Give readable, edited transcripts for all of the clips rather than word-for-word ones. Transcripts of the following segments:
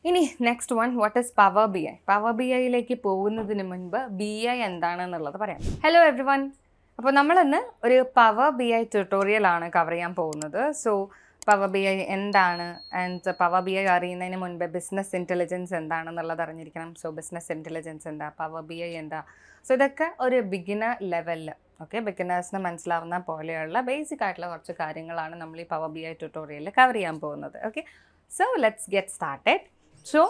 ഇനി next one, what is power B I? Power B ഐയിലേക്ക് പോകുന്നതിന് മുൻപ് ബി ഐ എന്താണെന്നുള്ളത് പറയാം. Hello every one. അപ്പോൾ നമ്മളിന്ന് ഒരു പവർ ബി ഐ ട്യൂട്ടോറിയലാണ് കവർ ചെയ്യാൻ പോകുന്നത്. സോ പവർ ബി ഐ എന്താണ്, ആൻഡ് പവർ ബി ഐ അറിയുന്നതിന് മുൻപ് ബിസിനസ് ഇൻ്റലിജൻസ് എന്താണെന്നുള്ളത് അറിഞ്ഞിരിക്കണം. സോ ബിസിനസ് ഇൻ്റലിജൻസ് എന്താ, പവർ ബി ഐ എന്താ, സോ ഇതൊക്കെ ഒരു ബിഗിനർ ലെവലിൽ, ഓക്കെ, ബിഗിനേഴ്സിന് മനസ്സിലാവുന്ന പോലെയുള്ള ബേസിക് ആയിട്ടുള്ള കുറച്ച് കാര്യങ്ങളാണ് നമ്മൾ ഈ പവർ ബി ഐ ട്യൂട്ടോറിയലിൽ കവർ ചെയ്യാൻ പോകുന്നത്. Okay, so let's get started. So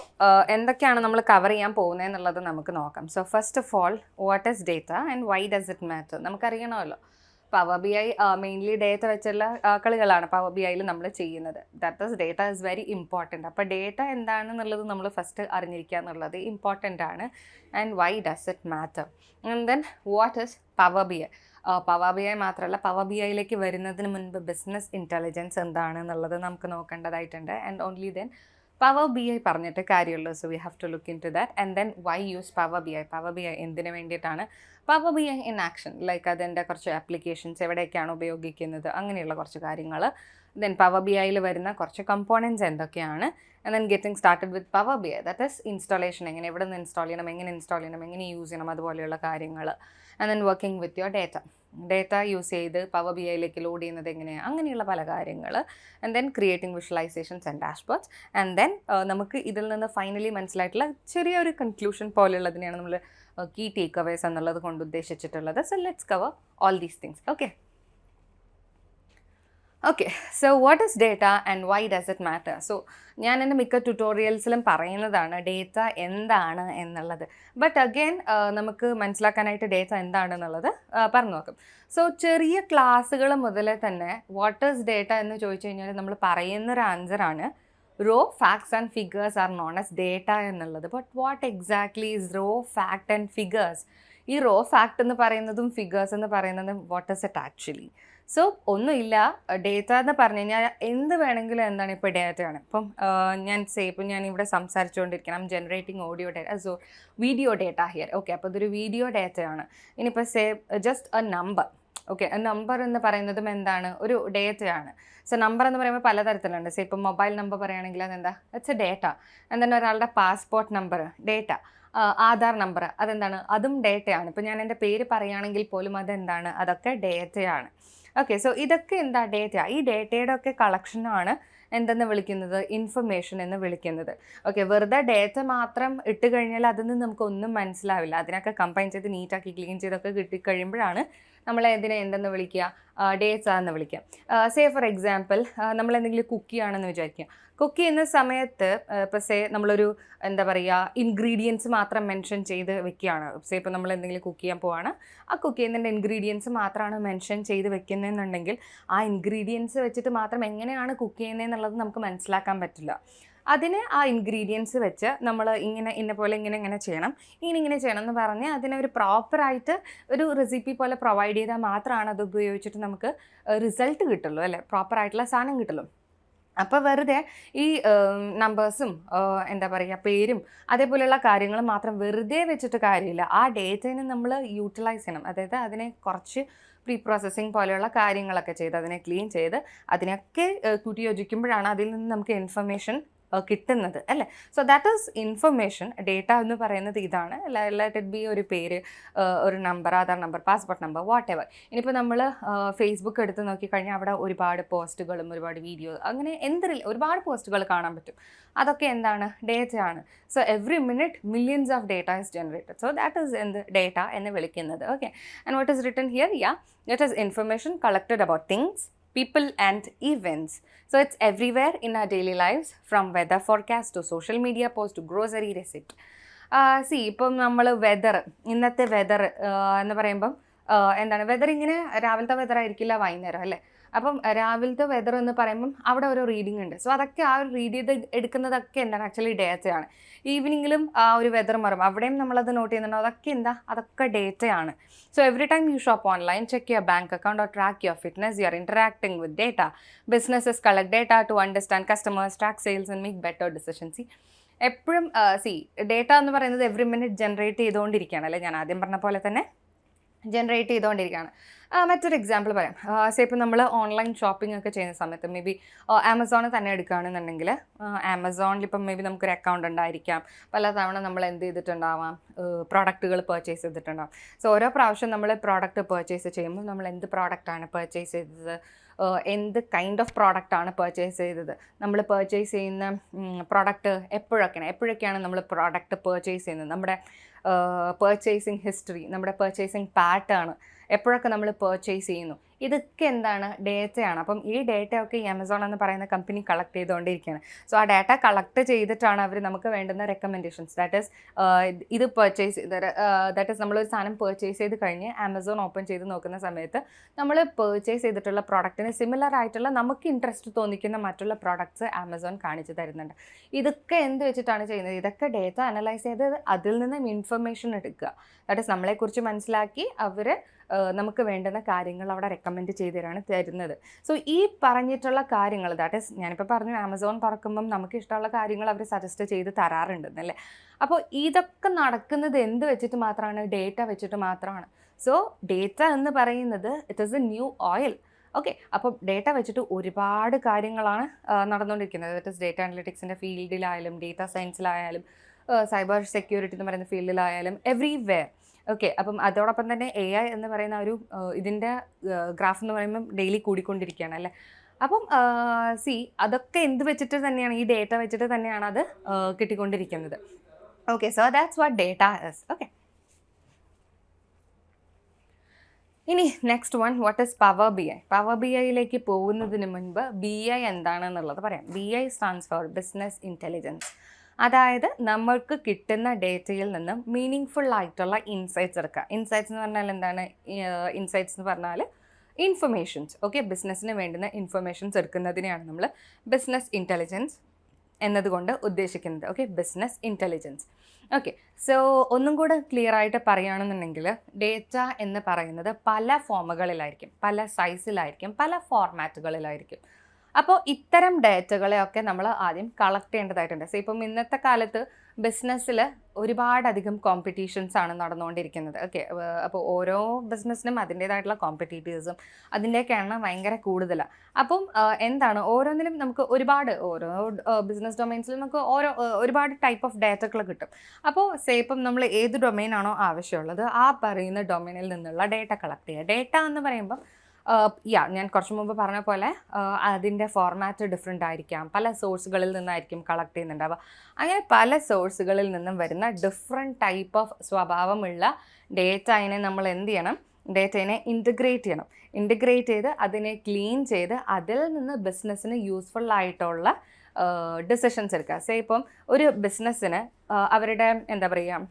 എന്തൊക്കെയാണ് നമ്മൾ കവർ ചെയ്യാൻ പോകുന്നത് എന്നുള്ളത് നമുക്ക് നോക്കാം. So first of all, what is data and why does it matter? നമുക്കറിയണമല്ലോ, power B I mainly data വെച്ചുള്ള കളികളാണ് പവർ ബി ഐയിൽ നമ്മൾ ചെയ്യുന്നത്. That is data is very important. അപ്പോൾ ഡേറ്റ എന്താണെന്നുള്ളത് നമ്മൾ ഫസ്റ്റ് അറിഞ്ഞിരിക്കുക എന്നുള്ളത് ഇമ്പോർട്ടൻ്റ് ആണ്. And why does it matter, and then what is power B I? Power B I മാത്രമല്ല, പവർ ബി ഐയിലേക്ക് വരുന്നതിന് മുൻപ് ബിസിനസ് ഇൻ്റലിജൻസ് എന്താണെന്നുള്ളത് നമുക്ക് നോക്കേണ്ടതായിട്ടുണ്ട്. And only then Power B I പറഞ്ഞിട്ട് കാര്യമുള്ളൂ. So we have to look into that. And then why use Power B I? Power B I എന്തിനു വേണ്ടിയിട്ടാണ്? Power B I in action, like അതിൻ്റെ കുറച്ച് applications എവിടെയൊക്കെയാണ് ഉപയോഗിക്കുന്നത്, അങ്ങനെയുള്ള കുറച്ച് കാര്യങ്ങൾ. ദെൻ പവർ ബി ഐയിൽ വരുന്ന കുറച്ച് കമ്പോണൻറ്റ്സ് എന്തൊക്കെയാണ്. And then getting started with power B I, that is installation, എങ്ങനെ എവിടെ നിന്ന് ഇൻസ്റ്റാൾ ചെയ്യണം, എങ്ങനെ ഇൻസ്റ്റാൾ ചെയ്യണം, എങ്ങനെ യൂസ് ചെയ്യണം, അതുപോലെയുള്ള കാര്യങ്ങൾ. And then working with your data use ചെയ്ത് പവർ ബി ഐയിലേക്ക് ലോഡ് ചെയ്യുന്നത് എങ്ങനെയാണ്, അങ്ങനെയുള്ള പല കാര്യങ്ങൾ. And then creating visualisations and dashboards. And then നമുക്ക് ഇതിൽ നിന്ന് ഫൈനലി മനസ്സിലായിട്ടുള്ള ചെറിയൊരു കൺക്ലൂഷൻ പോലെയുള്ളതിനെയാണ് നമ്മൾ കീ ടേക്ക് അവേസ് എന്നുള്ളത് കൊണ്ട് ഉദ്ദേശിച്ചിട്ടുള്ളത്. So let's cover all these things. Okay, so what is data and why does it matter? So ഞാൻ എൻ്റെ മിക്ക ട്യൂട്ടോറിയൽസിലും പറയുന്നതാണ് ഡേറ്റ എന്താണ് എന്നുള്ളത്. ബട്ട് അഗെയിൻ നമുക്ക് മനസ്സിലാക്കാനായിട്ട് ഡേറ്റ എന്താണെന്നുള്ളത് പറഞ്ഞു നോക്കും. സോ ചെറിയ ക്ലാസ്സുകൾ മുതലേ തന്നെ വാട്ട് ഈസ് ഡേറ്റ എന്ന് ചോദിച്ചു കഴിഞ്ഞാൽ നമ്മൾ പറയുന്നൊരു ആൻസറാണ് raw facts and figures are known as data എന്നുള്ളത്. But what exactly is raw fact and figures? ഈ റോ ഫാക്ട് എന്ന് പറയുന്നതും ഫിഗേഴ്സ് എന്ന് പറയുന്നതും what is it actually? So ഒന്നുമില്ല, ഡേറ്റ എന്ന് പറഞ്ഞു കഴിഞ്ഞാൽ എന്ത് വേണമെങ്കിലും എന്താണ് ഇപ്പോൾ ഡേറ്റയാണ്. ഇപ്പം ഇപ്പം ഞാനിവിടെ സംസാരിച്ചുകൊണ്ടിരിക്കണം, generating audio data, so video data here. Okay, അപ്പോൾ ഇതൊരു വീഡിയോ ഡേറ്റയാണ്. ഇനിയിപ്പോൾ just a number. Okay, number എന്ന് പറയുന്നതും എന്താണ്? ഒരു ഡേറ്റയാണ്. സോ നമ്പർ എന്ന് പറയുമ്പോൾ പലതരത്തിലുണ്ട്. ഇപ്പം മൊബൈൽ നമ്പർ പറയുകയാണെങ്കിൽ അതെന്താ? It's A data. എന്താണ് ഒരാളുടെ passport number? Data. Aadhaar number അതെന്താണ്? അതും ഡേറ്റയാണ്. ഇപ്പം ഞാൻ എൻ്റെ പേര് പറയുകയാണെങ്കിൽ പോലും അതെന്താണ്? അതൊക്കെ ഡേറ്റയാണ്. ഓക്കെ, സോ ഇതൊക്കെ എന്താ? ഡേറ്റ. ഈ ഡേറ്റയുടെ ഒക്കെ കളക്ഷനാണ് എന്തെന്ന് വിളിക്കുന്നത്? ഇൻഫർമേഷൻ എന്ന് വിളിക്കുന്നത്. ഓക്കെ, വെറുതെ ഡേറ്റ മാത്രം ഇട്ട് കഴിഞ്ഞാൽ അതിൽ നിന്ന് നമുക്കൊന്നും മനസ്സിലാവില്ല. അതിനൊക്കെ കമ്പൈൻ ചെയ്ത് നീറ്റാക്കി ക്ലീൻ ചെയ്തൊക്കെ കിട്ടിക്കഴിയുമ്പോഴാണ് നമ്മൾ എന്തെന്ന് വിളിക്കുക? ഡേറ്റ എന്ന് വിളിക്കുക. സേ ഫോർ എക്സാമ്പിൾ, നമ്മൾ എന്തെങ്കിലും കുക്ക് ചെയ്യുകയാണെന്ന് വിചാരിക്കുക. കുക്ക് ചെയ്യുന്ന സമയത്ത് ഇപ്പോൾ നമ്മളൊരു എന്താ പറയുക, ഇൻഗ്രീഡിയൻസ് മാത്രം മെൻഷൻ ചെയ്ത് വെക്കുകയാണ്. ഇപ്പോൾ നമ്മൾ എന്തെങ്കിലും കുക്ക് ചെയ്യാൻ പോവാണ്, ആ കുക്ക് ചെയ്യുന്നതിൻ്റെ ഇൻഗ്രീഡിയൻസ് മാത്രമാണ് മെൻഷൻ ചെയ്ത് വെക്കുന്നതെന്നുണ്ടെങ്കിൽ ആ ഇൻഗ്രീഡിയൻസ് വെച്ചിട്ട് മാത്രം എങ്ങനെയാണ് കുക്ക് ചെയ്യുന്നതെന്നുള്ളത് നമുക്ക് മനസ്സിലാക്കാൻ പറ്റില്ല. അതിന് ആ ഇൻഗ്രീഡിയൻസ് വെച്ച് നമ്മൾ ഇന്ന പോലെ ഇങ്ങനെ ചെയ്യണം, ഇങ്ങനെ ചെയ്യണം എന്ന് പറഞ്ഞ് അതിനെ ഒരു പ്രോപ്പറായിട്ട് ഒരു റെസിപ്പി പോലെ പ്രൊവൈഡ് ചെയ്താൽ മാത്രമാണ് അത് ഉപയോഗിച്ചിട്ട് നമുക്ക് റിസൾട്ട് കിട്ടുള്ളൂ, അല്ലേ? പ്രോപ്പറായിട്ടുള്ള സാധനം കിട്ടുള്ളൂ. അപ്പോൾ വെറുതെ ഈ നമ്പേഴ്സും എന്താ പറയുക, പേരും അതേപോലെയുള്ള കാര്യങ്ങൾ മാത്രം വെറുതെ വെച്ചിട്ട് കാര്യമില്ല. ആ ഡേറ്റനെ നമ്മൾ യൂട്ടിലൈസ് ചെയ്യണം. അതായത് അതിനെ കുറച്ച് പ്രീ പ്രോസസ്സിങ് പോലെയുള്ള കാര്യങ്ങളൊക്കെ ചെയ്ത് അതിനെ ക്ലീൻ ചെയ്ത് അതിനൊക്കെ കൂട്ടിയോജിക്കുമ്പോഴാണ് അതിൽ നിന്ന് നമുക്ക് ഇൻഫർമേഷൻ കിട്ടുന്നത്, അല്ലേ? So that is information. Data എന്ന് പറയുന്നത് ഇതാണ്. ലെറ്റ് ഇറ്റ് ബി ഒരു പേര്, ഒരു number, Aadhaar number, passport number, what ever. ഇനിയിപ്പോൾ നമ്മൾ ഫേസ്ബുക്ക് എടുത്ത് നോക്കിക്കഴിഞ്ഞാൽ അവിടെ ഒരുപാട് പോസ്റ്റുകളും ഒരുപാട് വീഡിയോ, അങ്ങനെ ഒരുപാട് പോസ്റ്റുകൾ കാണാൻ പറ്റും. അതൊക്കെ എന്താണ്? ഡേറ്റയാണ്. So every minute millions of data is generated. So that is data എന്ന് വിളിക്കുന്നത്. Okay, and what is written here? That is information collected about things, people and events. So it's everywhere in our daily lives, from weather forecast to social media post to grocery receipt. ഇപ്പം നമ്മൾ ഇന്നത്തെ weather എന്ന് പറയുമ്പം എന്താണ്? Weather ഇങ്ങനെ രാവിലത്തെ weather ആയിരിക്കില്ല വൈകുന്നേരം, അല്ലേ? അപ്പം രാവിലത്തെ വെതർ എന്ന് പറയുമ്പം അവിടെ ഓരോ റീഡിംഗ് ഉണ്ട്. സോ അതൊക്കെ ആ ഒരു റീഡ് ചെയ്ത് എടുക്കുന്നതൊക്കെ എന്താണ്? ആക്ച്വലി ഡേറ്റയാണ്. ഈവനിങ്ങിലും ആ ഒരു വെതർ മാറും, അവിടെയും നമ്മളത് നോട്ട് ചെയ്യുന്നുണ്ടോ? അതൊക്കെ ഡേറ്റയാണ്. So every time you shop online, check your bank account or track your fitness, you are interacting with data. Businesses collect data to understand customers, track sales and make better decisions. എപ്പോഴും data എന്ന് പറയുന്നത് every minute generate ചെയ്തുകൊണ്ടിരിക്കുകയാണ്, അല്ലേ? ഞാൻ ആദ്യം പറഞ്ഞ പോലെ തന്നെ ജനറേറ്റ് ചെയ്തുകൊണ്ടിരിക്കുകയാണ്. മറ്റൊരു എക്സാമ്പിൾ പറയാം. സേ ഇപ്പോൾ നമ്മൾ ഓൺലൈൻ ഷോപ്പിംഗ് ഒക്കെ ചെയ്യുന്ന സമയത്ത് മേ ബി ആമസോണിൽ തന്നെ എടുക്കുകയാണെന്നുണ്ടെങ്കിൽ ആമസോണിൽ ഇപ്പം മേ ബി നമുക്കൊരു അക്കൗണ്ട് ഉണ്ടായിരിക്കാം. പലതവണ നമ്മൾ എന്ത് ചെയ്തിട്ടുണ്ടാവാം, പ്രോഡക്റ്റുകൾ പർച്ചേസ് ചെയ്തിട്ടുണ്ടാവും. സോ ഓരോ പ്രാവശ്യം നമ്മൾ പ്രോഡക്റ്റ് പർച്ചേസ് ചെയ്യുമ്പോൾ നമ്മൾ എന്ത് പ്രോഡക്റ്റാണ് പർച്ചേസ് ചെയ്തത്, എന്ത് കൈൻഡ് ഓഫ് പ്രോഡക്റ്റാണ് പർച്ചേസ് ചെയ്തത്, നമ്മൾ പർച്ചേസ് ചെയ്യുന്ന പ്രോഡക്റ്റ് എപ്പോഴൊക്കെയാണ് നമ്മൾ പ്രോഡക്റ്റ് പർച്ചേസ് ചെയ്യുന്നത്, നമ്മുടെ പർച്ചേസിങ് ഹിസ്റ്ററി, നമ്മുടെ പർച്ചേസിങ് പാറ്റേൺ, എപ്പോഴൊക്കെ നമ്മൾ പർച്ചേസ് ചെയ്യുന്നു, ഇതൊക്കെ എന്താണ്, ഡേറ്റയാണ്. അപ്പം ഈ ഡേറ്റയൊക്കെ ഈ ആമസോൺ എന്ന് പറയുന്ന കമ്പനി കളക്ട് ചെയ്തുകൊണ്ടിരിക്കുകയാണ്. സോ ആ ഡേറ്റ കളക്ട് ചെയ്തിട്ടാണ് അവർ നമുക്ക് വേണ്ടുന്ന റെക്കമെൻഡേഷൻസ്, ദാറ്റ് ഈസ് ഇത് പർച്ചേസ് ദാറ്റ് ഈസ് നമ്മളൊരു സാധനം പർച്ചേസ് ചെയ്ത് കഴിഞ്ഞ് ആമസോൺ ഓപ്പൺ ചെയ്ത് നോക്കുന്ന സമയത്ത് നമ്മൾ പർച്ചേസ് ചെയ്തിട്ടുള്ള പ്രോഡക്റ്റിന് സിമിലർ ആയിട്ടുള്ള നമുക്ക് ഇൻട്രസ്റ്റ് തോന്നിക്കുന്ന മറ്റുള്ള പ്രോഡക്ട്സ് ആമസോൺ കാണിച്ചു തരുന്നുണ്ട്. ഇതൊക്കെ എന്ത് വെച്ചിട്ടാണ് ചെയ്യുന്നത്, ഇതൊക്കെ ഡേറ്റ അനലൈസ് ചെയ്ത് അതിൽ നിന്നും ഇൻഫർമേഷൻ എടുക്കുക. ദാറ്റ് ഈസ് നമ്മളെക്കുറിച്ച് മനസ്സിലാക്കി അവർ നമുക്ക് വേണ്ടുന്ന കാര്യങ്ങൾ അവിടെ റെക്കമെൻഡ് ചെയ്തിട്ടാണ് തരുന്നത്. സോ ഈ പറഞ്ഞിട്ടുള്ള കാര്യങ്ങൾ, ദാറ്റ് ഈസ് ഞാനിപ്പോൾ പറഞ്ഞു ആമസോൺ തുറക്കുമ്പം നമുക്ക് ഇഷ്ടമുള്ള കാര്യങ്ങൾ അവർ സജസ്റ്റ് ചെയ്ത് തരാറുണ്ടെന്നല്ലേ. അപ്പോൾ ഇതൊക്കെ നടക്കുന്നത് എന്ത് വെച്ചിട്ട് മാത്രമാണ്, ഡേറ്റ വെച്ചിട്ട് മാത്രമാണ്. സോ ഡേറ്റ എന്ന് പറയുന്നത് it is a new oil. Okay, അപ്പോൾ ഡേറ്റ വെച്ചിട്ട് ഒരുപാട് കാര്യങ്ങളാണ് നടന്നുകൊണ്ടിരിക്കുന്നത്. ദാറ്റ് ഈസ് ഡേറ്റ അനലിറ്റിക്സിൻ്റെ ഫീൽഡിലായാലും ഡേറ്റ സയൻസിലായാലും സൈബർ സെക്യൂരിറ്റി എന്ന് പറയുന്ന ഫീൽഡിലായാലും എവ്രിവെയർ. ഓക്കെ, അപ്പം അതോടൊപ്പം തന്നെ AI എന്ന് പറയുന്ന ഒരു ഇതിൻ്റെ ഗ്രാഫ് എന്ന് പറയുമ്പം ഡെയിലി കൂടിക്കൊണ്ടിരിക്കുകയാണ് അല്ലേ. അപ്പം അതൊക്കെ എന്ത് വെച്ചിട്ട് തന്നെയാണ്, ഈ ഡേറ്റ വെച്ചിട്ട് തന്നെയാണ് അത് കിട്ടിക്കൊണ്ടിരിക്കുന്നത്. Okay, so that's what data is. Okay, ഇനി next one, what is Power BI. Power BIയിലേക്ക് പോകുന്നതിന് മുൻപ് BI എന്താണെന്നുള്ളത് പറയാം. BI stands for business intelligence. അതായത് നമ്മൾക്ക് കിട്ടുന്ന ഡേറ്റയിൽ നിന്നും മീനിങ് ഫുൾ ആയിട്ടുള്ള ഇൻസൈറ്റ്സ് എടുക്കുക. ഇൻസൈറ്റ്സ് എന്ന് പറഞ്ഞാൽ എന്താണ്, ഇൻസൈറ്റ്സ് എന്ന് പറഞ്ഞാൽ ഇൻഫർമേഷൻസ്. ഓക്കെ, ബിസിനസ്സിന് വേണ്ടുന്ന ഇൻഫർമേഷൻസ് എടുക്കുന്നതിനെയാണ് നമ്മൾ ബിസിനസ് ഇൻ്റലിജൻസ് എന്നതുകൊണ്ട് ഉദ്ദേശിക്കുന്നത്. Okay, business intelligence. Okay, so ഒന്നും കൂടെ ക്ലിയർ ആയിട്ട് പറയുകയാണെന്നുണ്ടെങ്കിൽ ഡേറ്റ എന്ന് പറയുന്നത് പല ഫോമുകളിലായിരിക്കും, പല സൈസിലായിരിക്കും, പല ഫോർമാറ്റുകളിലായിരിക്കും. അപ്പോൾ ഇത്തരം ഡേറ്റകളെയൊക്കെ നമ്മൾ ആദ്യം കളക്ട് ചെയ്യേണ്ടതായിട്ടുണ്ട്. സോ ഇപ്പം ഇന്നത്തെ കാലത്ത് ബിസിനസ്സിൽ ഒരുപാടധികം കോമ്പറ്റീഷൻസ് ആണ് നടന്നുകൊണ്ടിരിക്കുന്നത്. ഓക്കെ, അപ്പോൾ ഓരോ ബിസിനസ്സിനും അതിൻ്റേതായിട്ടുള്ള കോമ്പറ്റീറ്റേഴ്സും അതിൻ്റെയൊക്കെ എണ്ണം ഭയങ്കര കൂടുതലാണ്. അപ്പം എന്താണ്, ഓരോന്നിനും നമുക്ക് ഓരോ ബിസിനസ് ഡൊമൈൻസിലും നമുക്ക് ഒരുപാട് ടൈപ്പ് ഓഫ് ഡേറ്റകൾ കിട്ടും. അപ്പോൾ ഇപ്പം നമ്മൾ ഏത് ഡൊമൈനാണോ ആവശ്യമുള്ളത് ആ പറയുന്ന ഡൊമൈനിൽ നിന്നുള്ള ഡേറ്റ കളക്ട് ചെയ്യുക. ഡേറ്റ എന്ന് പറയുമ്പം ഞാൻ കുറച്ച് മുമ്പ് പറഞ്ഞ പോലെ അതിൻ്റെ ഫോർമാറ്റ് ഡിഫറെൻ്റ് ആയിരിക്കാം, പല സോഴ്സുകളിൽ നിന്നായിരിക്കും കളക്ട് ചെയ്യുന്നുണ്ടാവുക. അങ്ങനെ പല സോഴ്സുകളിൽ നിന്നും വരുന്ന ഡിഫറെൻറ്റ് ടൈപ്പ് ഓഫ് സ്വഭാവമുള്ള ഡേറ്റയിനെ നമ്മൾ എന്ത് ചെയ്യണം, ഡേറ്റയിനെ ഇൻറ്റഗ്രേറ്റ് ചെയ്യണം. ഇൻറ്റഗ്രേറ്റ് ചെയ്ത് അതിനെ ക്ലീൻ ചെയ്ത് അതിൽ നിന്ന് ബിസിനസ്സിന് യൂസ്ഫുൾ ആയിട്ടുള്ള ഡിസിഷൻസ് എടുക്കുക. ഇപ്പം ഒരു ബിസിനസ്സിന് അവരുടെ എന്താ പറയുക,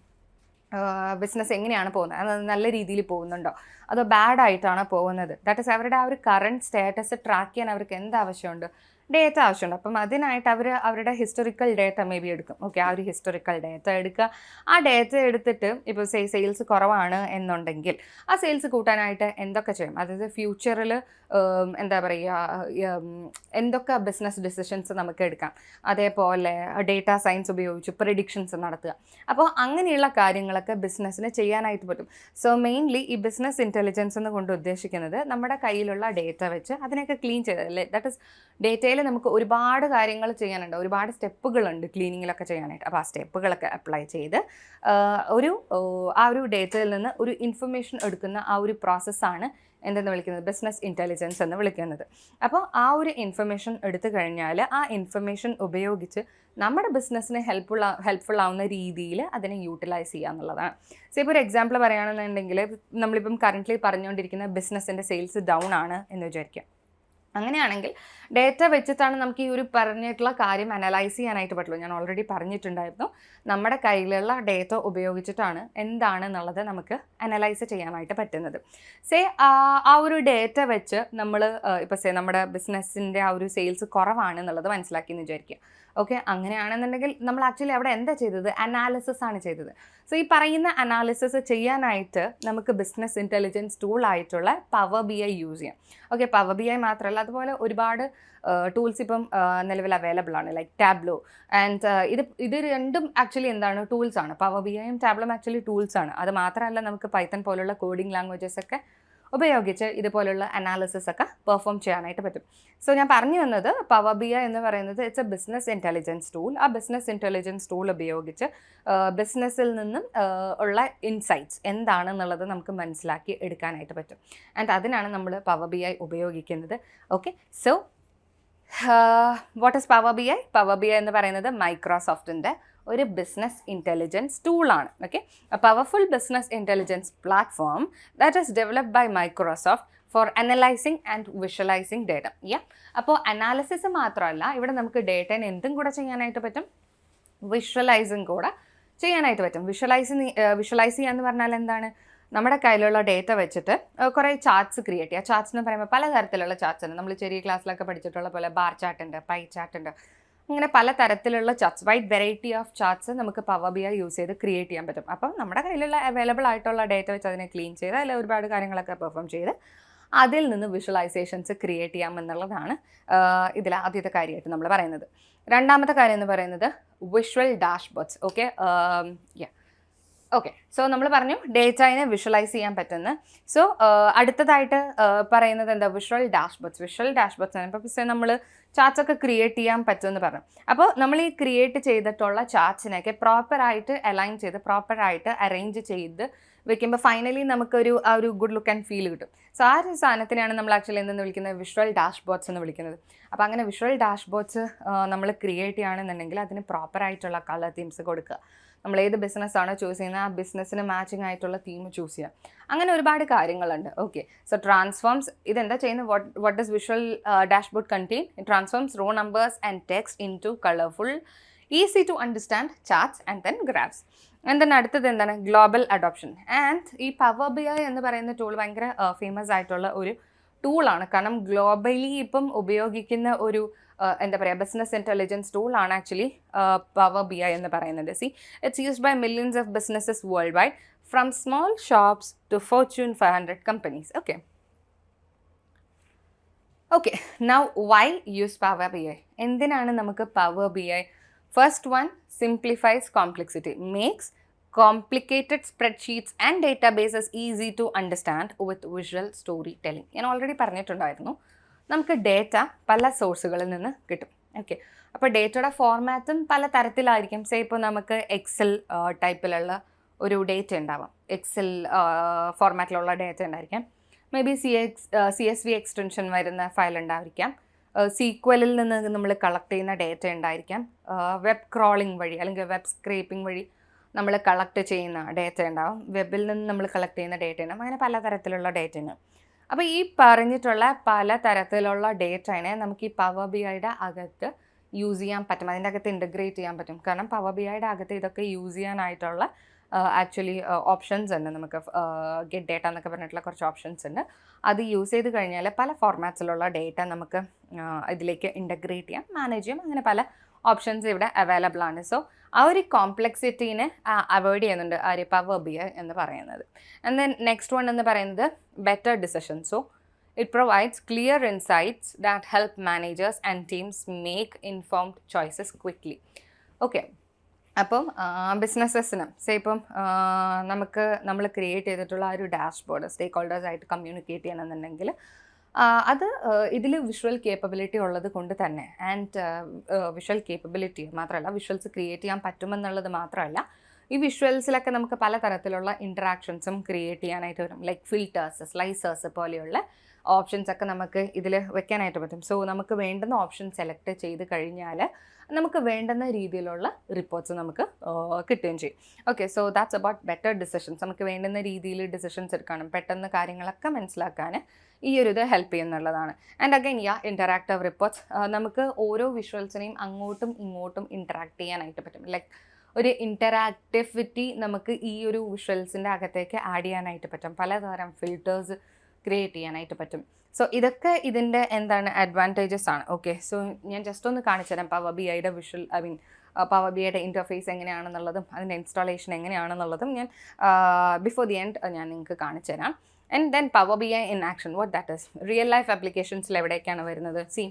ബിസിനസ് എങ്ങനെയാണ് പോകുന്നത്, അത് നല്ല രീതിയിൽ പോകുന്നുണ്ടോ അതോ ബാഡ് ആയിട്ടാണോ പോകുന്നത്, ദാറ്റ് ഈസ് അവരുടെ ആ ഒരു കറണ്ട് സ്റ്റാറ്റസ് ട്രാക്ക് ചെയ്യാൻ അവർക്ക് എന്ത് ആവശ്യമുണ്ട്, ഡേറ്റ ആവശ്യമുണ്ട്. അപ്പം അതിനായിട്ട് അവരുടെ ഹിസ്റ്റോറിക്കൽ ഡേറ്റ മേ ബി എടുക്കും. ഓക്കെ, ആ ഒരു ഹിസ്റ്റോറിക്കൽ ഡേറ്റ എടുക്കുക. ആ ഡേറ്റ എടുത്തിട്ട് ഇപ്പോൾ സെയിൽസ് കുറവാണ് എന്നുണ്ടെങ്കിൽ ആ സെയിൽസ് കൂട്ടാനായിട്ട് എന്തൊക്കെ ചെയ്യും, അതായത് ഫ്യൂച്ചറിൽ എന്താ പറയുക, എന്തൊക്കെ ബിസിനസ് ഡിസിഷൻസ് നമുക്ക് എടുക്കാം, അതേപോലെ ഡേറ്റ സയൻസ് ഉപയോഗിച്ച് പ്രെഡിക്ഷൻസ് നടത്തുക. അപ്പോൾ അങ്ങനെയുള്ള കാര്യങ്ങളൊക്കെ ബിസിനസ്സിന് ചെയ്യാനായിട്ട് പറ്റും. സോ മെയിൻലി ഈ ബിസിനസ് ഇൻ്റലിജൻസ് എന്ന് കൊണ്ട് ഉദ്ദേശിക്കുന്നത് നമ്മുടെ കയ്യിലുള്ള ഡേറ്റ വെച്ച് അതിനൊക്കെ ക്ലീൻ ചെയ്തല്ലേ. ദാറ്റ് ഇസ് ഡേറ്റയിൽ നമുക്ക് ഒരുപാട് കാര്യങ്ങൾ ചെയ്യാനുണ്ട്, ഒരുപാട് സ്റ്റെപ്പുകളുണ്ട് ക്ലീനിങ്ങിലൊക്കെ ചെയ്യാനായിട്ട്. അപ്പോൾ ആ സ്റ്റെപ്പുകളൊക്കെ അപ്ലൈ ചെയ്ത് ആ ഒരു ഡേറ്റയിൽ നിന്ന് ഒരു ഇൻഫർമേഷൻ എടുക്കുന്ന ആ ഒരു പ്രോസസ്സാണ് എന്തെന്ന് വിളിക്കുന്നത്, ബിസിനസ് ഇൻ്റലിജൻസ് എന്ന് വിളിക്കുന്നത്. അപ്പോൾ ആ ഒരു ഇൻഫർമേഷൻ എടുത്തു കഴിഞ്ഞാൽ ആ ഇൻഫർമേഷൻ ഉപയോഗിച്ച് നമ്മുടെ ബിസിനസ്സിന് ഹെൽപ്ഫുൾ ആവുന്ന രീതിയിൽ അതിനെ യൂട്ടിലൈസ് ചെയ്യുക എന്നുള്ളതാണ്. ഇപ്പോൾ ഒരു എക്സാമ്പിൾ പറയുകയാണെന്നുണ്ടെങ്കിൽ നമ്മളിപ്പം കറൻ്റ്ലി പറഞ്ഞുകൊണ്ടിരിക്കുന്ന ബിസിനസ്സിൻ്റെ സെയിൽസ് ഡൗൺ ആണ് എന്ന് വിചാരിക്കുക. അങ്ങനെയാണെങ്കിൽ ഡേറ്റ വെച്ചിട്ടാണ് നമുക്ക് ഈ ഒരു പറഞ്ഞിട്ടുള്ള കാര്യം അനലൈസ് ചെയ്യാനായിട്ട് പറ്റുള്ളൂ. ഞാൻ ഓൾറെഡി പറഞ്ഞിട്ടുണ്ടായിരുന്നു, നമ്മുടെ കയ്യിലുള്ള ഡേറ്റ ഉപയോഗിച്ചിട്ടാണ് എന്താണെന്നുള്ളത് നമുക്ക് അനലൈസ് ചെയ്യാനായിട്ട് പറ്റുന്നത്. ആ ഒരു ഡേറ്റ വെച്ച് നമ്മൾ ഇപ്പോൾ നമ്മുടെ ബിസിനസ്സിൻ്റെ ആ ഒരു സെയിൽസ് കുറവാണെന്നുള്ളത് മനസ്സിലാക്കിയെന്ന് വിചാരിക്കുക. ഓക്കെ, അങ്ങനെയാണെന്നുണ്ടെങ്കിൽ നമ്മൾ ആക്ച്വലി അവിടെ എന്താ ചെയ്തത്, അനാലിസിസ് ആണ് ചെയ്തത്. സോ ഈ പറയുന്ന അനാലിസിസ് ചെയ്യാനായിട്ട് നമുക്ക് ബിസിനസ് ഇൻ്റലിജൻസ് ടൂൾ ആയിട്ടുള്ള പവർ BI യൂസ് ചെയ്യാം. ഓക്കെ, പവർ BI മാത്രമല്ല അതുപോലെ ഒരുപാട് ടൂൾസ് ഇപ്പം നിലവിൽ അവൈലബിൾ ആണ്, ലൈക്ക് ടാബ്ലോ ആൻഡ് ഇത് രണ്ടും ആക്ച്വലി എന്താണ്, ടൂൾസാണ്. Power BIയും ടാബ്ലോയും actually ടൂൾസാണ്. അത് മാത്രമല്ല നമുക്ക് പൈത്തൺ പോലുള്ള കോഡിംഗ് ലാംഗ്വേജസ് ഒക്കെ ഉപയോഗിച്ച് ഇതുപോലുള്ള അനാലിസിസ് ഒക്കെ പെർഫോം ചെയ്യാനായിട്ട് പറ്റും. സോ ഞാൻ പറഞ്ഞു വന്നത് പവർ ബി ഐ എന്ന് പറയുന്നത് it's A business intelligence tool. ആ ബിസിനസ് ഇൻ്റലിജൻസ് ടൂൾ ഉപയോഗിച്ച് ബിസിനസ്സിൽ നിന്നും ഉള്ള ഇൻസൈറ്റ്സ് എന്താണെന്നുള്ളത് നമുക്ക് മനസ്സിലാക്കി എടുക്കാനായിട്ട് പറ്റും. ആൻഡ് അതിനാണ് നമ്മൾ പവർ ബി ഐ ഉപയോഗിക്കുന്നത്. Okay, so what is power B I? Power B I എന്ന് പറയുന്നത് മൈക്രോസോഫ്റ്റിൻ്റെ ഒരു ബിസിനസ് ഇൻ്റലിജൻസ് ടൂളാണ്. Okay, a powerful business intelligence platform that is developed by Microsoft for analysing and visualising data. അപ്പോൾ analysis മാത്രമല്ല, ഇവിടെ നമുക്ക് ഡേറ്റേനെ എന്തും കൂടെ ചെയ്യാനായിട്ട് പറ്റും, വിഷ്വലൈസിങ് കൂടെ ചെയ്യാനായിട്ട് പറ്റും. വിഷ്വലൈസ് ചെയ്യുക എന്ന് പറഞ്ഞാൽ എന്താണ്? നമ്മുടെ കയ്യിലുള്ള ഡേറ്റ വെച്ചിട്ട് കുറേ ചാർട്ട്സ് ക്രിയേറ്റ് ചെയ്യുക. ചാർട്ട്സ് എന്ന് പറയുമ്പോൾ പലതരത്തിലുള്ള ചാർട്ട്സ് ഉണ്ട്. നമ്മൾ ചെറിയ ക്ലാസ്സിലൊക്കെ പഠിച്ചിട്ടുള്ള പോലെ ബാർ ചാർട്ട് ഉണ്ട്, പൈ ചാർട്ട് ഉണ്ട്, അങ്ങനെ പല തരത്തിലുള്ള charts, wide variety of charts നമുക്ക് പവർ ബി ഐ യൂസ് ചെയ്ത് ക്രിയേറ്റ് ചെയ്യാൻ പറ്റും. അപ്പം നമ്മുടെ കയ്യിലുള്ള അവൈലബിൾ ആയിട്ടുള്ള ഡേറ്റ വെച്ച് അതിനെ ക്ലീൻ ചെയ്ത് അതിൽ ഒരുപാട് കാര്യങ്ങളൊക്കെ പെർഫോം ചെയ്ത് അതിൽ നിന്ന് വിഷ്വലൈസേഷൻസ് ക്രിയേറ്റ് ചെയ്യാമെന്നുള്ളതാണ് ഇതിൽ ആദ്യത്തെ കാര്യമായിട്ട് നമ്മൾ പറയുന്നത്. രണ്ടാമത്തെ കാര്യം എന്ന് പറയുന്നത് വിഷ്വൽ ഡാഷ്ബോർഡ്സ്. ഓക്കെ, സോ നമ്മൾ പറഞ്ഞു ഡേറ്റയിനെ വിഷ്വലൈസ് ചെയ്യാൻ പറ്റുന്ന. സോ അടുത്തതായിട്ട് പറയുന്നത് എന്താ? Visual dashboards. വിഷ്വൽ ഡാഷ്ബോർഡ്സ് ആണ് ഇപ്പോൾ നമ്മൾ ചാർട്ട്സ് ഒക്കെ ക്രിയേറ്റ് ചെയ്യാൻ പറ്റുമെന്ന് പറഞ്ഞു. അപ്പോൾ നമ്മൾ ഈ ക്രിയേറ്റ് ചെയ്തിട്ടുള്ള ചാർട്ട്സിനെയൊക്കെ പ്രോപ്പറായിട്ട് അലൈൻ ചെയ്ത് പ്രോപ്പറായിട്ട് അറേഞ്ച് ചെയ്ത് വെക്കുമ്പോൾ ഫൈനലി നമുക്കൊരു ആ ഒരു ഗുഡ് ലുക്ക് ആൻഡ് ഫീൽ കിട്ടും. സോ ആ ഒരു സാധനത്തിനാണ് നമ്മൾ ആക്ച്വലി എന്തെന്ന് വിളിക്കുന്നത്? വിഷ്വൽ ഡാഷ്ബോർഡ്സ് എന്ന് വിളിക്കുന്നത്. അപ്പോൾ അങ്ങനെ വിഷ്വൽ ഡാഷ്ബോർഡ്സ് നമ്മൾ ക്രിയേറ്റ് ചെയ്യുകയാണെന്നുണ്ടെങ്കിൽ അതിന് പ്രോപ്പറായിട്ടുള്ള കളർ തീംസ് കൊടുക്കുക. നമ്മൾ ഏത് ബിസിനസ്സാണോ ചൂസ് ചെയ്യുന്നത് ആ ബിസിനസ്സിന് മാച്ചിങ് ആയിട്ടുള്ള തീം ചൂസ് ചെയ്യുക. അങ്ങനെ ഒരുപാട് കാര്യങ്ങളുണ്ട്. ഓക്കെ, സോ ട്രാൻസ്ഫോംസ് ഇതെന്താ ചെയ്യുന്നത്? What does visual dashboard contain? It transforms raw numbers and text into colourful easy to understand charts and then graphs. And then അടുത്തത് എന്താണ്? Global adoption. ആൻഡ് ഈ power B I എന്ന് പറയുന്ന tool ഭയങ്കര famous ആയിട്ടുള്ള ഒരു ടൂളാണ്. കാരണം ഗ്ലോബലി ഇപ്പം ഉപയോഗിക്കുന്ന ഒരു എന്താ പറയുക ബിസിനസ് ഇൻ്റലിജൻസ് ടൂളാണ് ആക്ച്വലി പവർ ബി ഐ എന്ന് പറയുന്നത്. It's used by millions of businesses worldwide from small shops to Fortune 500 companies. Okay, now why use Power B I? എന്തിനാണ് നമുക്ക് Power B I? First one, simplifies complexity, makes complicated spreadsheets and databases easy to understand with visual storytelling. ഞാൻ already പറഞ്ഞിട്ടുണ്ടായിരുന്നു, നമുക്ക് data പല സോഴ്സുകളിൽ നിന്ന് കിട്ടും. Okay, അപ്പോൾ ഡേറ്റയുടെ ഫോർമാറ്റും പല തരത്തിലായിരിക്കും. സേ ഇപ്പോൾ നമുക്ക് എക്സൽ ടൈപ്പിലുള്ള ഒരു ഡേറ്റ ഉണ്ടാവാം, എക്സൽ ഫോർമാറ്റിലുള്ള ഡേറ്റ ഉണ്ടായിരിക്കാം. മേ ബി CSV എക്സ്റ്റൻഷൻ വരുന്ന ഫയൽ ഉണ്ടായിരിക്കാം. SQLിൽ നിന്ന് നമ്മൾ കളക്ട് ചെയ്യുന്ന ഡേറ്റ ഉണ്ടായിരിക്കാം. വെബ് ക്രോളിംഗ് വഴി അല്ലെങ്കിൽ വെബ് സ്ക്രേപ്പിംഗ് വഴി നമ്മൾ കളക്ട് ചെയ്യുന്ന ഡേറ്റ ഉണ്ടാവും. വെബിൽ നിന്ന് നമ്മൾ കളക്ട് ചെയ്യുന്ന ഡേറ്റ ഉണ്ടാവും. അങ്ങനെ പലതരത്തിലുള്ള ഡേറ്റ ഉണ്ട്. അപ്പോൾ ഈ പറഞ്ഞിട്ടുള്ള പല തരത്തിലുള്ള ഡേറ്റനെ നമുക്ക് ഈ പവർ ബി ഐയുടെ അകത്ത് യൂസ് ചെയ്യാൻ പറ്റും, അതിൻ്റെ അകത്ത് ഇൻ്റഗ്രേറ്റ് ചെയ്യാൻ പറ്റും. കാരണം പവർ ബി ഐയുടെ അകത്ത് ഇതൊക്കെ യൂസ് ചെയ്യാനായിട്ടുള്ള ആക്ച്വലി ഓപ്ഷൻസ് ഉണ്ട്. നമുക്ക് ഗെറ്റ് ഡേറ്റ എന്നൊക്കെ പറഞ്ഞിട്ടുള്ള കുറച്ച് ഓപ്ഷൻസ് ഉണ്ട്. അത് യൂസ് ചെയ്ത് കഴിഞ്ഞാൽ പല ഫോർമാറ്റ്സിലുള്ള ഡേറ്റ നമുക്ക് ഇതിലേക്ക് ഇൻ്റഗ്രേറ്റ് ചെയ്യാം, മാനേജ് ചെയ്യാം. അങ്ങനെ പല ഓപ്ഷൻസ് ഇവിടെ അവൈലബിൾ ആണ്. സോ ആ ഒരു കോംപ്ലക്സിറ്റീനെ അവോയ്ഡ് ചെയ്യുന്നുണ്ട് ആ ഒരു പവർ ബി ഐ എന്ന് പറയുന്നത്. ആൻഡ് ദെൻ നെക്സ്റ്റ് വൺ എന്ന് പറയുന്നത് better decision. So it provides clear insights that help managers and teams make informed choices quickly. Okay, അപ്പം ബിസിനസ്സസിന് ഇപ്പം നമ്മൾ ക്രിയേറ്റ് ചെയ്തിട്ടുള്ള ആ ഒരു ഡാഷ്ബോർഡ് സ്റ്റേക്ക് ഹോൾഡേഴ്സായിട്ട് കമ്മ്യൂണിക്കേറ്റ് ചെയ്യണമെന്നുണ്ടെങ്കിൽ അത് ഇതിൽ വിഷ്വൽ കേപ്പബിലിറ്റി ഉള്ളത് കൊണ്ട് തന്നെ, ആൻഡ് വിഷ്വൽ കേപ്പബിലിറ്റി മാത്രമല്ല വിഷ്വൽസ് ക്രിയേറ്റ് ചെയ്യാൻ പറ്റുമെന്നുള്ളത് മാത്രമല്ല, ഈ വിഷ്വൽസിലൊക്കെ നമുക്ക് പലതരത്തിലുള്ള ഇൻറ്ററാക്ഷൻസും ക്രിയേറ്റ് ചെയ്യാനായിട്ട് വരും. ലൈക്ക് ഫിൽറ്റേഴ്സ്, സ്ലൈസേഴ്സ് പോലെയുള്ള ഓപ്ഷൻസ് ഒക്കെ നമുക്ക് ഇതിൽ വെക്കാനായിട്ട് പറ്റും. സോ നമുക്ക് വേണ്ടുന്ന ഓപ്ഷൻ സെലക്ട് ചെയ്ത് കഴിഞ്ഞാൽ നമുക്ക് വേണ്ടുന്ന രീതിയിലുള്ള റിപ്പോർട്ട്സ് നമുക്ക് കിട്ടുകയും ചെയ്യും. Okay, so that's about better decisions. നമുക്ക് വേണ്ടുന്ന രീതിയിൽ ഡിസിഷൻസ് എടുക്കാനും പെട്ടെന്ന് കാര്യങ്ങളൊക്കെ മനസ്സിലാക്കാൻ ഈ ഒരു ഇത് ഹെൽപ്പ് ചെയ്യുന്നുള്ളതാണ്. ആൻഡ് അഗൈൻ ഇൻറ്ററാക്റ്റീവ് റിപ്പോർട്ട്സ്, നമുക്ക് ഓരോ വിഷ്വൽസിനെയും അങ്ങോട്ടും ഇങ്ങോട്ടും ഇൻറ്ററാക്ട് ചെയ്യാനായിട്ട് പറ്റും. ലൈക്ക് ഒരു ഇൻറ്ററാക്റ്റിവിറ്റി നമുക്ക് ഈ ഒരു വിഷ്വൽസിൻ്റെ അകത്തേക്ക് ആഡ് ചെയ്യാനായിട്ട് പറ്റും. പലതരം ഫിൽറ്റേഴ്സ് ക്രിയേറ്റ് ചെയ്യാനായിട്ട് പറ്റും. സോ ഇതൊക്കെ ഇതിൻ്റെ എന്താണ് അഡ്വാൻറ്റേജസ് ആണ്. ഓക്കെ, സോ ഞാൻ ജസ്റ്റ് ഒന്ന് കാണിച്ചു തരാം പവർ ബി ഐയുടെ വിഷ്വൽ പവർ ബി ഐയുടെ ഇൻ്റർഫേസ് എങ്ങനെയാണെന്നുള്ളതും അതിൻ്റെ ഇൻസ്റ്റാളേഷൻ എങ്ങനെയാണെന്നുള്ളതും ഞാൻ ബിഫോർ ദി എൻഡ് ഞാൻ നിങ്ങൾക്ക് കാണിച്ചു തരാം. And then Power B I in action, what that is. Real life ആപ്ലിക്കേഷൻസിൽ എവിടേക്കാണ് വരുന്നത്? C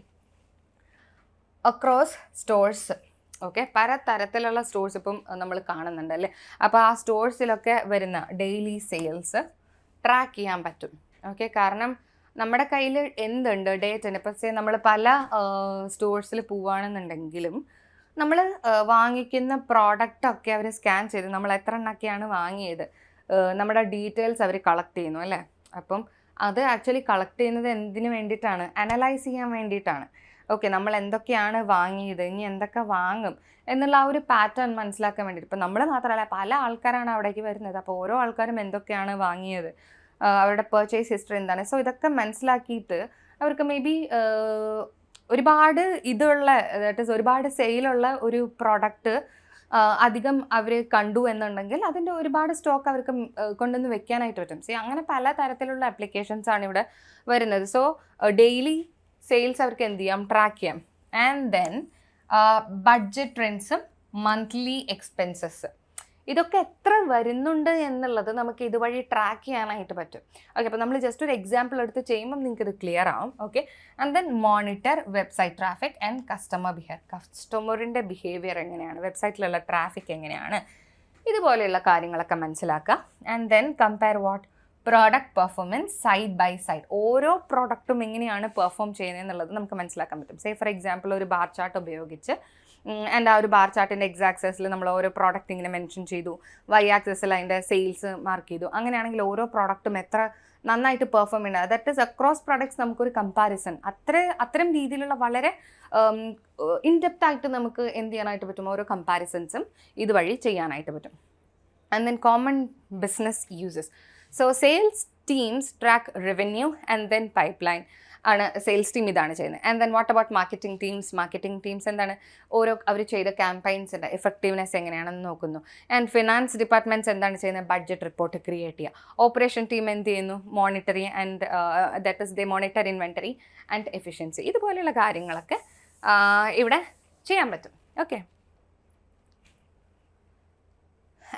across stores. ഓക്കെ, പല തരത്തിലുള്ള സ്റ്റോഴ്സ് ഇപ്പം നമ്മൾ കാണുന്നുണ്ട് അല്ലേ. അപ്പോൾ ആ സ്റ്റോഴ്സിലൊക്കെ വരുന്ന ഡെയിലി സെയിൽസ് ട്രാക്ക് ചെയ്യാൻ പറ്റും. ഓക്കെ. കാരണം നമ്മുടെ കയ്യിൽ എന്തുണ്ട്, ഡേറ്റ ഉണ്ട്. ഇപ്പോൾ നമ്മൾ പല സ്റ്റോഴ്സിൽ പോവുകയാണെന്നുണ്ടെങ്കിലും നമ്മൾ വാങ്ങിക്കുന്ന പ്രോഡക്റ്റൊക്കെ അവർ സ്കാൻ ചെയ്ത് നമ്മൾ എത്ര എണ്ണൊക്കെയാണ് വാങ്ങിയത്, നമ്മുടെ ഡീറ്റെയിൽസ് അവർ കളക്ട് ചെയ്യുന്നു അല്ലേ. അപ്പം അത് ആക്ച്വലി കളക്ട് ചെയ്യുന്നത് എന്തിനു വേണ്ടിയിട്ടാണ്? അനലൈസ് ചെയ്യാൻ വേണ്ടിയിട്ടാണ്. ഓക്കെ, നമ്മൾ എന്തൊക്കെയാണ് വാങ്ങിയത്, ഇനി എന്തൊക്കെ വാങ്ങും എന്നുള്ള ആ ഒരു പാറ്റേൺ മനസ്സിലാക്കാൻ വേണ്ടിയിട്ട്. ഇപ്പം നമ്മൾ മാത്രമല്ല, പല ആൾക്കാരാണ് അവിടേക്ക് വരുന്നത്. അപ്പോൾ ഓരോ ആൾക്കാരും എന്തൊക്കെയാണ് വാങ്ങിയത്, അവരുടെ പർച്ചേസ് ഹിസ്റ്ററി എന്താണ്, സോ ഇതൊക്കെ മനസ്സിലാക്കിയിട്ട് അവർക്ക് മേ ബി ഒരുപാട് ഇതുള്ള, ദാറ്റ് ഈസ് ഒരുപാട് സെയിലുള്ള ഒരു പ്രോഡക്റ്റ് അധികം അവർ കണ്ടു എന്നുണ്ടെങ്കിൽ അതിൻ്റെ ഒരുപാട് സ്റ്റോക്ക് അവർക്ക് കൊണ്ടുവന്ന് വെക്കാനായിട്ട് പറ്റും. സോ അങ്ങനെ പല തരത്തിലുള്ള ആപ്ലിക്കേഷൻസ് ആണ് ഇവിടെ വരുന്നത്. സോ ഡെയിലി സെയിൽസ് അവർക്ക് എന്ത് ചെയ്യാം, ട്രാക്ക് ചെയ്യാം. ആൻഡ് ദെൻ ബഡ്ജറ്റ് ട്രെൻഡ്സും മന്ത്ലി എക്സ്പെൻസസ്, ഇതൊക്കെ എത്ര വരുന്നുണ്ട് എന്നുള്ളത് നമുക്ക് ഇതുവഴി ട്രാക്ക് ചെയ്യാനായിട്ട് പറ്റും. ഓക്കെ, അപ്പോൾ നമ്മൾ ജസ്റ്റ് ഒരു എക്സാമ്പിൾ എടുത്ത് ചെയ്യുമ്പോൾ നിങ്ങൾക്ക് ഇത് ക്ലിയർ ആവും. Okay, and then monitor website traffic and customer behaviour, കസ്റ്റമറിൻ്റെ ബിഹേവിയർ എങ്ങനെയാണ്, വെബ്സൈറ്റിലുള്ള ട്രാഫിക് എങ്ങനെയാണ്, ഇതുപോലെയുള്ള കാര്യങ്ങളൊക്കെ മനസ്സിലാക്കുക. And then compare what product performance side by side, ഓരോ പ്രോഡക്റ്റും എങ്ങനെയാണ് പെർഫോം ചെയ്യുന്നത് എന്നുള്ളത് നമുക്ക് മനസ്സിലാക്കാൻ പറ്റും. സേ ഫോർ എക്സാമ്പിൾ ഒരു ബാർ ചാർട്ട് ഉപയോഗിച്ച് ആൻഡ് ആ ഒരു ബാർ ചാർട്ടിൻ്റെ എക്സ് ആക്സസിൽ നമ്മൾ ഓരോ പ്രോഡക്റ്റ് ഇങ്ങനെ മെൻഷൻ ചെയ്തു, വൈ ആക്സസിൽ അതിൻ്റെ സെയിൽസ് മാർക്ക് ചെയ്തു. അങ്ങനെയാണെങ്കിൽ ഓരോ പ്രോഡക്റ്റും എത്ര നന്നായിട്ട് പെർഫോം ചെയ്യുന്നത്, ദാറ്റ് ഈസ് അക്രോസ് പ്രോഡക്ട്സ് നമുക്കൊരു കമ്പാരിസൺ, അത്തരം രീതിയിലുള്ള വളരെ ഇൻഡെപ്ത് ആയിട്ട് നമുക്ക് എന്ത് ചെയ്യാനായിട്ട് പറ്റും, ഓരോ കമ്പാരിസൺസും ഇതുവഴി ചെയ്യാനായിട്ട് പറ്റും. And then common business uses, so sales teams track revenue and then pipeline ആണ് സെയിൽസ് ടീം ഇതാണ് ചെയ്യുന്നത്. And then what about marketing teams എന്താണ്, ഓരോ അവർ ചെയ്ത ക്യാമ്പയിൻസിൻ്റെ എഫക്റ്റീവ്നെസ് എങ്ങനെയാണെന്ന് നോക്കുന്നു. ആൻഡ് ഫിനാൻസ് ഡിപ്പാർട്ട്മെൻറ്റ്സ് എന്താണ് ചെയ്യുന്നത്, ബഡ്ജറ്റ് റിപ്പോർട്ട് ക്രിയേറ്റ് ചെയ്യുക. ഓപ്പറേഷൻ ടീം എന്ത് ചെയ്യുന്നു, monetary and that is they monitor inventory and efficiency. ഇതുപോലെയുള്ള കാര്യങ്ങളൊക്കെ ഇവിടെ ചെയ്യാൻ പറ്റും. Okay,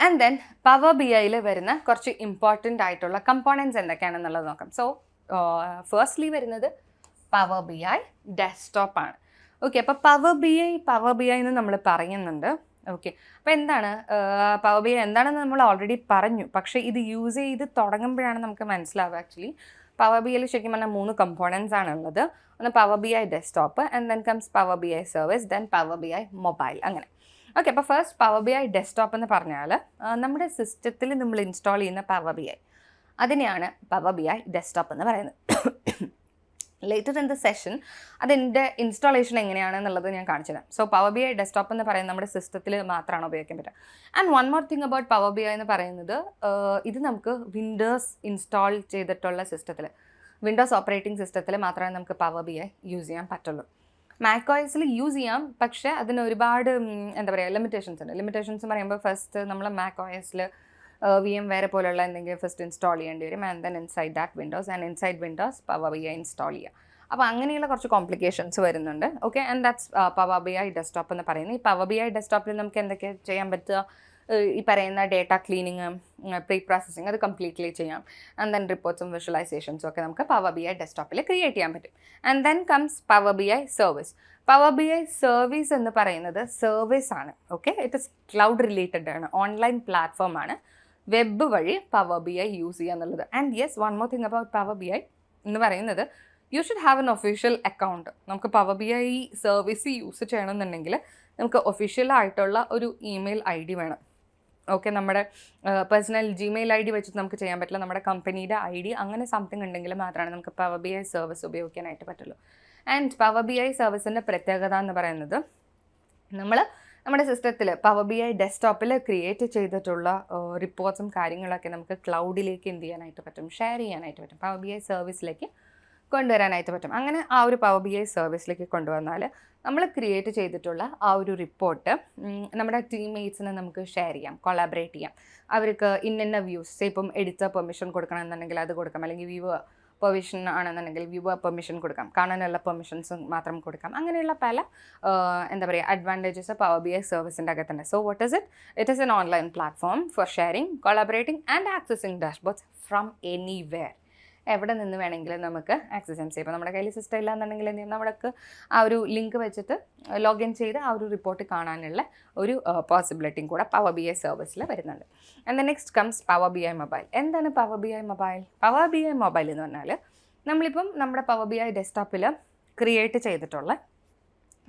and then Power B ഐയിൽ വരുന്ന കുറച്ച് ഇമ്പോർട്ടൻ്റ് ആയിട്ടുള്ള കമ്പോണൻസ് എന്തൊക്കെയാണെന്നുള്ളത് നോക്കാം. സോ ഫസ്റ്റ്ലി വരുന്നത് പവർ ബി ഐ ഡെസ്ക്ടോപ്പാണ്. ഓക്കെ, അപ്പോൾ പവർ ബി ഐ എന്ന് നമ്മൾ പറയുന്നുണ്ട്. ഓക്കെ, അപ്പോൾ എന്താണ് പവർ ബി ഐ എന്താണെന്ന് നമ്മൾ ഓൾറെഡി പറഞ്ഞു, പക്ഷേ ഇത് യൂസ് ചെയ്ത് തുടങ്ങുമ്പോഴാണ് നമുക്ക് മനസ്സിലാവുക. ആക്ച്വലി പവർ ബി ഐയിൽ ശരിക്കും പറഞ്ഞാൽ 3 കമ്പോണൻസ് ആണുള്ളത്. ഒന്ന് power B I desktop, and then comes power B I service, then Power B I mobile, അങ്ങനെ. ഓക്കെ, അപ്പോൾ first power B I desktop എന്ന് പറഞ്ഞാൽ നമ്മുടെ സിസ്റ്റത്തിൽ നമ്മൾ ഇൻസ്റ്റാൾ ചെയ്യുന്ന പവർ ബി ഐ, അതിനെയാണ് പവർ ബി ഐ ഡെസ്ക്ടോപ്പ് എന്ന് പറയുന്നത്. ലേറ്റർ ഇൻ ദ സെഷൻ അതിൻ്റെ ഇൻസ്റ്റാളേഷൻ എങ്ങനെയാണെന്നുള്ളത് ഞാൻ കാണിച്ചു തരാം. So power B I desktop എന്ന് പറയുന്നത് നമ്മുടെ സിസ്റ്റത്തിൽ മാത്രമാണ് ഉപയോഗിക്കാൻ പറ്റുക. And one more thing about power B I എന്ന് പറയുന്നത്, ഇത് നമുക്ക് വിൻഡോസ് ഇൻസ്റ്റാൾ ചെയ്തിട്ടുള്ള സിസ്റ്റത്തിൽ, വിൻഡോസ് ഓപ്പറേറ്റിംഗ് സിസ്റ്റത്തിൽ മാത്രമേ നമുക്ക് പവർ ബി ഐ യൂസ് ചെയ്യാൻ പറ്റുള്ളൂ. മാക്കോയസിൽ യൂസ് ചെയ്യാം, പക്ഷേ അതിന് ഒരുപാട് എന്താ പറയുക ലിമിറ്റേഷൻസ് ഉണ്ട്. ലിമിറ്റേഷൻസ് പറയുമ്പോൾ ഫസ്റ്റ് നമ്മൾ മാക്കോയസിൽ VMware പോലുള്ള എന്തെങ്കിലും ഫസ്റ്റ് ഇൻസ്റ്റാൾ ചെയ്യേണ്ടി വരും. And then inside that Windows and inside Windows power B I install ചെയ്യുക. അപ്പോൾ അങ്ങനെയുള്ള കുറച്ച് കോംപ്ലിക്കേഷൻസ് വരുന്നുണ്ട്. Okay, and that's power B I desktop എന്ന് പറയുന്നത്. ഈ പവർ ബി ഐ ഡെസ്ക്ടോപ്പിൽ നമുക്ക് എന്തൊക്കെ ചെയ്യാൻ പറ്റുക, ഈ പറയുന്ന ഡേറ്റ ക്ലീനിങ്, പ്രീ പ്രോസസ്സിങ്, അത് കംപ്ലീറ്റ്ലി ചെയ്യാം. ആൻഡ് ദെൻ റിപ്പോർട്ട്സും വിഷ്വലൈസേഷൻസും ഒക്കെ നമുക്ക് പവർ ബി ഐ ഡെസ്ക്ടോപ്പിൽ ക്രിയേറ്റ് ചെയ്യാൻ പറ്റും. And then comes power B I service. Power B I service എന്ന് പറയുന്നത് സർവീസ് ആണ്. Okay, it is cloud related ആണ്, ഓൺലൈൻ പ്ലാറ്റ്ഫോം ആണ്, വെബ് വഴി പവർ ബി ഐ യൂസ് ചെയ്യുക എന്നുള്ളത്. And yes, one more thing about power B I എന്ന് പറയുന്നത്, you should have an official account. നമുക്ക് Power B I service use ചെയ്യണമെന്നുണ്ടെങ്കിൽ നമുക്ക് ഒഫീഷ്യലായിട്ടുള്ള ഒരു ഇമെയിൽ ID വേണം. ഓക്കെ, നമ്മുടെ പേഴ്സണൽ ജിമെയിൽ ID വെച്ചിട്ട് നമുക്ക് ചെയ്യാൻ പറ്റില്ല. നമ്മുടെ കമ്പനിയുടെ ID അങ്ങനെ സംതിങ് ഉണ്ടെങ്കിൽ മാത്രമാണ് നമുക്ക് പവർ ബി ഐ സർവീസ് ഉപയോഗിക്കാനായിട്ട് പറ്റുള്ളൂ. ആൻഡ് പവർ ബി ഐ സർവീസിൻ്റെ പ്രത്യേകത എന്ന് പറയുന്നത്, നമ്മുടെ സിസ്റ്റത്തിൽ പവർ ബി ഐ ഡെസ്ക്ടോപ്പിൽ ക്രിയേറ്റ് ചെയ്തിട്ടുള്ള റിപ്പോർട്ട്സും കാര്യങ്ങളൊക്കെ നമുക്ക് ക്ലൗഡിലേക്ക് എന്ത് ചെയ്യാനായിട്ട് പറ്റും, ഷെയർ ചെയ്യാനായിട്ട് പറ്റും, പവർ ബി ഐ സർവീസിലേക്ക് കൊണ്ടുവരാനായിട്ട് പറ്റും. അങ്ങനെ ആ ഒരു പവർ ബി ഐ സർവീസിലേക്ക് കൊണ്ടുവന്നാൽ നമ്മൾ ക്രിയേറ്റ് ചെയ്തിട്ടുള്ള ആ ഒരു റിപ്പോർട്ട് നമ്മുടെ ടീംമേറ്റ്സിന് നമുക്ക് ഷെയർ ചെയ്യാം, കൊളാബറേറ്റ് ചെയ്യാം. അവർക്ക് ഇന്ന വ്യൂസ്, ഇപ്പം എഡിറ്റർ പെർമിഷൻ കൊടുക്കണമെന്നുണ്ടെങ്കിൽ അത് കൊടുക്കാം, അല്ലെങ്കിൽ വ്യൂവർ പെർമിഷൻ ആണെന്നുണ്ടെങ്കിൽ വ്യൂവർ പെർമിഷൻ കൊടുക്കാം, കാണാനുള്ള പെർമിഷൻസ് മാത്രം കൊടുക്കാം. അങ്ങനെയുള്ള പല എന്താ പറയുക അഡ്വാൻറ്റേജസ് പവർ ബി ഐ സർവീസിൻ്റെ അകത്തുണ്ട്. So what is it? It is an online platform for sharing, collaborating and accessing dashboards from anywhere. എവിടെ നിന്ന് വേണമെങ്കിലും നമുക്ക് ആക്സസ് ചെയ്യാം. ഇപ്പോൾ നമ്മുടെ കയ്യിൽ സിസ്റ്റം ഇല്ലാന്നുണ്ടെങ്കിൽ എന്ത് ചെയ്യും, നമ്മൾക്ക് ആ ഒരു ലിങ്ക് വെച്ചിട്ട് ലോഗിൻ ചെയ്ത് ആ ഒരു റിപ്പോർട്ട് കാണാനുള്ള ഒരു പോസിബിലിറ്റിയും കൂടെ പവർ BI സർവീസിൽ വരുന്നുണ്ട്. And next comes Power BI mobile. എന്താണ് Power BI mobile? Power BI mobile എന്ന് പറഞ്ഞാൽ നമ്മളിപ്പം നമ്മുടെ പവർ BI ഡെസ്ക്ടോപ്പിൽ ക്രിയേറ്റ് ചെയ്തിട്ടുള്ള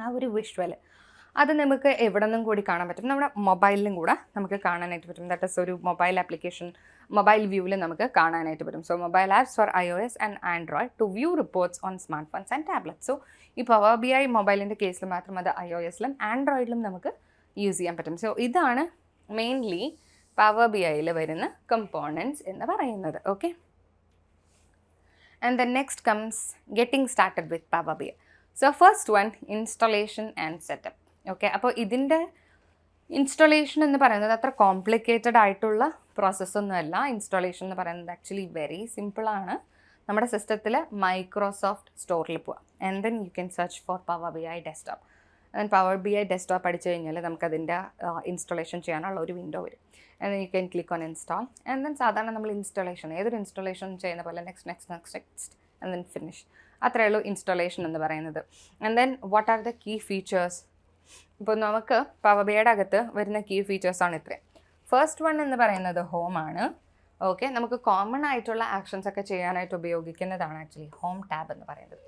ആ ഒരു വിഷ്വൽ അത് നമുക്ക് എവിടെ നിന്നും കൂടി കാണാൻ പറ്റും, നമ്മുടെ മൊബൈലിലും കൂടെ നമുക്ക് കാണാനായിട്ട് പറ്റും. ദാറ്റ് ഈസ് ഒരു മൊബൈൽ ആപ്ലിക്കേഷൻ, മൊബൈൽ വ്യൂവിൽ നമുക്ക് കാണാനായിട്ട് പറ്റും. So mobile apps for iOS and Android to view reports on smartphones and tablets. So ഈ പവർ BI മൊബൈലിൻ്റെ കേസിൽ മാത്രം അത് iOSലും ആൻഡ്രോയിഡിലും നമുക്ക് യൂസ് ചെയ്യാൻ പറ്റും. സോ ഇതാണ് മെയിൻലി പവർ BIയിൽ വരുന്ന കമ്പോണൻറ്റ്സ് എന്ന് പറയുന്നത്. Okay, and then next comes getting started with Power BI. So first one, installation and setup. Okay, അപ്പോൾ ഇതിൻ്റെ ഇൻസ്റ്റലേഷൻ എന്ന് പറയുന്നത് അത്ര കോംപ്ലിക്കേറ്റഡ് ആയിട്ടുള്ള പ്രോസസ്സൊന്നുമല്ല. ഇൻസ്റ്റലേഷൻ എന്ന് പറയുന്നത് ആക്ച്വലി വെരി സിമ്പിളാണ്. നമ്മുടെ സിസ്റ്റത്തിൽ മൈക്രോസോഫ്റ്റ് സ്റ്റോറിൽ പോവാം, and then you can search for power BI desktop. And power BI desktop അടിച്ചു കഴിഞ്ഞാൽ നമുക്കതിൻ്റെ ഇൻസ്റ്റലേഷൻ ചെയ്യാനുള്ള ഒരു വിൻഡോ വരും. And you can click on install. And then സാധാരണ നമ്മൾ ഇൻസ്റ്റലേഷൻ ഏതൊരു ഇൻസ്റ്റലേഷൻ ചെയ്യുന്ന പോലെ നെക്സ്റ്റ് ആൻഡ് ദെൻ ഫിനിഷ്, അത്രയേ ഉള്ളൂ ഇൻസ്റ്റലേഷൻ എന്ന് പറയുന്നത്. And then what are the key features? ഇപ്പോൾ നമുക്ക് പവർ BIയുടെ അകത്ത് വരുന്ന കീ ഫീച്ചേഴ്സാണ് ഇത്രയും. ഫസ്റ്റ് വൺ എന്ന് പറയുന്നത് ഹോമാണ്. ഓക്കെ, നമുക്ക് കോമൺ ആയിട്ടുള്ള ആക്ഷൻസ് ഒക്കെ ചെയ്യാനായിട്ട് ഉപയോഗിക്കുന്നതാണ് ആക്ച്വലി ഹോം ടാബ് എന്ന് പറയുന്നത്.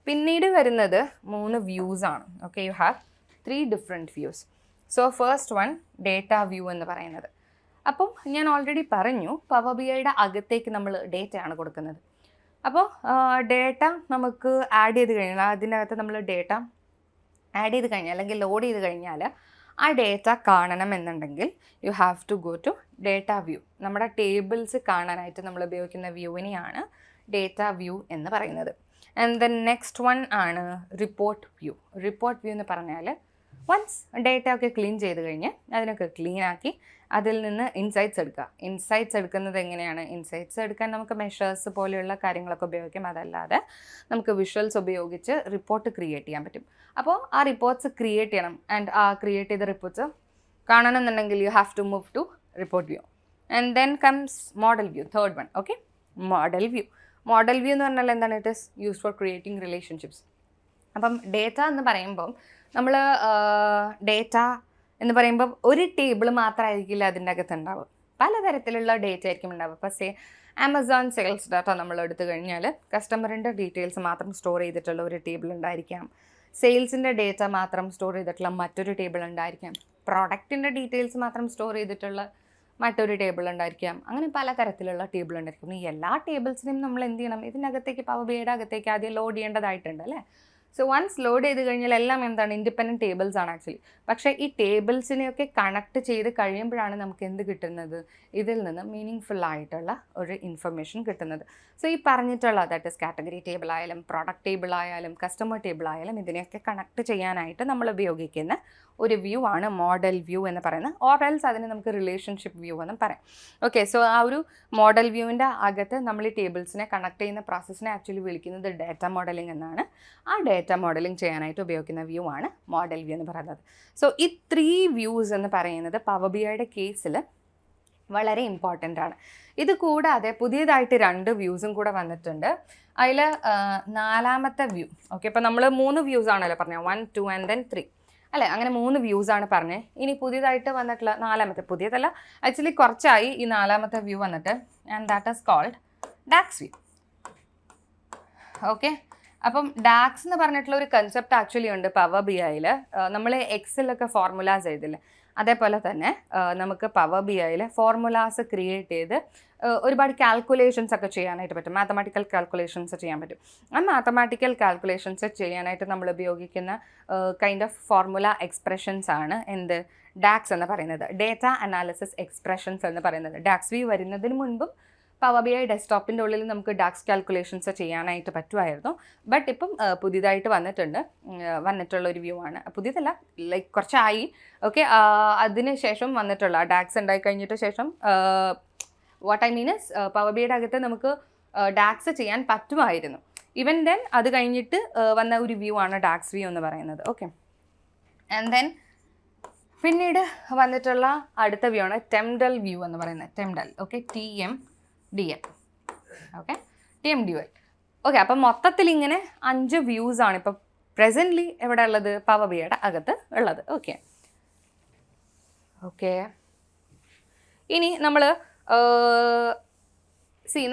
പിന്നീട് വരുന്നത് 3 വ്യൂസ് ആണ്. Okay, you have 3 different views. So first one data view എന്ന് പറയുന്നത്. അപ്പം ഞാൻ ഓൾറെഡി പറഞ്ഞു പവർ BIയുടെ അകത്തേക്ക് നമ്മൾ ഡേറ്റയാണ് കൊടുക്കുന്നത്. അപ്പോൾ ഡേറ്റ നമുക്ക് ആഡ് ചെയ്ത് കഴിഞ്ഞാൽ, അതിനകത്ത് നമ്മൾ ഡേറ്റ ആഡ് ചെയ്ത് കഴിഞ്ഞാൽ അല്ലെങ്കിൽ ലോഡ് ചെയ്ത് കഴിഞ്ഞാൽ ആ ഡേറ്റ കാണണം എന്നുണ്ടെങ്കിൽ you have to go to data view. നമ്മുടെ ടേബിൾസ് കാണാനായിട്ട് നമ്മൾ ഉപയോഗിക്കുന്ന വ്യൂവിനെയാണ് ഡേറ്റ വ്യൂ എന്ന് പറയുന്നത്. ആൻഡ് ദെൻ നെക്സ്റ്റ് വൺ ആണ് റിപ്പോർട്ട് വ്യൂ. റിപ്പോർട്ട് വ്യൂ എന്ന് പറഞ്ഞാൽ വൺസ് ഡേറ്റ ഒക്കെ ക്ലീൻ ചെയ്ത് കഴിഞ്ഞ് അതിനൊക്കെ ക്ലീൻ ആക്കി അതിൽ നിന്ന് ഇൻസൈറ്റ്സ് എടുക്കുക. ഇൻസൈറ്റ്സ് എടുക്കുന്നത് എങ്ങനെയാണ്? ഇൻസൈറ്റ്സ് എടുക്കാൻ നമുക്ക് മെഷേഴ്സ് പോലെയുള്ള കാര്യങ്ങളൊക്കെ ഉപയോഗിക്കാം. അതല്ലാതെ നമുക്ക് വിഷ്വൽസ് ഉപയോഗിച്ച് റിപ്പോർട്ട് ക്രിയേറ്റ് ചെയ്യാൻ പറ്റും. അപ്പോൾ ആ റിപ്പോർട്ട്സ് ക്രിയേറ്റ് ചെയ്യണം. ആൻഡ് ആ ക്രിയേറ്റ് ചെയ്ത റിപ്പോർട്ട്സ് കാണണമെന്നുണ്ടെങ്കിൽ you have to move to report view. And then comes model view, third one. Okay, model view. Model view എന്ന് പറഞ്ഞാൽ എന്താണ്? It is use for creating relationships. അപ്പം ഡേറ്റ എന്ന് പറയുമ്പം നമ്മൾ ഡേറ്റ എന്ന് പറയുമ്പോൾ ഒരു ടേബിൾ മാത്രമായിരിക്കില്ല അതിൻ്റെ അകത്ത് ഉണ്ടാവും, പലതരത്തിലുള്ള ഡേറ്റ ആയിരിക്കും ഉണ്ടാവുക. ഇപ്പോൾ ആമസോൺ സെയിൽസ് ഡാറ്റ നമ്മൾ എടുത്തു കഴിഞ്ഞാൽ കസ്റ്റമറിൻ്റെ ഡീറ്റെയിൽസ് മാത്രം സ്റ്റോർ ചെയ്തിട്ടുള്ള ഒരു ടേബിൾ ഉണ്ടായിരിക്കാം, സെയിൽസിൻ്റെ ഡേറ്റ മാത്രം സ്റ്റോർ ചെയ്തിട്ടുള്ള മറ്റൊരു ടേബിൾ ഉണ്ടായിരിക്കാം, പ്രോഡക്റ്റിൻ്റെ ഡീറ്റെയിൽസ് മാത്രം സ്റ്റോർ ചെയ്തിട്ടുള്ള മറ്റൊരു ടേബിൾ ഉണ്ടായിരിക്കാം. അങ്ങനെ പലതരത്തിലുള്ള ടേബിൾ ഉണ്ടായിരിക്കും. ഈ എല്ലാ ടേബിൾസിനെയും നമ്മൾ എന്ത് ചെയ്യണം? ഇതിനകത്തേക്ക് പവർ BIയുടെ അകത്തേക്ക് ആദ്യം ലോഡ് ചെയ്യേണ്ടതായിട്ടുണ്ട് അല്ലേ. സോ വൺസ് ലോഡ് ചെയ്ത് കഴിഞ്ഞാൽ എല്ലാം എന്താണ്? ഇൻഡിപെൻഡൻറ്റ് ടേബിൾസ് ആണ് ആക്ച്വലി. പക്ഷേ ഈ ടേബിൾസിനെയൊക്കെ കണക്ട് ചെയ്ത് കഴിയുമ്പോഴാണ് നമുക്ക് എന്ത് കിട്ടുന്നത്? ഇതിൽ നിന്ന് മീനിങ് ഫുൾ ആയിട്ടുള്ള ഒരു ഇൻഫർമേഷൻ കിട്ടുന്നത്. സോ ഈ പറഞ്ഞിട്ടുള്ള ദാറ്റ് ഇസ് കാറ്റഗറി ടേബിൾ ആയാലും പ്രൊഡക്റ്റ് ടേബിൾ ആയാലും കസ്റ്റമർ ടേബിൾ ആയാലും ഇതിനെയൊക്കെ കണക്ട് ചെയ്യാനായിട്ട് നമ്മൾ ഉപയോഗിക്കുന്ന ഒരു വ്യൂ ആണ് മോഡൽ വ്യൂ എന്ന് പറയുന്നത്. ഓർ എൽസ് അതിന് നമുക്ക് റിലേഷൻഷിപ്പ് വ്യൂ എന്നും പറയാം. ഓക്കെ, സോ ആ ഒരു മോഡൽ വ്യൂവിൻ്റെ അകത്ത് നമ്മൾ ഈ ടേബിൾസിനെ കണക്ട് ചെയ്യുന്ന പ്രോസസ്സിനെ ആക്ച്വലി വിളിക്കുന്നത് ഡാറ്റ മോഡലിംഗ് എന്നാണ്. ആ ഡാറ്റ മോഡലിംഗ് ചെയ്യാനായിട്ട് ഉപയോഗിക്കുന്ന വ്യൂ ആണ് മോഡൽ വ്യൂ എന്ന് പറയുന്നത്. സോ ഈ 3 വ്യൂസ് എന്ന് പറയുന്നത് പവർ BIയുടെ കേസിൽ വളരെ ഇമ്പോർട്ടൻ്റ് ആണ്. ഇത് കൂടാതെ പുതിയതായിട്ട് 2 വ്യൂസും കൂടെ വന്നിട്ടുണ്ട്. അതിൽ 4ാമത്തെ വ്യൂ. ഓക്കെ, ഇപ്പോൾ നമ്മൾ 3 വ്യൂസ് ആണല്ലോ പറഞ്ഞത്, 1, 2 ആൻഡ് ദെൻ 3 അല്ലേ. അങ്ങനെ 3 വ്യൂസാണ് പറഞ്ഞത്. ഇനി പുതിയതായിട്ട് വന്നിട്ടുള്ള 4ാമത്തെ, പുതിയതല്ല ആക്ച്വലി കുറച്ചായി ഈ 4ാമത്തെ വ്യൂ വന്നിട്ട്, and that is called DAX view. Okay, അപ്പം ഡാക്സ് എന്ന് പറഞ്ഞിട്ടുള്ള ഒരു കൺസെപ്റ്റ് ആക്ച്വലി ഉണ്ട് പവർ BIയിൽ. നമ്മൾ എക്സലൊക്കെ ഫോർമുലാസ് ചെയ്തില്ലേ, അതേപോലെ തന്നെ നമുക്ക് പവർ BIയിൽ ഫോർമുലാസ് ക്രിയേറ്റ് ചെയ്ത് ഒരുപാട് കാൽക്കുലേഷൻസ് ഒക്കെ ചെയ്യാനായിട്ട് പറ്റും. മാത്തമാറ്റിക്കൽ കാൽക്കുലേഷൻസ് ചെയ്യാൻ പറ്റും. ആ മാത്തമാറ്റിക്കൽ കാൽക്കുലേഷൻസ് ചെയ്യാനായിട്ട് നമ്മൾ ഉപയോഗിക്കുന്ന കൈൻഡ് ഓഫ് ഫോർമുല എക്സ്പ്രഷൻസ് ആണ് എന്ത്? ഡാക്സ് എന്ന് പറയുന്നത്, ഡേറ്റ അനാലിസിസ് എക്സ്പ്രഷൻസ് എന്ന് പറയുന്നത്. ഡാക്സ് വ്യൂ വരുന്നതിന് മുൻപും പവർ BI ഡെസ്ക്ടോപ്പിൻ്റെ ഉള്ളിൽ നമുക്ക് ഡാക്സ് കാൽക്കുലേഷൻസ് ചെയ്യാനായിട്ട് പറ്റുമായിരുന്നു. ബട്ട് ഇപ്പം പുതിയതായിട്ട് വന്നിട്ടുള്ളൊരു വ്യൂ ആണ്. പുതിയതല്ല, ലൈക്ക് കുറച്ചായി. ഓക്കെ, അതിന് ശേഷം വന്നിട്ടുള്ള ഡാക്സ് ഉണ്ടായി കഴിഞ്ഞിട്ട് ശേഷം what I mean is Power BIയുടെ അകത്ത് നമുക്ക് ഡാക്സ് ചെയ്യാൻ പറ്റുമായിരുന്നു. ഈവൻ ദെൻ അത് കഴിഞ്ഞിട്ട് വന്ന ഒരു വ്യൂ ആണ് ഡാക്സ് വ്യൂ എന്ന് പറയുന്നത്. ഓക്കെ, ആൻഡ് ദെൻ പിന്നീട് വന്നിട്ടുള്ള അടുത്ത വ്യൂ ആണ് ടെംഡൽ വ്യൂ എന്ന് പറയുന്നത്. TMDL, okay, TMDL. Okay, TM-Dual. Okay, അപ്പം മൊത്തത്തിൽ ഇങ്ങനെ 5 വ്യൂസ് ആണ് ഇപ്പം പ്രസൻ്റ്ലി എവിടെ ഉള്ളത്, പവർ ബിയുടെ അകത്ത് ഉള്ളത്. ഓക്കെ ഓക്കെ ഇനി നമ്മൾ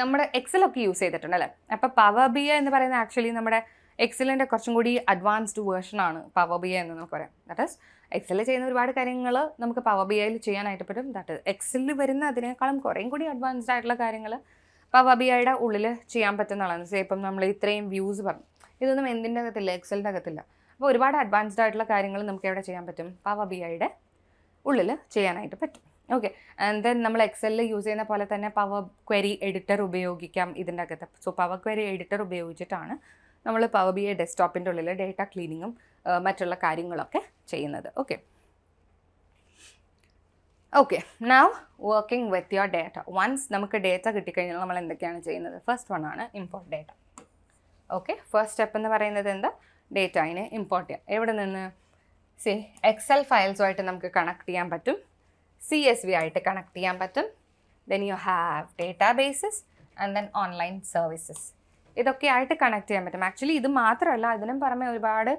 നമ്മുടെ എക്സലൊക്കെ യൂസ് ചെയ്തിട്ടുണ്ട് അല്ലേ. അപ്പോൾ പവർ ബി എന്ന് പറയുന്നത് ആക്ച്വലി നമ്മുടെ എക്സലിൻ്റെ കുറച്ചും കൂടി അഡ്വാൻസ്ഡ് വേർഷനാണ് പവർ ബി എന്ന് നമുക്ക് പറയാം. ദാറ്റ് ഈസ് എക്സലിൽ ചെയ്യുന്ന ഒരുപാട് കാര്യങ്ങൾ നമുക്ക് പവർ ബി ഐയിൽ ചെയ്യാനായിട്ട് പറ്റും. ദാറ്റ് എക്സലിൽ വരുന്ന അതിനേക്കാളും കുറേയും കൂടി അഡ്വാൻസ്ഡ് ആയിട്ടുള്ള കാര്യങ്ങൾ പവർ ബി ഐയുടെ ഉള്ളിൽ ചെയ്യാൻ പറ്റുന്നതാണ്. ഇപ്പം നമ്മൾ ഇത്രയും വ്യൂസ് പറഞ്ഞു, ഇതൊന്നും എന്തിൻ്റെ അകത്തില്ല, എക്സലിൻ്റെ അകത്തില്ല. അപ്പോൾ ഒരുപാട് അഡ്വാൻസ്ഡ് ആയിട്ടുള്ള കാര്യങ്ങൾ നമുക്ക് എവിടെ ചെയ്യാൻ പറ്റും, പവർ ബി ഐയുടെ ഉള്ളിൽ ചെയ്യാനായിട്ട് പറ്റും. ഓക്കെ, ആൻഡ് ദെൻ നമ്മൾ എക്സലിൽ യൂസ് ചെയ്യുന്ന പോലെ തന്നെ പവർ ക്വരി എഡിറ്റർ ഉപയോഗിക്കാം ഇതിൻ്റെ അകത്ത്. സോ പവർ ക്വരി എഡിറ്റർ ഉപയോഗിച്ചിട്ടാണ് നമ്മൾ പവർ ബി ഐ ഡെസ്ക്ടോപ്പിൻ്റെ ഉള്ളിൽ ഡേറ്റ ക്ലീനിങ്ങും മറ്റുള്ള കാര്യങ്ങളൊക്കെ ചെയ്യുന്നത്. Okay okay now working with your data. Once നമുക്ക് ഡേറ്റ കിട്ടിക്കഴിഞ്ഞാൽ നമ്മൾ എന്തൊക്കെയാണ് ചെയ്യുന്നത്? ഫസ്റ്റ് വൺ ആണ് import data. Okay, first step എന്ന് പറയുന്നത് എന്താ, ഡേറ്റയിനെ ഇമ്പോർട്ട് ചെയ്യാം. എവിടെ നിന്ന്? എക്സൽ ഫയൽസുമായിട്ട് നമുക്ക് കണക്ട് ചെയ്യാൻ പറ്റും, CSV ആയിട്ട് കണക്ട് ചെയ്യാൻ പറ്റും, then you have databases and then online services. ഇതൊക്കെ ആയിട്ട് കണക്ട് ചെയ്യാൻ പറ്റും. ആക്ച്വലി ഇത് മാത്രമല്ല, ഇതിനും പുറമെ ഒരുപാട്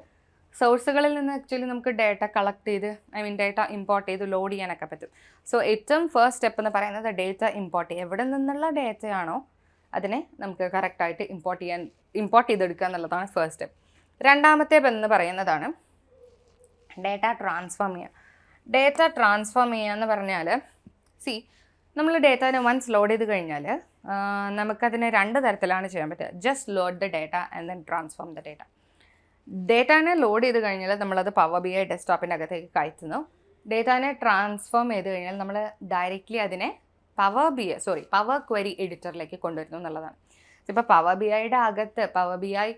സോഴ്സുകളിൽ നിന്ന് ആക്ച്വലി നമുക്ക് ഡേറ്റ കളക്ട് ചെയ്ത് ഡേറ്റ ഇമ്പോർട്ട് ചെയ്ത് ലോഡ് ചെയ്യാനൊക്കെ പറ്റും. സോ ഏറ്റവും ഫസ്റ്റ് സ്റ്റെപ്പ് എന്ന് പറയുന്നത് ഡേറ്റ ഇമ്പോർട്ട് ചെയ്യുക. എവിടെ നിന്നുള്ള ഡേറ്റയാണോ അതിനെ നമുക്ക് കറക്റ്റായിട്ട് ഇമ്പോർട്ട് ചെയ്തെടുക്കുക എന്നുള്ളതാണ് ഫസ്റ്റ് സ്റ്റെപ്പ്. രണ്ടാമത്തെ എന്ന് പറയുന്നതാണ് ഡേറ്റ ട്രാൻസ്ഫോം ചെയ്യുക. ഡേറ്റ ട്രാൻസ്ഫോം ചെയ്യുക എന്ന് പറഞ്ഞാൽ നമ്മൾ ഡേറ്റനെ വൺസ് ലോഡ് ചെയ്ത് കഴിഞ്ഞാൽ നമുക്കതിനെ 2 തരത്തിലാണ് ചെയ്യാൻ പറ്റുക. Just load the data and then transform the data. ഡേറ്റാനെ ലോഡ് ചെയ്ത് കഴിഞ്ഞാൽ നമ്മളത് പവർ ബി ഐ ഡെസ്ക്ടോപ്പിൻ്റെ അകത്തേക്ക് കയറ്റുന്നു. ഡേറ്റാനെ ട്രാൻസ്ഫോം ചെയ്ത് കഴിഞ്ഞാൽ നമ്മൾ ഡയറക്റ്റ്ലി അതിനെ പവർ ക്വരി എഡിറ്ററിലേക്ക് കൊണ്ടുവരുന്നു എന്നുള്ളതാണ്. ഇപ്പോൾ പവർ ബി ഐയുടെ അകത്ത്, പവർ ബി ഐ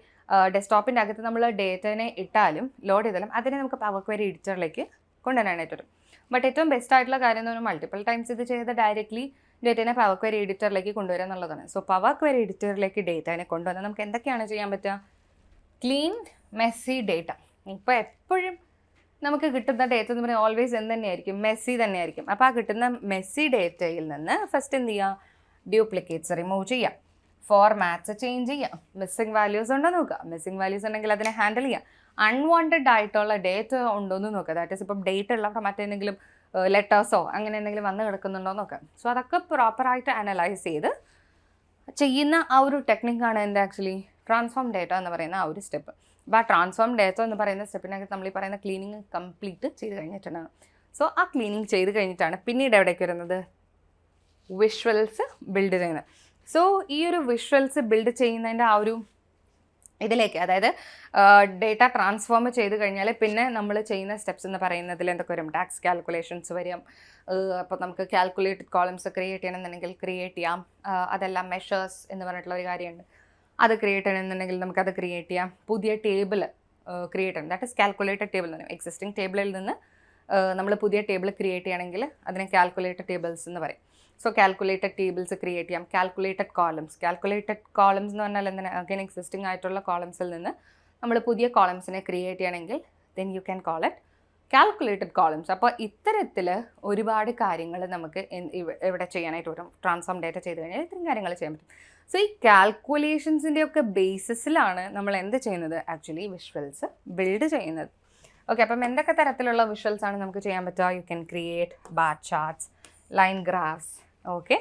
ഡെസ്ക്ടോപ്പിൻ്റെ അകത്ത് നമ്മൾ ഡേറ്റനെ ഇട്ടാലും ലോഡ് ചെയ്താലും അതിനെ നമുക്ക് പവർ ക്വരി എഡിറ്ററിലേക്ക് കൊണ്ടുവരാനായിട്ട് വരും. ബട്ട് ഏറ്റവും ബെസ്റ്റ് ആയിട്ടുള്ള കാര്യം എന്ന് പറഞ്ഞാൽ മൾട്ടിപ്പിൾ ടൈംസ് ഇത് ചെയ്ത് ഡയറക്റ്റ്ലി ഡേറ്റനെ പവർ ക്വരി എഡിറ്ററിലേക്ക് കൊണ്ടുവരിക എന്നുള്ളതാണ്. സോ പവർ ക്വരി എഡിറ്ററിലേക്ക് ഡേറ്റനെ കൊണ്ടുവന്നാൽ നമുക്ക് എന്തൊക്കെയാണ് ചെയ്യാൻ പറ്റുക? Clean Messi data. ഇപ്പോൾ എപ്പോഴും നമുക്ക് കിട്ടുന്ന ഡേറ്റ എന്ന് പറയുന്നത് ഓൾവേസ് എന്ത് തന്നെയായിരിക്കും? മെസ്സി തന്നെയായിരിക്കും. അപ്പോൾ ആ കിട്ടുന്ന മെസ്സി ഡേറ്റയിൽ നിന്ന് ഫസ്റ്റ് എന്ത് ചെയ്യുക? ഡ്യൂപ്ലിക്കേറ്റ്സ് റിമൂവ് ചെയ്യാം, ഫോർമാറ്റ്സ് ചേഞ്ച് ചെയ്യാം, മിസ്സിംഗ് വാല്യൂസ് ഉണ്ടോ നോക്കുക. മിസ്സിംഗ് വാല്യൂസ് ഉണ്ടെങ്കിൽ അതിനെ ഹാൻഡിൽ ചെയ്യാം. അൺവാണ്ടഡ് ആയിട്ടുള്ള ഡേറ്റ ഉണ്ടോ എന്ന് നോക്കുക. ദാറ്റ് ഈസ് ഇപ്പം ഡേറ്റ ഉള്ളപ്പോൾ മറ്റെന്തെങ്കിലും ലെറ്റേഴ്സോ അങ്ങനെ എന്തെങ്കിലും വന്ന് കിടക്കുന്നുണ്ടോ എന്ന് നോക്കാം. സോ അതൊക്കെ പ്രോപ്പറായിട്ട് അനലൈസ് ചെയ്ത് ചെയ്യുന്ന ആ ഒരു ടെക്നിക്കാണ് എൻ്റെ ആക്ച്വലി ട്രാൻസ്ഫോം ഡേറ്റ എന്ന് പറയുന്ന ആ ഒരു സ്റ്റെപ്പ്. അപ്പോൾ ആ ട്രാൻസ്ഫോം ഡേറ്റ എന്ന് പറയുന്ന സ്റ്റെപ്പിനകത്ത് നമ്മൾ ഈ പറയുന്ന ക്ലീനിങ് കംപ്ലീറ്റ് ചെയ്ത് കഴിഞ്ഞിട്ടുണ്ടാണ്. സോ ആ ക്ലീനിങ് ചെയ്ത് കഴിഞ്ഞിട്ടാണ് പിന്നീട് എവിടേക്ക് വരുന്നത്? വിഷ്വൽസ് ബിൽഡ് ചെയ്യുന്നത്. സോ ഈ ഒരു വിഷ്വൽസ് ബിൽഡ് ചെയ്യുന്നതിൻ്റെ ആ ഒരു ഇതിലേക്ക്, അതായത് ഡേറ്റ ട്രാൻസ്ഫോം ചെയ്ത് കഴിഞ്ഞാൽ പിന്നെ നമ്മൾ ചെയ്യുന്ന സ്റ്റെപ്സ് എന്ന് പറയുന്നതിൽ എന്തൊക്കെ വരും? ടാക്സ് കാൽക്കുലേഷൻസ് വരും. അപ്പോൾ നമുക്ക് കാൽക്കുലേറ്റഡ് കോളംസ് ക്രിയേറ്റ് ചെയ്യണമെന്നുണ്ടെങ്കിൽ ക്രിയേറ്റ് ചെയ്യാം. അതെല്ലാം മെഷേഴ്സ് എന്ന് പറഞ്ഞിട്ടുള്ള ഒരു കാര്യമുണ്ട്, അത് ക്രിയേറ്റ് ചെയ്യണമെന്നുണ്ടെങ്കിൽ നമുക്കത് ക്രിയേറ്റ് ചെയ്യാം. പുതിയ ടേബിൾ ക്രിയേറ്റ് ചെയ്യണം, ദാറ്റ് ഇസ് കാൽക്കുലേറ്റഡ് ടേബിൾ എന്ന് പറയും. എക്സിസ്റ്റിംഗ് ടേബിളിൽ നിന്ന് നമ്മൾ പുതിയ ടേബിൾ ക്രിയേറ്റ് ചെയ്യണമെങ്കിൽ അതിനെ കാൽക്കുലേറ്റഡ് ടേബിൾസ് എന്ന് പറയും. സോ കാൽക്കുലേറ്റഡ് ടേബിൾസ് ക്രിയേറ്റ് ചെയ്യാം. കാൽക്കുലേറ്റഡ് കോളംസ് എന്ന് പറഞ്ഞാൽ എന്താണ്? അഗൈൻ എക്സിസ്റ്റിംഗ് ആയിട്ടുള്ള കോളംസിൽ നിന്ന് നമ്മൾ പുതിയ കോളംസിനെ ക്രിയേറ്റ് ചെയ്യണമെങ്കിൽ then you can call it calculated columns. അപ്പോൾ ഇത്തരത്തിൽ ഒരുപാട് കാര്യങ്ങൾ നമുക്ക് ഇവിടെ ചെയ്യാനായിട്ട് വരും. ട്രാൻസ്ഫോം ഡേറ്റ ചെയ്ത് കഴിഞ്ഞാൽ ഇത്രയും കാര്യങ്ങൾ ചെയ്യാൻ പറ്റും. സോ ഈ കാൽക്കുലേഷൻസിൻ്റെ ഒക്കെ ബേസിസിലാണ് നമ്മൾ എന്ത് ചെയ്യുന്നത്? ആക്ച്വലി വിഷ്വൽസ് ബിൽഡ് ചെയ്യുന്നത്. ഓക്കെ, അപ്പം എന്തൊക്കെ തരത്തിലുള്ള വിഷ്വൽസ് ആണ് നമുക്ക് ചെയ്യാൻ പറ്റുക? You can create bar charts, line graphs, okay,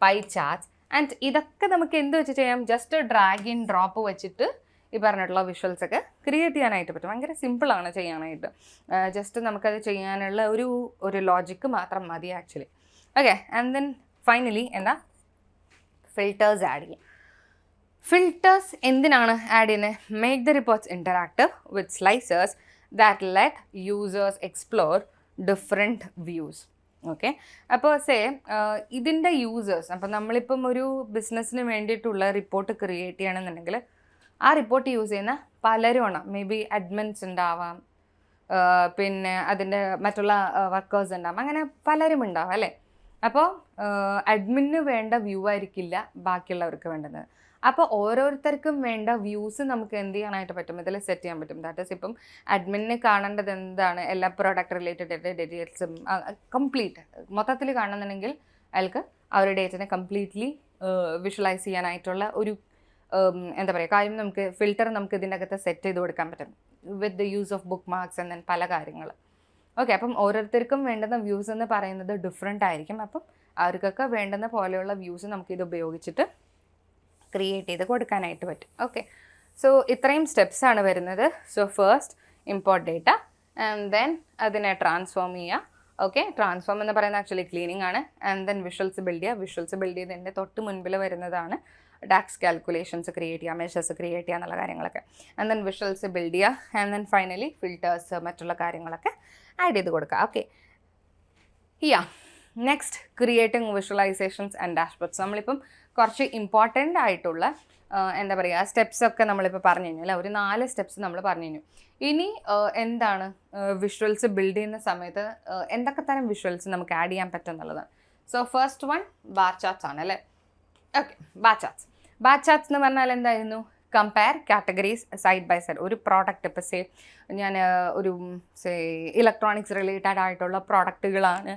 pie charts. And ഇതൊക്കെ നമുക്ക് എന്ത് വെച്ച് ചെയ്യാം? ജസ്റ്റ് ഡ്രാഗ് ഇൻ ഡ്രോപ്പ് വെച്ചിട്ട് ഈ പറഞ്ഞിട്ടുള്ള വിഷ്വൽസ് ഒക്കെ ക്രിയേറ്റ് ചെയ്യാനായിട്ട് പറ്റും. ഭയങ്കര സിമ്പിളാണ് ചെയ്യാനായിട്ട്. ജസ്റ്റ് നമുക്കത് ചെയ്യാനുള്ള ഒരു ലോജിക്ക് മാത്രം മതി actually. Okay, and then finally എന്താ? ഫിൽറ്റേഴ്സ് ആഡ് ചെയ്യാം. ഫിൽറ്റേഴ്സ് എന്തിനാണ് ആഡ് ചെയ്യുന്നത്? Make the reports interactive with സ്ലൈസേഴ്സ് that let users explore different views. Okay, അപ്പോൾ ഇതിൻ്റെ യൂസേഴ്സ്, അപ്പോൾ നമ്മളിപ്പം ഒരു ബിസിനസ്സിന് വേണ്ടിയിട്ടുള്ള റിപ്പോർട്ട് ക്രിയേറ്റ് ചെയ്യണമെന്നുണ്ടെങ്കിൽ ആ റിപ്പോർട്ട് യൂസ് ചെയ്യുന്ന പലരും ആണ്. മേ ബി അഡ്മിൻസ് ഉണ്ടാവാം, പിന്നെ അതിൻ്റെ മറ്റുള്ള വർക്കേഴ്സ് ഉണ്ടാവാം, അങ്ങനെ പലരും ഉണ്ടാവാം അല്ലേ. അപ്പോൾ അഡ്മിന് വേണ്ട വ്യൂ ആയിരിക്കില്ല ബാക്കിയുള്ളവർക്ക് വേണ്ടത്. അപ്പോൾ ഓരോരുത്തർക്കും വേണ്ട വ്യൂസ് നമുക്ക് എന്ത് ചെയ്യാനായിട്ട് പറ്റും? ഇതിൽ സെറ്റ് ചെയ്യാൻ പറ്റും. ദാറ്റ് ഈസ് ഇപ്പം അഡ്മിന് കാണേണ്ടത് എന്താണ്? എല്ലാ പ്രോഡക്റ്റ് റിലേറ്റഡ് ഡീറ്റെയിൽസും കംപ്ലീറ്റ് മൊത്തത്തിൽ കാണണമെന്നുണ്ടെങ്കിൽ അയാൾക്ക് ആ ഒരു ഡേറ്റിനെ കംപ്ലീറ്റ്ലി വിഷ്വലൈസ് ചെയ്യാനായിട്ടുള്ള ഒരു എന്താ പറയുക കാര്യം നമുക്ക് ഫിൽറ്റർ നമുക്ക് ഇതിൻ്റെ അകത്ത് സെറ്റ് ചെയ്ത് കൊടുക്കാൻ പറ്റും with the use of book marks and then പല കാര്യങ്ങൾ. ഓക്കെ, അപ്പം ഓരോരുത്തർക്കും വേണ്ടുന്ന വ്യൂസ് എന്ന് പറയുന്നത് ഡിഫറെൻ്റ് ആയിരിക്കും. അപ്പം അവർക്കൊക്കെ വേണ്ടുന്ന പോലെയുള്ള വ്യൂസ് നമുക്കിത് ഉപയോഗിച്ചിട്ട് ക്രിയേറ്റ് ചെയ്ത് കൊടുക്കാനായിട്ട് പറ്റും. ഓക്കെ, സോ ഇത്രയും സ്റ്റെപ്സാണ് വരുന്നത്. So first import data and then അതിനെ ട്രാൻസ്ഫോം ചെയ്യുക. ഓക്കെ, ട്രാൻസ്ഫോം എന്ന് പറയുന്നത് ആക്ച്വലി ക്ലീനിങ് ആണ്. ആൻഡ് ദെൻ വിഷ്വൽസ് ബിൽഡ് ചെയ്യുക. വിഷ്വൽസ് ബിൽഡ് ചെയ്തതിൻ്റെ തൊട്ട് മുൻപിൽ വരുന്നതാണ് ഡാക്സ് കാൽക്കുലേഷൻസ് ക്രിയേറ്റ് ചെയ്യുക, മെഷേഴ്സ് ക്രിയേറ്റ് ചെയ്യുക എന്നുള്ള കാര്യങ്ങളൊക്കെ. ആൻഡ് ദെൻ വിഷ്വൽസ് ബിൽഡ് ചെയ്യുക. ആൻഡ് ദെൻ ഫൈനലി ഫിൽറ്റേഴ്സ് മറ്റുള്ള കാര്യങ്ങളൊക്കെ ആഡ് ചെയ്ത് കൊടുക്കുക. Okay, next creating visualisations and dashboards. നമ്മളിപ്പം കുറച്ച് ഇമ്പോർട്ടൻ്റ് ആയിട്ടുള്ള എന്താ പറയുക സ്റ്റെപ്സൊക്കെ നമ്മളിപ്പോൾ പറഞ്ഞു കഴിഞ്ഞു അല്ലേ, ഒരു 4 സ്റ്റെപ്സ് നമ്മൾ പറഞ്ഞു കഴിഞ്ഞു. ഇനി എന്താണ് വിഷ്വൽസ് ബിൽഡ് ചെയ്യുന്ന സമയത്ത് എന്തൊക്കെ തരം വിഷ്വൽസ് നമുക്ക് ആഡ് ചെയ്യാൻ പറ്റും എന്നുള്ളതാണ്. So first one bar charts ആണ് അല്ലേ. ഓക്കെ, ബാർ ചാർട്ട്സ് എന്ന് പറഞ്ഞാൽ എന്തായിരുന്നു? Compare categories side by side. ഒരു പ്രോഡക്റ്റ് ഇപ്പോൾ ഞാൻ ഒരു ഇലക്ട്രോണിക്സ് റിലേറ്റഡ് ആയിട്ടുള്ള പ്രോഡക്റ്റുകളാണ്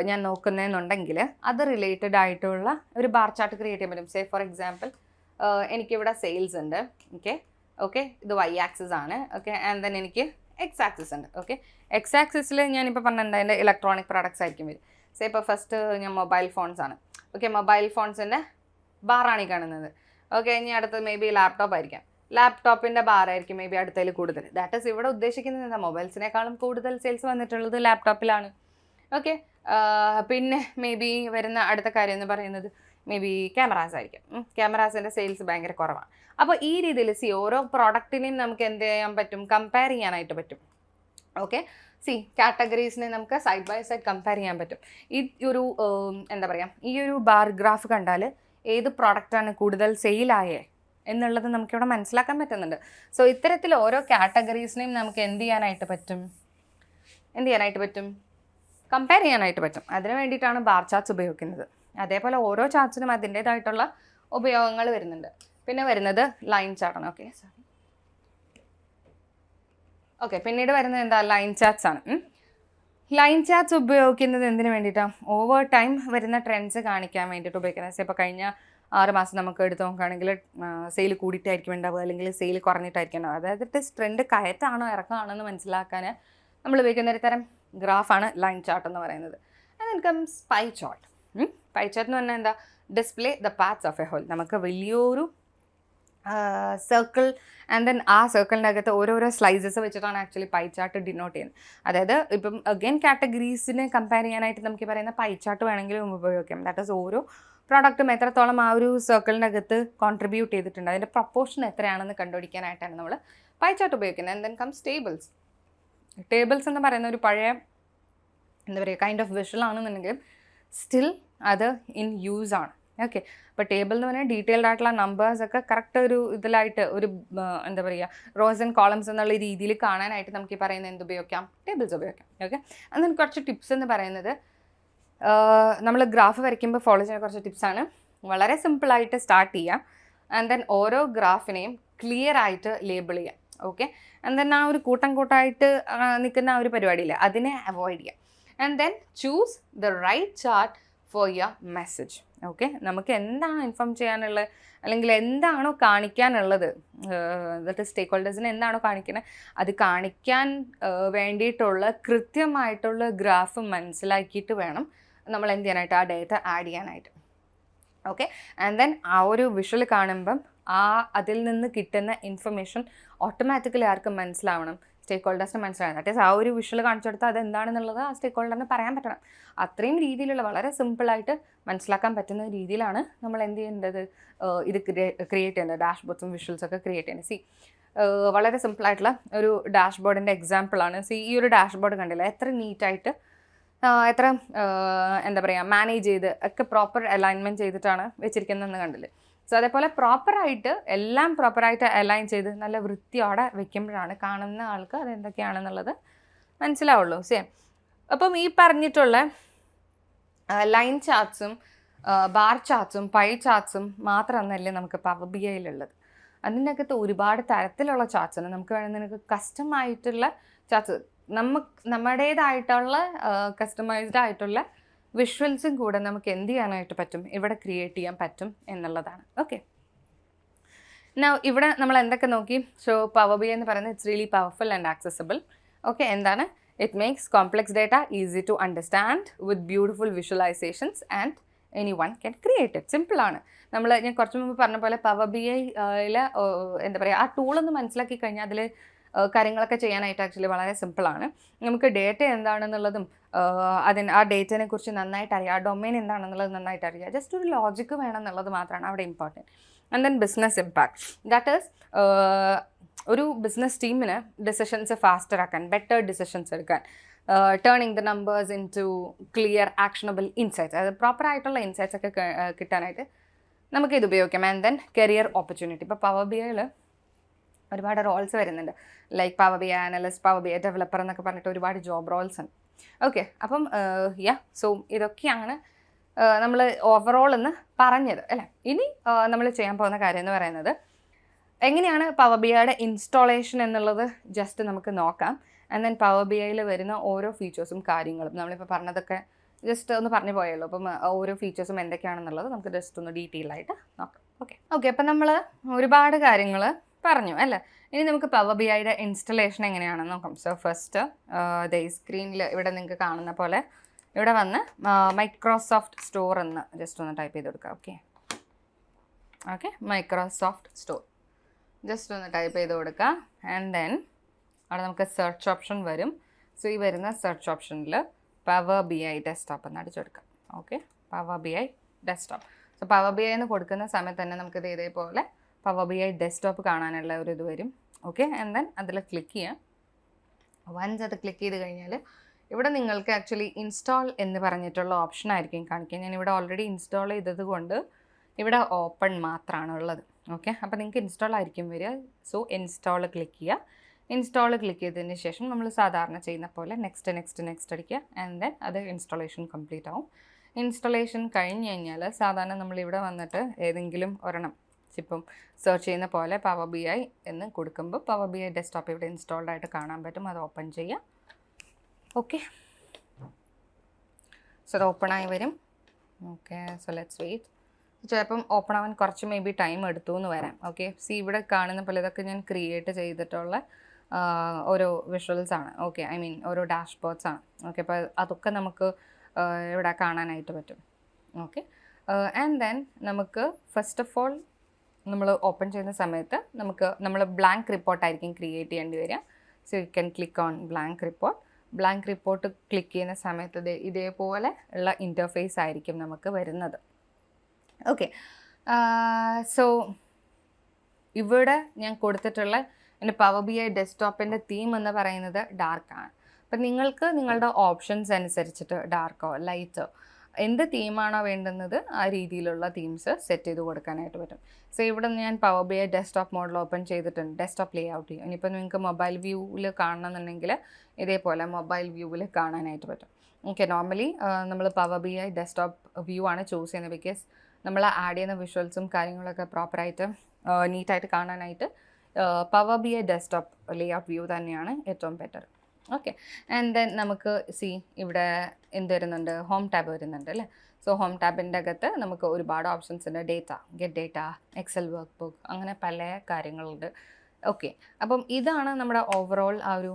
ഞാൻ നോക്കുന്നതെന്നുണ്ടെങ്കിൽ അത് റിലേറ്റഡ് ആയിട്ടുള്ള ഒരു ബാർ ചാർട്ട് ക്രിയേറ്റ് ചെയ്യാൻ പറ്റും. ഫോർ എക്സാമ്പിൾ എനിക്കിവിടെ സെയിൽസ് ഉണ്ട്. ഓക്കെ, ഇത് വൈ ആക്സിസ് ആണ്. ഓക്കെ, ആൻഡ് ദെൻ എനിക്ക് എക്സ് ആക്സിസ് ഉണ്ട്. ഓക്കെ, എക്സ് ആക്സിസിൽ ഞാനിപ്പോൾ പറഞ്ഞിട്ടുണ്ട് അതിൻ്റെ ഇലക്ട്രോണിക് പ്രോഡക്ട്സ് ആയിരിക്കും വരും. ഇപ്പോൾ ഫസ്റ്റ് ഞാൻ മൊബൈൽ ഫോൺസ് ആണ്. ഓക്കെ, മൊബൈൽ ഫോൺസിൻ്റെ ബാറാണ് ഈ കാണുന്നത്. ഓക്കെ, ഇനി അടുത്തത് മേ ബി ലാപ്ടോപ്പ് ആയിരിക്കാം. ലാപ്ടോപ്പിൻ്റെ ബാറായിരിക്കും മേ ബി അടുത്തതിൽ കൂടുതൽ. ദാറ്റ് ഈസ് ഇവിടെ ഉദ്ദേശിക്കുന്നത് എന്താ, മൊബൈൽസിനേക്കാളും കൂടുതൽ സെയിൽസ് വന്നിട്ടുള്ളത് ലാപ്ടോപ്പിലാണ്. ഓക്കെ, പിന്നെ മേ ബി വരുന്ന അടുത്ത കാര്യം എന്ന് പറയുന്നത് മേ ബി ക്യാമറാസ് ആയിരിക്കും. ക്യാമറാസിൻ്റെ സെയിൽസ് ഭയങ്കര കുറവാണ്. അപ്പോൾ ഈ രീതിയിൽ ഓരോ പ്രോഡക്റ്റിനെയും നമുക്ക് എന്ത് ചെയ്യാൻ പറ്റും, കമ്പയർ ചെയ്യാനായിട്ട് പറ്റും. ഓക്കെ, കാറ്റഗറീസിനെ നമുക്ക് സൈഡ് ബൈ സൈഡ് കമ്പയർ ചെയ്യാൻ പറ്റും. ഈ ഒരു എന്താ പറയുക, ഈ ഒരു ബാർ ഗ്രാഫ് കണ്ടാൽ ഏത് പ്രോഡക്റ്റാണ് കൂടുതൽ സെയിലായേ എന്നുള്ളത് നമുക്കിവിടെ മനസ്സിലാക്കാൻ പറ്റുന്നുണ്ട്. സോ ഇത്തരത്തിൽ ഓരോ കാറ്റഗറീസിനെയും നമുക്ക് എന്ത് ചെയ്യാനായിട്ട് പറ്റും, കമ്പയർ ചെയ്യാനായിട്ട് പറ്റും. അതിന് വേണ്ടിയിട്ടാണ് ബാർ ചാർട്ട്സ് ഉപയോഗിക്കുന്നത്. അതേപോലെ ഓരോ ചാർട്ട്സിനും അതിൻ്റേതായിട്ടുള്ള ഉപയോഗങ്ങൾ വരുന്നുണ്ട്. പിന്നെ വരുന്നത് ലൈൻ ചാർട്ടാണ്. ഓക്കെ, പിന്നീട് വരുന്നത് എന്താ, ലൈൻ ചാർട്ട്സ് ആണ്. ലൈൻ ചാർട്ട്സ് ഉപയോഗിക്കുന്നത് എന്തിനു വേണ്ടിയിട്ടാണ്? ഓവർ ടൈം വരുന്ന ട്രെൻഡ്സ് കാണിക്കാൻ വേണ്ടിയിട്ട് ഉപയോഗിക്കുന്നത്. ഇപ്പോൾ കഴിഞ്ഞ 6 മാസം നമുക്ക് എടുത്ത് നോക്കുകയാണെങ്കിൽ സെയിൽ കൂടിയിട്ടായിരിക്കും ഉണ്ടാവുക, അല്ലെങ്കിൽ സെയിൽ കുറഞ്ഞിട്ടായിരിക്കും ഉണ്ടാവുക. അതായത് ട്രെൻഡ് കയറ്റാണോ ഇറക്കമാണോ എന്ന് മനസ്സിലാക്കാൻ നമ്മൾ ഉപയോഗിക്കുന്ന ഒരു തരം ഗ്രാഫാണ് ലൈൻ ചാർട്ട് എന്ന് പറയുന്നത്. And then comes pie chart. Pie chart എന്ന് പറഞ്ഞാൽ എന്താ, display the parts of a whole. നമുക്ക് വലിയൊരു സർക്കിൾ ആൻഡ് ദെൻ ആ സർക്കിളിൻ്റെ അകത്ത് ഓരോരോ സ്ലൈസസ് വെച്ചിട്ടാണ് ആക്ച്വലി പൈ ചാർട്ട് ഡിനോട്ട് ചെയ്യുന്നത്. അതായത് ഇപ്പം അഗെയിൻ കാറ്റഗറീസിനെ കമ്പയർ ചെയ്യാനായിട്ട് നമുക്ക് പറയുന്ന പൈ ചാർട്ട് വേണമെങ്കിലും ഉപയോഗിക്കാം. ദാറ്റ് ഈസ് ഓരോ പ്രോഡക്റ്റും എത്രത്തോളം ആ ഒരു സർക്കിളിൻ്റെ അകത്ത് കോൺട്രിബ്യൂട്ട് ചെയ്തിട്ടുണ്ട്, അതിൻ്റെ പ്രൊപ്പോർഷൻ എത്രയാണെന്ന് കണ്ടുപിടിക്കാനായിട്ടാണ് നമ്മൾ പൈ ചാർട്ട് ഉപയോഗിക്കുന്നത്. And then comes tables. Tables എന്ന് പറയുന്ന ഒരു പഴയ എന്താ പറയുക കൈൻഡ് ഓഫ് വിഷ്വൽ ആണെന്നുണ്ടെങ്കിലും സ്റ്റിൽ അത് ഇൻ യൂസ് ആണ്. ഓക്കെ, അപ്പോൾ ടേബിൾ എന്ന് പറഞ്ഞാൽ ഡീറ്റെയിൽഡ് ആയിട്ടുള്ള നമ്പേഴ്സൊക്കെ കറക്റ്റ് ഒരു ഇതിലായിട്ട് ഒരു എന്താ പറയുക റോസ് ആൻഡ് കോളംസ് എന്നുള്ള രീതിയിൽ കാണാനായിട്ട് നമുക്ക് ഈ പറയുന്ന എന്ത് ഉപയോഗിക്കാം, ടേബിൾസ് ഉപയോഗിക്കാം. ഓക്കെ, അതിന് കുറച്ച് ടിപ്സ് എന്ന് പറയുന്നത് നമ്മൾ ഗ്രാഫ് വരയ്ക്കുമ്പോൾ ഫോളോ ചെയ്യുന്ന കുറച്ച് ടിപ്സാണ്. വളരെ സിമ്പിളായിട്ട് സ്റ്റാർട്ട് ചെയ്യാം. ആൻഡ് ദെൻ ഓരോ ഗ്രാഫിനെയും ക്ലിയർ ആയിട്ട് ലേബിൾ ചെയ്യാം. ഓക്കെ, ആൻഡ് ദെൻ ആ ഒരു കൂട്ടമായിട്ട് നിൽക്കുന്ന ആ ഒരു പരിപാടിയില്ല, അതിനെ അവോയ്ഡ് ചെയ്യാം. And then choose the right chart for your message. Okay, നമുക്ക് എന്താണ് ഇൻഫോം ചെയ്യാനുള്ളത് അല്ലെങ്കിൽ എന്താണോ കാണിക്കാനുള്ളത്, ദാറ്റ് സ്റ്റേക്ക് ഹോൾഡേഴ്സിന് എന്താണോ കാണിക്കുന്നത് അത് കാണിക്കാൻ വേണ്ടിയിട്ടുള്ള കൃത്യമായിട്ടുള്ള ഗ്രാഫ് മനസ്സിലാക്കിയിട്ട് വേണം നമ്മൾ എന്ത് ചെയ്യാനായിട്ട് ആ ഡേറ്റ ആഡ് ചെയ്യാനായിട്ട്. ഓക്കെ, ആൻഡ് ദെൻ ആ ഒരു വിഷ്വൽ കാണുമ്പം അതിൽ നിന്ന് കിട്ടുന്ന ഇൻഫർമേഷൻ ഓട്ടോമാറ്റിക്കലി ആർക്കും മനസ്സിലാവണം, സ്റ്റേക്ക് ഹോൾഡേഴ്സിന് മനസ്സിലാവണം. ദാറ്റ് ഈസ് ആ ഒരു വിഷ്വൽ കാണിച്ചു കൊടുത്താൽ അതെന്താണെന്നുള്ളത് ആ സ്റ്റേക്ക് ഹോൾഡറിന് പറയാൻ പറ്റണം. അത്രയും രീതിയിലുള്ള വളരെ സിമ്പിളായിട്ട് മനസ്സിലാക്കാൻ പറ്റുന്ന രീതിയിലാണ് നമ്മൾ എന്ത് ചെയ്യേണ്ടത്, ഇത് ക്രിയേറ്റ് ചെയ്യേണ്ടത്, ഡാഷ്ബോർഡ്സും വിഷ്വൽസൊക്കെ ക്രിയേറ്റ് ചെയ്യുന്നത്. വളരെ സിമ്പിളായിട്ടുള്ള ഒരു ഡാഷ്ബോർഡിൻ്റെ എക്സാമ്പിളാണ്. ഈ ഒരു ഡാഷ്ബോർഡ് കണ്ടില്ല, എത്ര നീറ്റായിട്ട് എത്ര എന്താ പറയുക മാനേജ് ചെയ്ത് ഒക്കെ പ്രോപ്പർ അലൈൻമെൻറ്റ് ചെയ്തിട്ടാണ് വെച്ചിരിക്കുന്നതെന്ന് കണ്ടില്ലേ. സോ അതേപോലെ എല്ലാം പ്രോപ്പറായിട്ട് അലൈൻ ചെയ്ത് നല്ല വൃത്തിയോടെ വെക്കുമ്പോഴാണ് കാണുന്ന ആൾക്ക് അതെന്തൊക്കെയാണെന്നുള്ളത് മനസ്സിലാവുള്ളൂ. അപ്പം ഈ പറഞ്ഞിട്ടുള്ള ലൈൻ ചാർട്ട്സും ബാർ ചാർട്ട്സും പൈ ചാർട്ട്സും മാത്രമൊന്നല്ലേ നമുക്ക് പവർ ബി ഐയിലുള്ളത്. അതിൻ്റെ അകത്ത് ഒരുപാട് തരത്തിലുള്ള ചാർട്ട്സാണ്. നമുക്ക് വേണമെങ്കിൽ കസ്റ്റമായിട്ടുള്ള ചാർട്ട്സ്, നമ്മുടേതായിട്ടുള്ള കസ്റ്റമൈസ്ഡ് ആയിട്ടുള്ള വിഷ്വൽസും കൂടെ നമുക്ക് എന്ത് ചെയ്യാനായിട്ട് പറ്റും, ഇവിടെ ക്രിയേറ്റ് ചെയ്യാൻ പറ്റും എന്നുള്ളതാണ്. ഓക്കെ, Now ഇവിടെ നമ്മൾ എന്തൊക്കെ നോക്കി? സോ പവർ ബി എന്ന് പറയുന്നത് it's really powerful and accessible. Okay, എന്താണ്? It makes complex data easy to understand with beautiful visualisations and anyone can create it. സിമ്പിളാണ്. ഞാൻ കുറച്ച് മുമ്പ് പറഞ്ഞ പോലെ പവർ ബി ഐയിലെ എന്താ പറയുക, ആ ടൂളൊന്ന് മനസ്സിലാക്കി കഴിഞ്ഞാൽ അതിൽ കാര്യങ്ങളൊക്കെ ചെയ്യാനായിട്ട് ആക്ച്വലി വളരെ സിമ്പിളാണ്. നമുക്ക് ഡേറ്റ എന്താണെന്നുള്ളതും ആ ഡേറ്റയെ കുറിച്ച് നന്നായിട്ട് അറിയാം, ആ ഡൊമൈൻ എന്താണെന്നുള്ളത് നന്നായിട്ട് അറിയാം. ജസ്റ്റ് ഒരു ലോജിക്ക് വേണം എന്നുള്ളത് മാത്രമാണ് അവിടെ important. And then business impact, that is ഒരു ബിസിനസ് ടീമിന് ഡിസിഷൻസ് ഫാസ്റ്റർ ആക്കാൻ, ബെറ്റർ ഡിസിഷൻസ് എടുക്കാൻ, turning the numbers into clear actionable insights, അതായത് പ്രോപ്പറായിട്ടുള്ള ഇൻസൈറ്റ്സ് ഒക്കെ കിട്ടാനായിട്ട് നമുക്കിത് ഉപയോഗിക്കാം. And then career opportunity. ഇപ്പോൾ പവർ ബി ഐയിൽ ഒരുപാട് റോൾസ് വരുന്നുണ്ട്, like Power B I analyst, Power B I developer എന്നൊക്കെ പറഞ്ഞിട്ട് ഒരുപാട് ജോബ് റോൾസ് ഉണ്ട്. ഓക്കെ, അപ്പം സോ ഇതൊക്കെയാണ് നമ്മൾ ഓവറോൾ എന്ന് പറഞ്ഞത് അല്ലേ. ഇനി നമ്മൾ ചെയ്യാൻ പോകുന്ന കാര്യം എന്ന് പറയുന്നത് എങ്ങനെയാണ് പവർ ബി ഐയുടെ ഇൻസ്റ്റാളേഷൻ എന്നുള്ളത് ജസ്റ്റ് നമുക്ക് നോക്കാം. ആൻഡ് ദെൻ പവർ ബി ഐയിൽ വരുന്ന ഓരോ ഫീച്ചേഴ്സും കാര്യങ്ങളും നമ്മളിപ്പോൾ പറഞ്ഞതൊക്കെ ജസ്റ്റ് ഒന്ന് പറഞ്ഞു പോയുള്ളൂ. അപ്പം ഓരോ ഫീച്ചേഴ്സും എന്തൊക്കെയാണെന്നുള്ളത് നമുക്ക് ജസ്റ്റ് ഒന്ന് ഡീറ്റെയിൽ ആയിട്ട് നോക്കാം. ഓക്കെ, അപ്പം നമ്മൾ ഒരുപാട് കാര്യങ്ങൾ പറഞ്ഞു അല്ലേ. ഇനി നമുക്ക് പവർ ബി ഐയുടെ ഇൻസ്റ്റലേഷൻ എങ്ങനെയാണെന്ന് നോക്കാം. സോ ഫസ്റ്റ് ഈ സ്ക്രീനിൽ ഇവിടെ നിങ്ങൾക്ക് കാണുന്ന പോലെ ഇവിടെ വന്ന് മൈക്രോസോഫ്റ്റ് സ്റ്റോർ എന്ന് ജസ്റ്റ് ഒന്ന് ടൈപ്പ് ചെയ്ത് കൊടുക്കുക. ഓക്കെ, മൈക്രോസോഫ്റ്റ് സ്റ്റോർ ജസ്റ്റ് ഒന്ന് ടൈപ്പ് ചെയ്ത് കൊടുക്കുക. ആൻഡ് ദെൻ അവിടെ നമുക്ക് സെർച്ച് ഓപ്ഷൻ വരും. സോ ഈ വരുന്ന സെർച്ച് ഓപ്ഷനിൽ പവർ ബി ഐ ഡെസ്ക്ടോപ്പ് എന്ന് അടിച്ചെടുക്കാം. Okay, power B I desktop. So power B I എന്ന് കൊടുക്കുന്ന സമയത്ത് തന്നെ നമുക്കിത് ഇതേപോലെ പവർ ബി ഐ ഡെസ്ക്ടോപ്പ് കാണാനുള്ള ഒരു ഇത് വരും. ഓക്കെ, ആൻഡ് ദെൻ അതിൽ ക്ലിക്ക് ചെയ്യാം. വൺസ് അത് ക്ലിക്ക് ചെയ്ത് കഴിഞ്ഞാൽ ഇവിടെ നിങ്ങൾക്ക് ആക്ച്വലി ഇൻസ്റ്റാൾ എന്ന് പറഞ്ഞിട്ടുള്ള ഓപ്ഷൻ ആയിരിക്കും കാണിക്കുക. ഞാനിവിടെ ഓൾറെഡി ഇൻസ്റ്റാൾ ചെയ്തത് കൊണ്ട് ഇവിടെ ഓപ്പൺ മാത്രമാണ് ഉള്ളത്. ഓക്കെ, അപ്പോൾ നിങ്ങൾക്ക് ഇൻസ്റ്റാൾ ആയിരിക്കും വരിക. സോ ഇൻസ്റ്റാൾ ക്ലിക്ക് ചെയ്യുക. ഇൻസ്റ്റാൾ ക്ലിക്ക് ചെയ്തതിന് ശേഷം നമ്മൾ സാധാരണ ചെയ്യുന്ന പോലെ നെക്സ്റ്റ് അടിക്കുക. ആൻഡ് ദെൻ അത് ഇൻസ്റ്റാളേഷൻ കംപ്ലീറ്റ് ആവും. ഇൻസ്റ്റാളേഷൻ കഴിഞ്ഞ് കഴിഞ്ഞാൽ സാധാരണ നമ്മളിവിടെ വന്നിട്ട് ഏതെങ്കിലും ഒരെണ്ണം ഇപ്പം സെർച്ച് ചെയ്യുന്ന പോലെ പവർ ബി ഐ എന്ന് കൊടുക്കുമ്പോൾ പവർ ബി ഐ ഡെസ്ക്ടോപ്പ് ഇവിടെ ഇൻസ്റ്റാൾഡ് ആയിട്ട് കാണാൻ പറ്റും. അത് ഓപ്പൺ ചെയ്യുക. ഓക്കെ, സോ അത് ഓപ്പണായി വരും. Okay, so let's wait. ചിലപ്പം ഓപ്പൺ ആവാൻ കുറച്ച് മേ ബി ടൈം എടുത്തു എന്ന് വരാം. ഓക്കെ, സി ഇവിടെ കാണുന്ന പോലെ ഇതൊക്കെ ഞാൻ ക്രിയേറ്റ് ചെയ്തിട്ടുള്ള ഓരോ വിഷ്വൽസ് ആണ്. ഓക്കെ, ഐ മീൻ ഓരോ ഡാഷ്ബോർഡ്സ് ആണ്. ഓക്കെ, അപ്പോൾ അതൊക്കെ നമുക്ക് ഇവിടെ കാണാനായിട്ട് പറ്റും. ഓക്കെ, ആൻഡ് ദെൻ നമുക്ക് ഫസ്റ്റ് ഓഫ് ഓൾ നമ്മൾ ഓപ്പൺ ചെയ്യുന്ന സമയത്ത് നമ്മൾ ബ്ലാങ്ക് റിപ്പോർട്ടായിരിക്കും ക്രിയേറ്റ് ചെയ്യേണ്ടി വരിക. So you can click on blank report. Blank report click ചെയ്യുന്ന സമയത്ത് ഇതേപോലെ ഉള്ള ഇൻ്റർഫേസ് ആയിരിക്കും നമുക്ക് വരുന്നത്. ഓക്കെ, സോ ഇവിടെ ഞാൻ കൊടുത്തിട്ടുള്ള എൻ്റെ പവർ ബി ഐ ഡെസ്ക്ടോപ്പിൻ്റെ തീം എന്ന് പറയുന്നത് ഡാർക്കാണ്. അപ്പം നിങ്ങൾക്ക് നിങ്ങളുടെ ഓപ്ഷൻസ് അനുസരിച്ചിട്ട് ഡാർക്കോ ലൈറ്റോ എന്ത് തീമാണോ വേണ്ടുന്നത് ആ രീതിയിലുള്ള തീംസ് സെറ്റ് ചെയ്ത് കൊടുക്കാനായിട്ട് പറ്റും. സോ ഇവിടെ ഞാൻ power B I desktop model open ചെയ്തിട്ടുണ്ട്. ഡെസ്ക്ടോപ്പ് ലേ ഔട്ട് ചെയ്യും. ഇനിയിപ്പോൾ നിങ്ങൾക്ക് മൊബൈൽ വ്യൂവിൽ കാണണമെന്നുണ്ടെങ്കിൽ ഇതേപോലെ മൊബൈൽ വ്യൂവിൽ കാണാനായിട്ട് പറ്റും. ഓക്കെ, നോർമലി നമ്മൾ Power B I desktop view ആണ് ചൂസ് ചെയ്യുന്നത്. ബിക്കോസ് നമ്മൾ ആഡ് ചെയ്യുന്ന വിഷ്വൽസും കാര്യങ്ങളൊക്കെ പ്രോപ്പറായിട്ട് നീറ്റായിട്ട് കാണാനായിട്ട് power B I desktop Leh out view തന്നെയാണ് ഏറ്റവും ബെറ്റർ. ഓക്കെ, ആൻഡ് ദെൻ നമുക്ക് ഇവിടെ എന്ത് വരുന്നുണ്ട്, ഹോം ടാബ് വരുന്നുണ്ട് അല്ലേ. സോ ഹോം ടാബിൻ്റെ അകത്ത് നമുക്ക് ഒരുപാട് ഓപ്ഷൻസ് ഉണ്ട്. Data, get data, Excel workbook, അങ്ങനെ പല കാര്യങ്ങളുണ്ട്. ഓക്കെ, അപ്പം ഇതാണ് നമ്മുടെ ഓവറോൾ ആ ഒരു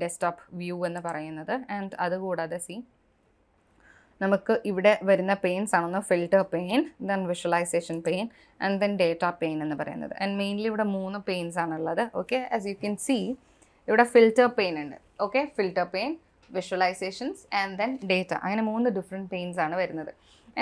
ഡെസ്ക്ടോപ്പ് വ്യൂ എന്ന് പറയുന്നത്. ആൻഡ് അതുകൂടാതെ നമുക്ക് ഇവിടെ വരുന്ന പെയിൻസ് ആണെന്ന് filter pane, then visualization pane and then data pane എന്ന് പറയുന്നത്. ആൻഡ് മെയിൻലി ഇവിടെ 3 പെയിൻസ് ആണുള്ളത്. Okay, as you can see ഇവിടെ ഫിൽറ്റർ പെയിൻ ഉണ്ട്. Okay, filter pane, visualizations and then data, അങ്ങനെ 3 ഡിഫറെൻറ്റ് പെയിൻസ് ആണ് വരുന്നത്.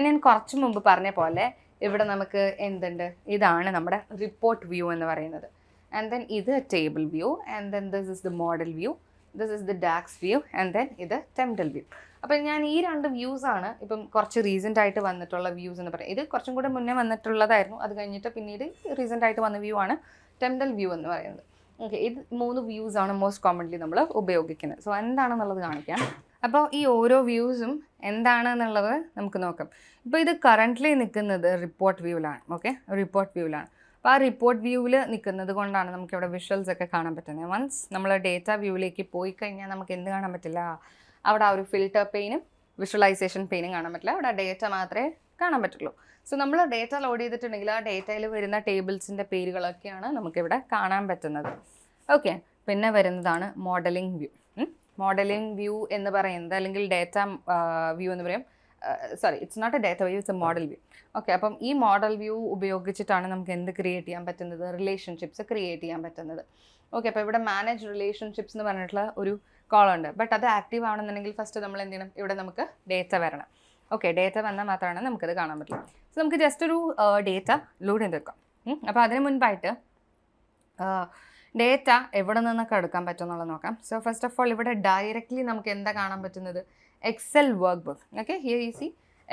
ഞാൻ കുറച്ച് മുമ്പ് പറഞ്ഞ പോലെ ഇവിടെ നമുക്ക് എന്തുണ്ട്, ഇതാണ് നമ്മുടെ റിപ്പോർട്ട് വ്യൂ എന്ന് പറയുന്നത്. ആൻഡ് ദെൻ ഇത് table view, and then this is the model view, this is the DAX view, and then ഇത് ടെംപ്റ്റൽ വ്യൂ. അപ്പം ഞാൻ ഈ 2 വ്യൂസാണ് ഇപ്പം കുറച്ച് റീസെൻ്റ് ആയിട്ട് വന്നിട്ടുള്ള വ്യൂസ് എന്ന് പറയുന്നത്. ഇത് കുറച്ചും കൂടെ മുന്നേ വന്നിട്ടുള്ളതായിരുന്നു. അത് കഴിഞ്ഞിട്ട് പിന്നീട് റീസെൻ്റ് ആയിട്ട് വന്ന വ്യൂ ആണ് ടെംപ്റ്റൽ വ്യൂ എന്ന് പറയുന്നത്. ഓക്കെ, ഇത് 3 വ്യൂസാണ് മോസ്റ്റ് കോമൺലി നമ്മൾ ഉപയോഗിക്കുന്നത്. സോ എന്താണെന്നുള്ളത് കാണിക്കാം. അപ്പോൾ ഈ ഓരോ വ്യൂസും എന്താണെന്നുള്ളത് നമുക്ക് നോക്കാം. ഇപ്പോൾ ഇത് കറൻ്റ്ലി നിൽക്കുന്നത് റിപ്പോർട്ട് വ്യൂവിലാണ്. ഓക്കെ, റിപ്പോർട്ട് വ്യൂവിലാണ്. അപ്പോൾ ആ റിപ്പോർട്ട് വ്യൂവിൽ നിൽക്കുന്നത് കൊണ്ടാണ് നമുക്കിവിടെ വിഷ്വൽസ് ഒക്കെ കാണാൻ പറ്റുന്നത്. വൺസ് നമ്മൾ ഡേറ്റ വ്യൂവിലേക്ക് പോയി കഴിഞ്ഞാൽ നമുക്ക് എന്ത് കാണാൻ പറ്റില്ല, അവിടെ ആ ഒരു ഫിൽറ്റർ പെയിനും വിഷ്വലൈസേഷൻ പെയിനും കാണാൻ പറ്റില്ല, അവിടെ ഡേറ്റ മാത്രമേ കാണാൻ പറ്റുള്ളൂ. സോ നമ്മൾ ഡേറ്റ ലോഡ് ചെയ്തിട്ടുണ്ടെങ്കിൽ ആ ഡേറ്റയിൽ വരുന്ന ടേബിൾസിൻ്റെ പേരുകളൊക്കെയാണ് നമുക്കിവിടെ കാണാൻ പറ്റുന്നത്. ഓക്കെ, പിന്നെ വരുന്നതാണ് മോഡലിംഗ് വ്യൂ. മോഡലിംഗ് വ്യൂ എന്ന് പറയുന്നത്, അല്ലെങ്കിൽ ഡേറ്റ വ്യൂ എന്ന് പറയും, sorry, it's not a data view, it's a model view. Okay, അപ്പം ഈ മോഡൽ വ്യൂ ഉപയോഗിച്ചിട്ടാണ് നമുക്ക് എന്ത് ക്രിയേറ്റ് ചെയ്യാൻ പറ്റുന്നത്, റിലേഷൻഷിപ്സ് ക്രിയേറ്റ് ചെയ്യാൻ പറ്റുന്നത്. ഓക്കെ, അപ്പോൾ ഇവിടെ മാനേജ് റിലേഷൻഷിപ്സ് എന്ന് പറഞ്ഞിട്ടുള്ള ഒരു കോളം ഉണ്ട്. ബട്ട് അത് ആക്റ്റീവ് ആവണമെന്നുണ്ടെങ്കിൽ ഫസ്റ്റ് നമ്മൾ എന്ത് ചെയ്യണം, ഇവിടെ നമുക്ക് ഡേറ്റ വരണം. ഓക്കെ, ഡേറ്റ വന്നാൽ മാത്രമാണ് നമുക്കത് കാണാൻ പറ്റുള്ളൂ. സോ നമുക്ക് ജസ്റ്റ് ഒരു ഡേറ്റ ലോഡ് ചെയ്തെടുക്കാം. അപ്പോൾ അതിന് മുൻപായിട്ട് ഡേറ്റ എവിടെ നിന്നൊക്കെ എടുക്കാൻ പറ്റും എന്നുള്ളത് നോക്കാം. സോ ഫസ്റ്റ് ഓഫ് ഓൾ ഇവിടെ ഡയറക്റ്റ്ലി നമുക്ക് എന്താ കാണാൻ പറ്റുന്നത്, Excel workbook. Okay, here you see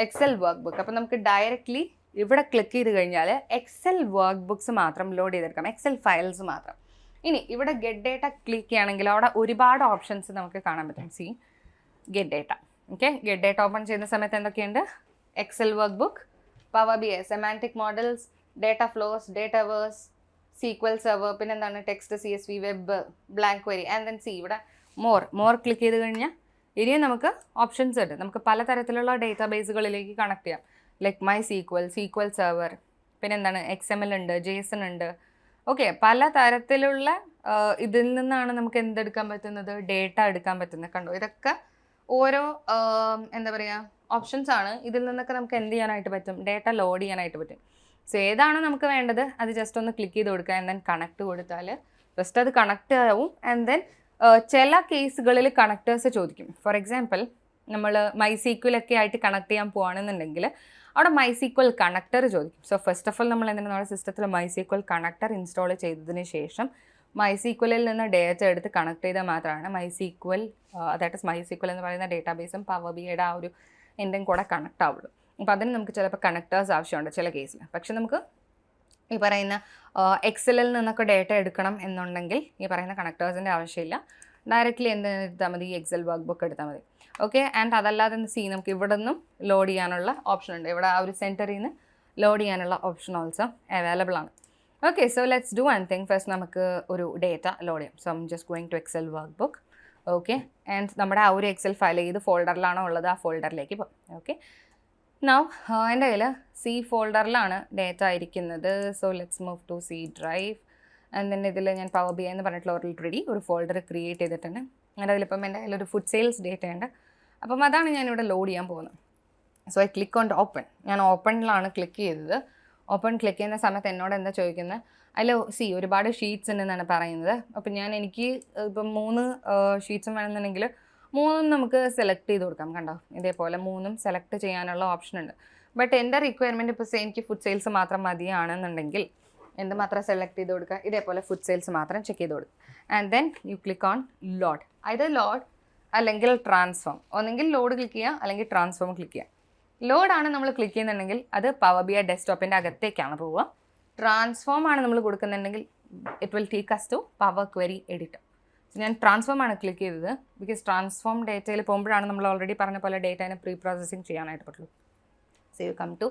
Excel workbook. അപ്പോൾ നമുക്ക് ഡയറക്റ്റ്ലി ഇവിടെ ക്ലിക്ക് ചെയ്ത് കഴിഞ്ഞാൽ എക്സൽ വർക്ക് ബുക്സ് മാത്രം ലോഡ് ചെയ്തെടുക്കാം, എക്സൽ ഫയൽസ് മാത്രം. ഇനി ഇവിടെ ഗെറ്റ് ഡേറ്റ ക്ലിക്ക് ചെയ്യുകയാണെങ്കിൽ അവിടെ ഒരുപാട് ഓപ്ഷൻസ് നമുക്ക് കാണാൻ പറ്റും. See get data. Okay, get data open ചെയ്യുന്ന സമയത്ത് എന്തൊക്കെയുണ്ട്, Excel workbook, Power B I, semantic models, dataflows, Dataverse, SQL server, പിന്നെ എന്താണ് text, CSV, web, blank query, and then see ഇവിടെ മോർ ക്ലിക്ക് ചെയ്ത് കഴിഞ്ഞാൽ ഇനിയും നമുക്ക് ഓപ്ഷൻസ് ഉണ്ട്. നമുക്ക് പലതരത്തിലുള്ള ഡേറ്റാ ബേസുകളിലേക്ക് കണക്ട് ചെയ്യാം, ലൈക്ക് SQL സെർവർ, പിന്നെ എന്താണ് XML ഉണ്ട്, JSON ഉണ്ട്. ഓക്കെ, പലതരത്തിലുള്ള ഇതിൽ നിന്നാണ് നമുക്ക് എന്തെടുക്കാൻ പറ്റുന്നത്, ഡേറ്റ എടുക്കാൻ പറ്റുന്നത്. കണ്ടോ, ഇതൊക്കെ ഓരോ എന്താ പറയുക ഓപ്ഷൻസ് ആണ്. ഇതിൽ നിന്നൊക്കെ നമുക്ക് എന്ത് ചെയ്യാനായിട്ട് പറ്റും, ഡേറ്റ ലോഡ് ചെയ്യാനായിട്ട് പറ്റും. സോ ഏതാണോ നമുക്ക് വേണ്ടത് അത് ജസ്റ്റ് ഒന്ന് ക്ലിക്ക് ചെയ്ത് കൊടുക്കുക, ആൻഡ് ദെൻ കണക്ട് കൊടുത്താൽ ജസ്റ്റ് അത് കണക്ട് ആവും. ആൻഡ് ദെൻ ചില കേസുകളിൽ കണക്ടേഴ്സ് ചോദിക്കും. ഫോർ എക്സാമ്പിൾ, നമ്മൾ MySQL ഒക്കെ ആയിട്ട് കണക്ട് ചെയ്യാൻ പോകുകയാണെന്നുണ്ടെങ്കിൽ അവിടെ MySQL കണക്ടർ ചോദിക്കും. സോ ഫസ്റ്റ് ഓഫ് ഓൾ നമ്മൾ എന്താണ്, നമ്മുടെ സിസ്റ്റത്തിൽ MySQL കണക്ടർ ഇൻസ്റ്റാൾ ചെയ്തതിന് ശേഷം MySQLിൽ നിന്ന് ഡേറ്റ എടുത്ത് കണക്ട് ചെയ്താൽ മാത്രമാണ് MySQL, അതായത് MySQL എന്ന് പറയുന്ന ഡേറ്റാബേസും പവർ ബിയുടെ ആ ഒരു എൻ്റെയും കൂടെ കണക്ട് ആവുള്ളൂ. അപ്പോൾ അതിന് നമുക്ക് ചിലപ്പോൾ കണക്ടേഴ്സ് ആവശ്യമുണ്ട് ചില കേസിൽ. പക്ഷെ നമുക്ക് ഈ പറയുന്ന എക്സലിൽ നിന്നൊക്കെ ഡേറ്റ എടുക്കണം എന്നുണ്ടെങ്കിൽ ഈ പറയുന്ന കണക്ടേഴ്സിൻ്റെ ആവശ്യമില്ല. ഡയറക്റ്റ്ലി എന്ത് എടുത്താൽ മതി, എക്സൽ വർക്ക് ബുക്ക് എടുത്താൽ മതി. ഓക്കെ, ആൻഡ് അതല്ലാതെ നമുക്ക് ഇവിടെ നിന്നും ലോഡ് ചെയ്യാനുള്ള ഓപ്ഷൻ ഉണ്ട്. ഇവിടെ ആ ഒരു സെൻറ്ററിൽ നിന്ന് ലോഡ് ചെയ്യാനുള്ള ഓപ്ഷൻ ഓൾസോ അവൈലബിൾ ആണ്. Okay, so let's do one thing. First നമുക്ക് ഒരു ഡേറ്റ ലോഡ് ചെയ്യാം. So I am just going to Excel workbook. Okay, and നമ്മുടെ ആ ഒരു എക്സൽ ഫയൽ ഏത് ഫോൾഡറിലാണോ ഉള്ളത് ആ ഫോൾഡറിലേക്ക് പോകും. ഓക്കെ, നൗ എൻ്റെ കയ്യിൽ C ഫോൾഡറിലാണ് ഡേറ്റ ഇരിക്കുന്നത്. So let's move to C drive. And then ഇതിൽ ഞാൻ പവർ ബി എന്ന് പറഞ്ഞിട്ടുള്ള ഓൾറെഡി ഒരു ഫോൾഡർ ക്രിയേറ്റ് ചെയ്തിട്ടുണ്ട്. അതിൻ്റെ അതിലിപ്പം എൻ്റെ കയ്യിലൊരു ഫുഡ് സെയിൽസ് ഡേറ്റ ഉണ്ട്. അപ്പം അതാണ് ഞാനിവിടെ ലോഡ് ചെയ്യാൻ പോകുന്നത്. So I click on open. ഞാൻ ഓപ്പണിലാണ് ക്ലിക്ക് ചെയ്തത്. ഓപ്പൺ ക്ലിക്ക് ചെയ്യുന്ന സമയത്ത് എന്നോട് എന്താ ചോദിക്കുന്നത്, അതിൽ ഒരുപാട് ഷീറ്റ്സ് ഉണ്ടെന്നാണ് പറയുന്നത്. അപ്പം എനിക്ക് ഇപ്പം 3 ഷീറ്റ്സും വേണമെന്നുണ്ടെങ്കിൽ 3 നമുക്ക് സെലക്ട് ചെയ്ത് കൊടുക്കാം. കണ്ടോ, ഇതേപോലെ 3 സെലക്ട് ചെയ്യാനുള്ള ഓപ്ഷൻ ഉണ്ട്. ബട്ട് എൻ്റെ റിക്വയർമെൻറ്റ് ഇപ്പോൾ എനിക്ക് ഫുഡ് സെയിൽസ് മാത്രം മതിയാണെന്നുണ്ടെങ്കിൽ എന്ത് മാത്രം സെലക്ട് ചെയ്ത് കൊടുക്കുക, ഇതേപോലെ ഫുഡ് സെയിൽസ് മാത്രം ചെക്ക് ചെയ്ത് കൊടുക്കുക. And then you click on load. ഇത് ലോഡ് അല്ലെങ്കിൽ ട്രാൻസ്ഫോം. ഒന്നെങ്കിൽ ലോഡ് ക്ലിക്ക് ചെയ്യുക അല്ലെങ്കിൽ ട്രാൻസ്ഫോം ക്ലിക്ക് ചെയ്യുക. ലോഡാണ് നമ്മൾ ക്ലിക്ക് ചെയ്യുന്നുണ്ടെങ്കിൽ അത് പവർ ബി ഐ ഡെസ്ക്ടോപ്പിൻ്റെ അകത്തേക്കാണ് പോവുക. ട്രാൻസ്ഫോം ആണ് നമ്മൾ കൊടുക്കുന്നുണ്ടെങ്കിൽ it will take us to Power Query editor. So ഞാൻ ട്രാൻസ്ഫോം ആണ് ക്ലിക്ക് ചെയ്തത്. ബിക്കോസ് ട്രാൻസ്ഫോം ഡേറ്റയിൽ പോകുമ്പോഴാണ് നമ്മൾ ഓൾറെഡി പറഞ്ഞ പോലെ ഡേറ്റേനെ പ്രീ പ്രോസസ്സിങ് ചെയ്യാനായിട്ട് പറ്റുള്ളൂ. So you come to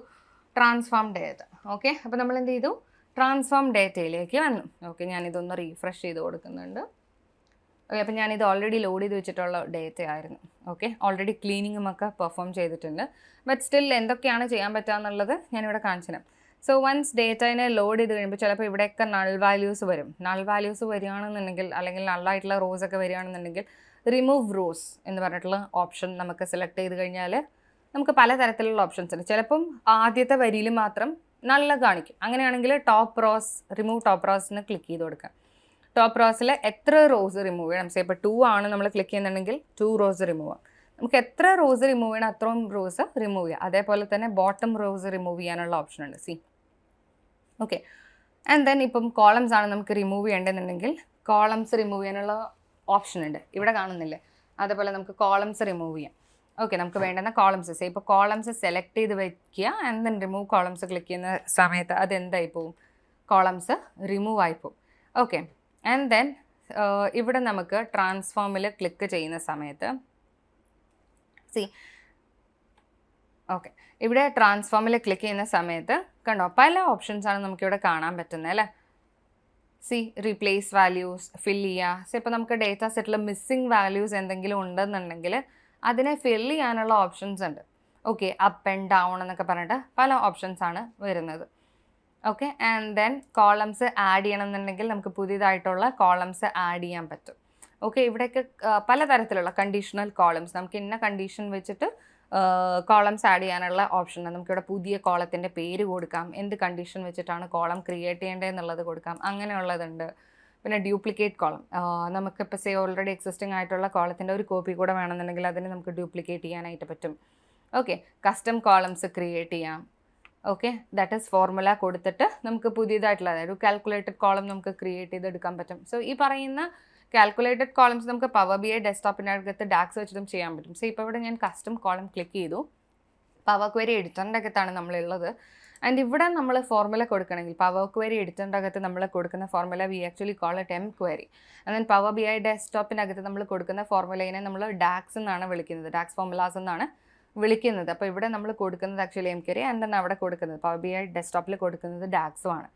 transform data. Okay, അപ്പോൾ നമ്മൾ എന്ത് ചെയ്തു, ട്രാൻസ്ഫോം ഡേറ്റയിലേക്ക് വന്നു. ഓക്കെ, ഞാനിതൊന്ന് റീഫ്രഷ് ചെയ്ത് കൊടുക്കുന്നുണ്ട്. ഓക്കെ, അപ്പോൾ ഞാനിത് ഓൾറെഡി ലോഡ് ചെയ്ത് വെച്ചിട്ടുള്ള ഡേറ്റ ആയിരുന്നു. ഓക്കെ, ഓൾറെഡി ക്ലീനിങ്ങും ഒക്കെ പെർഫോം ചെയ്തിട്ടുണ്ട്. ബട്ട് സ്റ്റിൽ എന്തൊക്കെയാണ് ചെയ്യാൻ പറ്റുക എന്നുള്ളത് ഞാനിവിടെ കാണിച്ചു തരാം. സോ വൺസ് ഡേറ്റനെ ലോഡ് ചെയ്ത് കഴിയുമ്പോൾ ചിലപ്പോൾ ഇവിടെയൊക്കെ നൾ വാല്യൂസ് വരും. നൾ വാല്യൂസ് വരികയാണെന്നുണ്ടെങ്കിൽ, അല്ലെങ്കിൽ നള്ളായിട്ടുള്ള റോസ് ഒക്കെ വരികയാണെന്നുണ്ടെങ്കിൽ റിമൂവ് റോസ് എന്ന് പറഞ്ഞിട്ടുള്ള ഓപ്ഷൻ നമുക്ക് സെലക്ട് ചെയ്ത് കഴിഞ്ഞാൽ നമുക്ക് പലതരത്തിലുള്ള ഓപ്ഷൻസ് ഉണ്ട്. ചിലപ്പം ആദ്യത്തെ വരിയിൽ മാത്രം നല്ല കാണിക്കും. അങ്ങനെയാണെങ്കിൽ റിമൂവ് ടോപ്പ് റോസിന് ക്ലിക്ക് ചെയ്ത് കൊടുക്കാം. ടോപ്പ് റോസിൽ എത്ര റോസ് റിമൂവ് ചെയ്യണം, ഇപ്പോൾ 2 ആണ് നമ്മൾ ക്ലിക്ക് ചെയ്യുന്നുണ്ടെങ്കിൽ 2 റോസ് റിമൂവ് ആവും. നമുക്ക് എത്ര റോസ് റിമൂവ് ചെയ്യണം അത്രയും റോസ് റിമൂവ് ചെയ്യുക. അതേപോലെ തന്നെ ബോട്ടം റോസ് റിമൂവ് ചെയ്യാനുള്ള ഓപ്ഷൻ ഉണ്ട്. ഓക്കെ, ആൻഡ് ദെൻ ഇപ്പം കോളംസ് ആണ് നമുക്ക് റിമൂവ് ചെയ്യേണ്ടതെന്നുണ്ടെങ്കിൽ കോളംസ് റിമൂവ് ചെയ്യാനുള്ള ഓപ്ഷൻ ഉണ്ട്, ഇവിടെ കാണുന്നില്ലേ. അതേപോലെ നമുക്ക് കോളംസ് റിമൂവ് ചെയ്യാം. ഓക്കെ, നമുക്ക് വേണ്ടുന്ന കോളംസ് ഇപ്പോൾ കോളംസ് സെലക്ട് ചെയ്ത് വയ്ക്കുക. And then remove columns click ചെയ്യുന്ന സമയത്ത് അതെന്തായി പോവും, കോളംസ് റിമൂവ് ആയി പോവും. ഓക്കെ, ആൻഡ് ദെൻ ഇവിടെ നമുക്ക് ട്രാൻസ്ഫോമിൽ ക്ലിക്ക് ചെയ്യുന്ന സമയത്ത് ഓക്കെ, ഇവിടെ ട്രാൻസ്ഫോമിൽ ക്ലിക്ക് ചെയ്യുന്ന സമയത്ത് കണ്ടോ പല ഓപ്ഷൻസാണ് നമുക്കിവിടെ കാണാൻ പറ്റുന്നത് അല്ലേ. റീപ്ലേസ് വാല്യൂസ്, ഫിൽ ചെയ്യുക. ഇപ്പോൾ നമുക്ക് ഡേറ്റ സെറ്റിൽ മിസ്സിംഗ് വാല്യൂസ് എന്തെങ്കിലും ഉണ്ടെന്നുണ്ടെങ്കിൽ അതിനെ ഫിൽ ചെയ്യാനുള്ള ഓപ്ഷൻസ് ഉണ്ട്. ഓക്കെ, അപ്പ് ആൻഡ് ഡൗൺ എന്നൊക്കെ പറഞ്ഞിട്ട് പല ഓപ്ഷൻസ് ആണ് വരുന്നത്. Okay, and then columns add ചെയ്യണമെന്നുണ്ടെങ്കിൽ നമുക്ക് പുതിയതായിട്ടുള്ള കോളംസ് ആഡ് ചെയ്യാൻ പറ്റും. ഓക്കെ, ഇവിടെയൊക്കെ പലതരത്തിലുള്ള കണ്ടീഷണൽ കോളംസ്, നമുക്ക് ഇന്ന കണ്ടീഷൻ വെച്ചിട്ട് കോളംസ് ആഡ് ചെയ്യാനുള്ള ഓപ്ഷൻ. നമുക്കിവിടെ പുതിയ കോളത്തിൻ്റെ പേര് കൊടുക്കാം, എന്ത് കണ്ടീഷൻ വെച്ചിട്ടാണ് കോളം ക്രിയേറ്റ് ചെയ്യേണ്ടതെന്നുള്ളത് കൊടുക്കാം, അങ്ങനെയുള്ളതുണ്ട്. പിന്നെ ഡ്യൂപ്ലിക്കേറ്റ് കോളം, നമുക്കിപ്പോൾ സേ ഓൾറെഡി എക്സിസ്റ്റിംഗ് ആയിട്ടുള്ള കോളത്തിൻ്റെ ഒരു കോപ്പി കൂടെ വേണമെന്നുണ്ടെങ്കിൽ അതിന് നമുക്ക് ഡ്യൂപ്ലിക്കേറ്റ് ചെയ്യാനായിട്ട് പറ്റും. ഓക്കെ, കസ്റ്റം കോളംസ് ക്രിയേറ്റ് ചെയ്യാം. ഓക്കെ, ദാറ്റ് ഈസ് ഫോർമുല കൊടുത്തിട്ട് നമുക്ക് പുതിയതായിട്ടുള്ള അതായത് കാൽക്കുലേറ്റഡ് കോളം നമുക്ക് ക്രിയേറ്റ് ചെയ്തെടുക്കാൻ പറ്റും. സോ ഈ പറയുന്ന കാൽക്കുലേറ്റഡ് കോളംസ് നമുക്ക് പവർ ബി ഐ ഡെസ്ക്ടോപ്പിൻ്റെ അകത്ത് ഡാക്സ് വെച്ചിട്ടും ചെയ്യാൻ പറ്റും. സോ ഇപ്പോൾ ഇവിടെ ഞാൻ കസ്റ്റം കോളം ക്ലിക്ക് ചെയ്തു, പവർ ക്വയറി എഡിറ്ററിൻ്റെ അകത്താണ് നമ്മളുള്ളത്. ആൻഡ് ഇവിടെ നമ്മൾ ഫോർമുല കൊടുക്കണമെങ്കിൽ പവർ ക്വയറി എഡിറ്ററിൻ്റെ അകത്ത് നമ്മൾ കൊടുക്കുന്ന formula we actually call it M query. And then Power B I ഡെസ്ക്ടോപ്പിൻ്റെ അകത്ത് നമ്മൾ കൊടുക്കുന്ന ഫോർമുലേനെ നമ്മൾ ഡാക്സ് എന്നാണ് വിളിക്കുന്നത്, ഡാക്സ് ഫോർമുലാസ് എന്നാണ് വിളിക്കുന്നത്. അപ്പോൾ ഇവിടെ നമ്മൾ കൊടുക്കുന്നത് actually M query, and then അവിടെ കൊടുക്കുന്നത് പവർ ബി ഐ ഡെസ്ക്ടോപ്പിൽ കൊടുക്കുന്നത് ഡാക്സും ആണ്.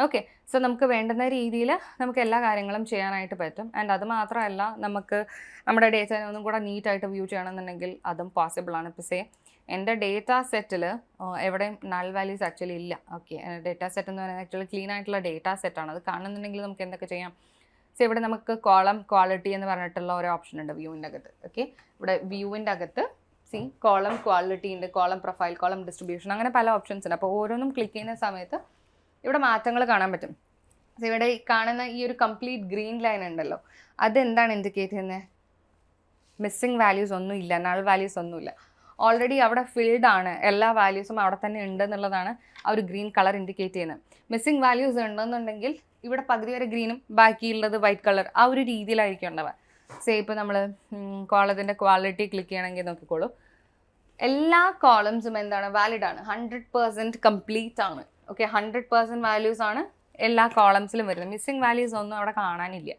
ഓക്കെ, സോ നമുക്ക് വേണ്ടുന്ന രീതിയിൽ നമുക്ക് എല്ലാ കാര്യങ്ങളും ചെയ്യാനായിട്ട് പറ്റും. ആൻഡ് അത് മാത്രമല്ല, നമുക്ക് നമ്മുടെ ഡേറ്റ ഒന്നും കൂടെ നീറ്റായിട്ട് വ്യൂ ചെയ്യണമെന്നുണ്ടെങ്കിൽ അതും പോസിബിളാണ്. ഇപ്പോൾ സേ എൻ്റെ ഡേറ്റ സെറ്റിൽ എവിടെയും നൾ വാല്യൂസ് ആക്ച്വലി ഇല്ല. ഓക്കെ, ഡേറ്റ സെറ്റ് എന്ന് പറയുന്നത് ആക്ച്വലി ക്ലീൻ ആയിട്ടുള്ള ഡേറ്റ സെറ്റാണ്. അത് കാണുന്നുണ്ടെങ്കിൽ നമുക്ക് എന്തൊക്കെ ചെയ്യാം? സോ ഇവിടെ നമുക്ക് കോളം ക്വാളിറ്റി എന്ന് പറഞ്ഞിട്ടുള്ള ഒരു ഓപ്ഷൻ ഉണ്ട് വ്യൂവിൻ്റെ അകത്ത്. ഓക്കെ, ഇവിടെ വ്യൂവിൻ്റെ അകത്ത് കോളം ക്വാളിറ്റി ഉണ്ട്, കോളം പ്രൊഫൈൽ, കോളം ഡിസ്ട്രിബ്യൂഷൻ, അങ്ങനെ പല ഓപ്ഷൻസ് ഉണ്ട്. അപ്പോൾ ഓരോന്നും ക്ലിക്ക് ചെയ്യുന്ന സമയത്ത് ഇവിടെ മാറ്റങ്ങൾ കാണാൻ പറ്റും. സോ ഇവിടെ കാണുന്ന ഈ ഒരു കംപ്ലീറ്റ് ഗ്രീൻ ലൈൻ ഉണ്ടല്ലോ, അതെന്താണ് ഇൻഡിക്കേറ്റ് ചെയ്യുന്നത്? മിസ്സിങ് വാല്യൂസ് ഒന്നുമില്ല, നൾ വാല്യൂസ് ഒന്നുമില്ല, ഓൾറെഡി അവിടെ ഫിൽഡ് ആണ്, എല്ലാ വാല്യൂസും അവിടെ തന്നെ ഉണ്ട് എന്നുള്ളതാണ് ആ ഒരു ഗ്രീൻ കളർ ഇൻഡിക്കേറ്റ് ചെയ്യുന്നത്. മിസ്സിങ് വാല്യൂസ് ഉണ്ടെന്നുണ്ടെങ്കിൽ ഇവിടെ പകുതി വരെ ഗ്രീനും ബാക്കിയുള്ളത് വൈറ്റ് കളർ, ആ ഒരു രീതിയിലായിരിക്കും ഉണ്ടാവുക. സേ ഇപ്പോൾ നമ്മൾ കോളത്തിൻ്റെ ക്വാളിറ്റി ക്ലിക്ക് ചെയ്യണമെങ്കിൽ നോക്കിക്കോളൂ, എല്ലാ കോളംസും എന്താണ്? വാലിഡ് ആണ്, 100% കംപ്ലീറ്റ് ആണ്. ഓക്കെ, 100% വാല്യൂസ് ആണ് എല്ലാ കോളംസിലും വരുന്നത്, മിസ്സിങ് വാല്യൂസ് ഒന്നും അവിടെ കാണാനില്ല.